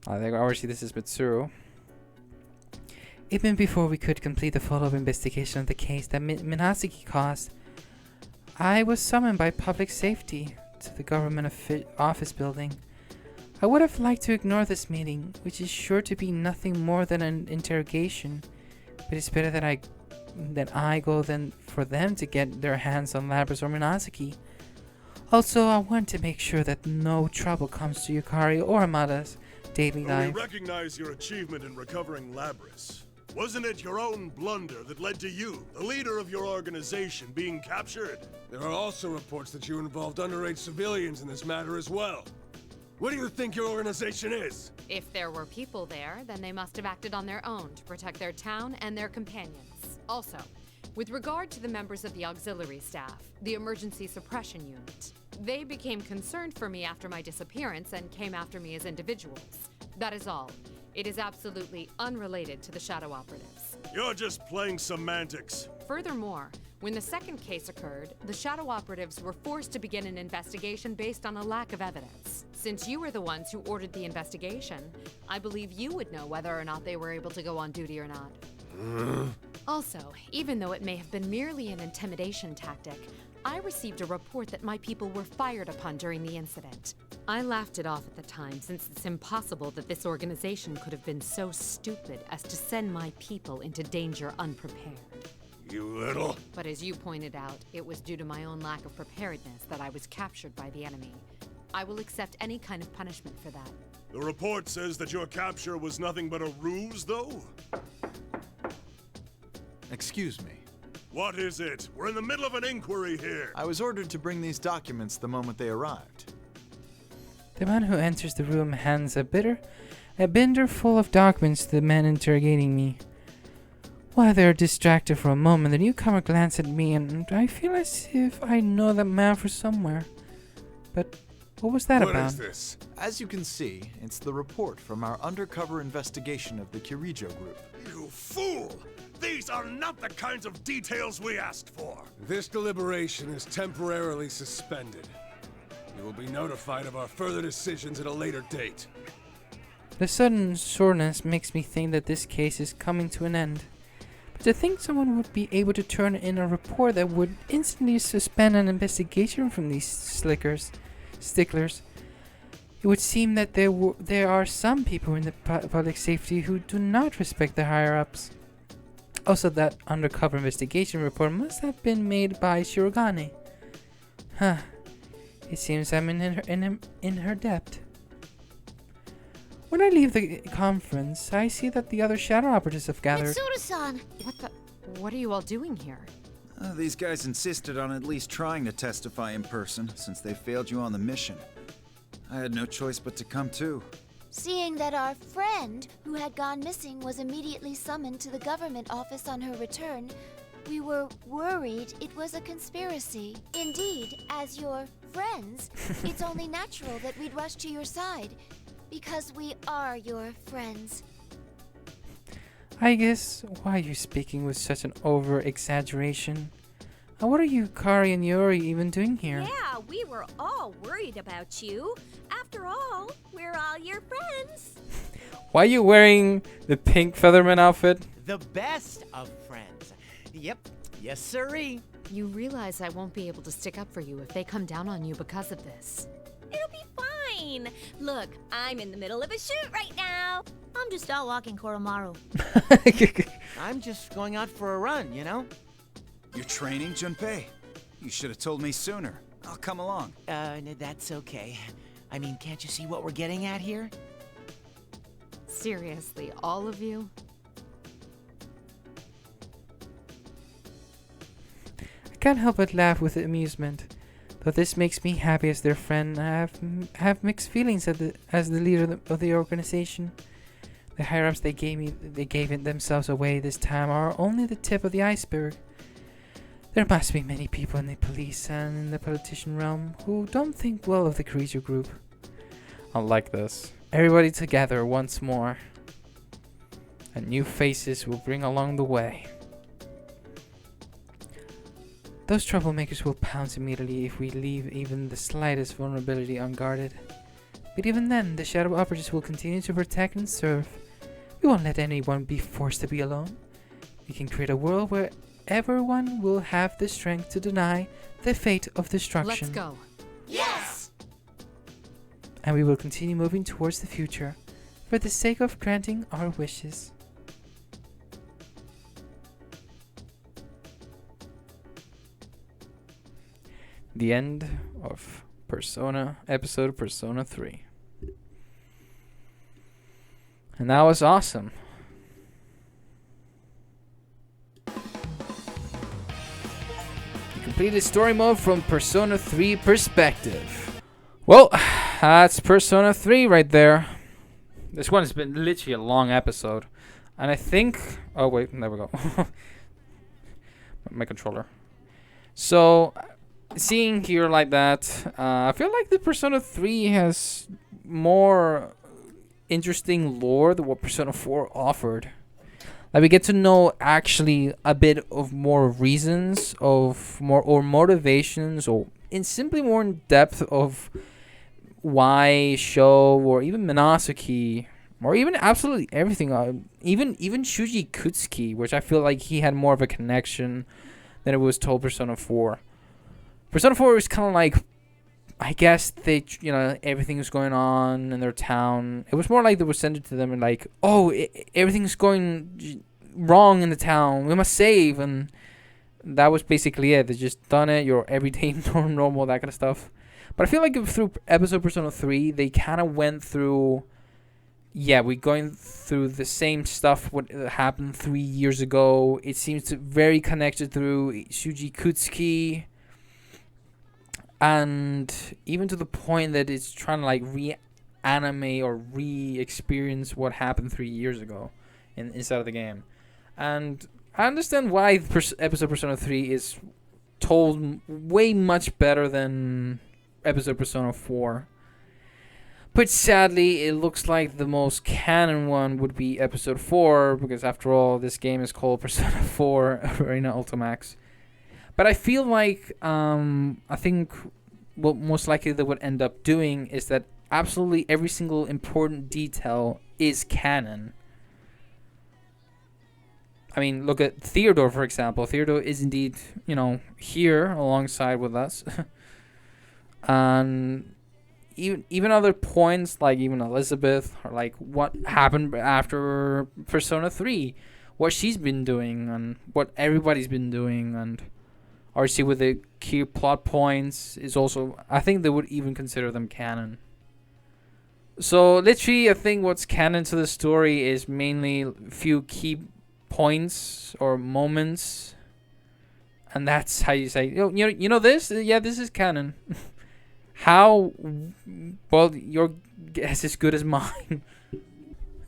I think obviously this is Mitsuru. Even before we could complete the follow-up investigation of the case that Minasuki caused, I was summoned by public safety to the government office building. I would have liked to ignore this meeting, which is sure to be nothing more than an interrogation, but it's better that I go than for them to get their hands on Labras or Minasuki. Also, I want to make sure that no trouble comes to Yukari or Amada's daily life. We recognize your achievement in recovering Labras. Wasn't it your own blunder that led to you, the leader of your organization, being captured? There are also reports that you involved underage civilians in this matter as well. What do you think your organization is? If there were people there, then they must have acted on their own to protect their town and their companions. Also, with regard to the members of the auxiliary staff, the emergency suppression unit, they became concerned for me after my disappearance and came after me as individuals. That is all. It is absolutely unrelated to the Shadow Operatives. You're just playing semantics. Furthermore, when the second case occurred, the Shadow Operatives were forced to begin an investigation based on a lack of evidence. Since you were the ones who ordered the investigation, I believe you would know whether or not they were able to go on duty or not. Also, even though it may have been merely an intimidation tactic, I received a report that my people were fired upon during the incident. I laughed it off at the time, since it's impossible that this organization could have been so stupid as to send my people into danger unprepared. you little. But as you pointed out, it was due to my own lack of preparedness that I was captured by the enemy. I will accept any kind of punishment for that. The report says that your capture was nothing but a ruse, though? Excuse me. What is it? We're in the middle of an inquiry here. I was ordered to bring these documents the moment they arrived. The man who enters the room hands a binder full of documents to the man interrogating me. While they're distracted for a moment, the newcomer glances at me and I feel as if I know that man from somewhere. But what was that about? What is this? As you can see, it's the report from our undercover investigation of the Kirijo group. You fool! These are not the kinds of details we asked for. This deliberation is temporarily suspended. You will be notified of our further decisions at a later date. The sudden soreness makes me think that this case is coming to an end. But to think someone would be able to turn in a report that would instantly suspend an investigation from these sticklers, it would seem that there are some people in the public safety who do not respect the higher-ups. Also, that undercover investigation report must have been made by Shirogane. Huh. It seems I'm in her debt. When I leave the conference, I see that the other shadow operatives have gathered. Mitsuru-san! What are you all doing here? These guys insisted on at least trying to testify in person, since they failed you on the mission. I had no choice but to come too. Seeing that our friend who had gone missing was immediately summoned to the government office on her return, we were worried it was a conspiracy. Indeed, as your friends, it's only natural that we'd rush to your side, because we are your friends. I guess, why are you speaking with such an over-exaggeration? And what are you, Kari and Yuri, even doing here? Yeah, we were all worried about you. After all, we're all your friends. Why are you wearing the pink Featherman outfit? The best of friends. Yep. Yes, sirree. You realize I won't be able to stick up for you if they come down on you because of this. It'll be fine. Look, I'm in the middle of a shoot right now. I'm just out walking Koromaru. I'm just going out for a run, you know? You're training, Junpei? You should have told me sooner. I'll come along. That's okay. I mean, can't you see what we're getting at here? Seriously, all of you? I can't help but laugh with amusement. Though this makes me happy as their friend, I have mixed feelings as the leader of the organization. The higher-ups they gave themselves away this time are only the tip of the iceberg. There must be many people in the police and in the politician realm who don't think well of the Kirijo group. I like this. Everybody together once more. And new faces will bring along the way. Those troublemakers will pounce immediately if we leave even the slightest vulnerability unguarded. But even then, the shadow operatives will continue to protect and serve. We won't let anyone be forced to be alone. We can create a world where everyone will have the strength to deny the fate of destruction. Let's go. Yes! And we will continue moving towards the future for the sake of granting our wishes. The end of episode Persona 3. And that was awesome. Completed story mode from Persona 3 perspective. Well, that's Persona 3 right there. This one has been literally a long episode. And I think... Oh, wait. There we go. My controller. So, seeing here like that, I feel like the Persona 3 has more interesting lore than what Persona 4 offered. Like, we get to know actually a bit of more reasons of more or motivations or simply more in depth of why Sho or even Minasuke or even absolutely everything. Even Shuji Kutsuki, which I feel like he had more of a connection than it was told Persona 4. Persona 4 was kind of like, I guess they, everything was going on in their town. It was more like they were sent it to them and like, oh, everything's going wrong in the town. We must save. And that was basically it. They just done it. Your everyday normal, that kind of stuff. But I feel like through episode Persona 3, they kind of went through. Yeah, we're going through the same stuff what happened 3 years ago. It seems to very connected through Shuji Kutsuki. And even to the point that it's trying to like reanimate or re-experience what happened 3 years ago inside of the game. And I understand why episode Persona 3 is told way much better than episode Persona 4. But sadly, it looks like the most canon one would be episode 4, because after all, this game is called Persona 4 Arena Ultimax. But I feel like, I think what most likely they would end up doing is that absolutely every single important detail is canon. I mean, look at Theodore, for example. Theodore is indeed, here alongside with us. And even other points, like even Elizabeth, or like what happened after Persona 3, what she's been doing, and what everybody's been doing, and RC with the key plot points is also, I think they would even consider them canon. So literally, I think what's canon to the story is mainly a few key points or moments, and that's how you say, you know this? Yeah, this is canon. How? Well, your guess is good as mine.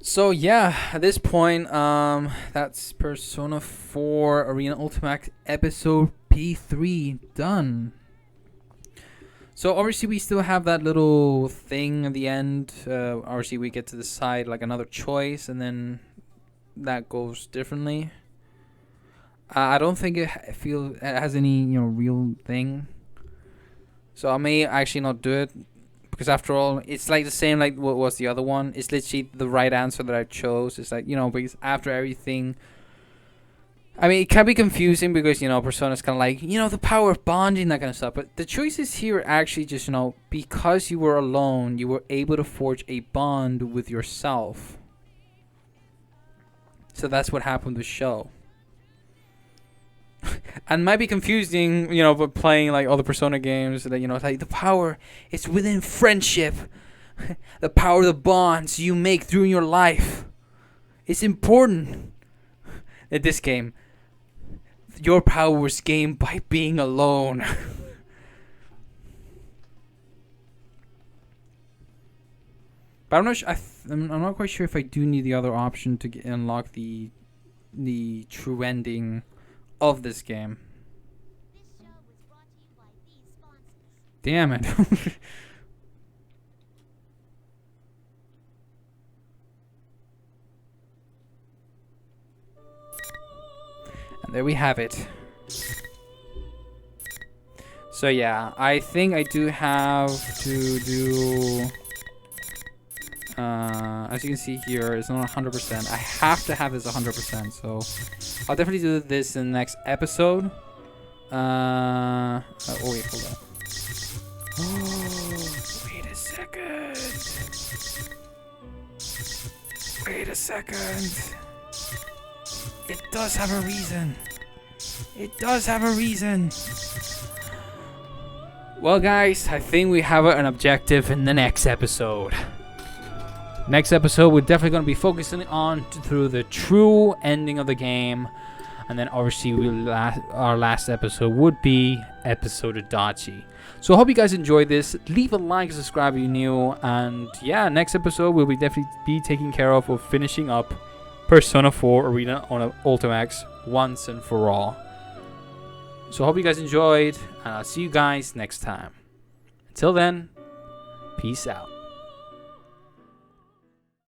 So yeah, at this point, that's Persona 4 Arena Ultimax episode P3 done. So obviously we still have that little thing at the end. Obviously we get to decide like another choice, and then that goes differently. I don't think it has any real thing. So I may actually not do it, because after all, it's like the same like what was the other one. It's literally the right answer that I chose. It's like, because after everything, I mean, it can be confusing because, Persona's kind of like, the power of bonding, that kind of stuff. But the choices here are actually just, because you were alone, you were able to forge a bond with yourself. So that's what happened with the show. And might be confusing, but playing like all the Persona games, that it's like the power is within friendship. The power of the bonds you make through your life. It's important. In this game, your power was gained by being alone. But I'm not I'm not quite sure if I do need the other option to unlock the true ending of this game. Damn it. And there we have it. So yeah, I think I do have to do... as you can see here, it's not 100%. I have to have this 100%, so I'll definitely do this in the next episode. Oh wait, hold on. Wait a second. Wait a second. It does have a reason. It does have a reason. Well, guys, I think we have an objective in the next episode. Next episode, we're definitely going to be focusing on through the true ending of the game. And then obviously our last episode would be episode Adachi. So I hope you guys enjoyed this. Leave a like, subscribe if you're new. And yeah, next episode we'll definitely be taking care of finishing up Persona 4 Arena on Ultimax once and for all. So I hope you guys enjoyed, and I'll see you guys next time. Until then, peace out.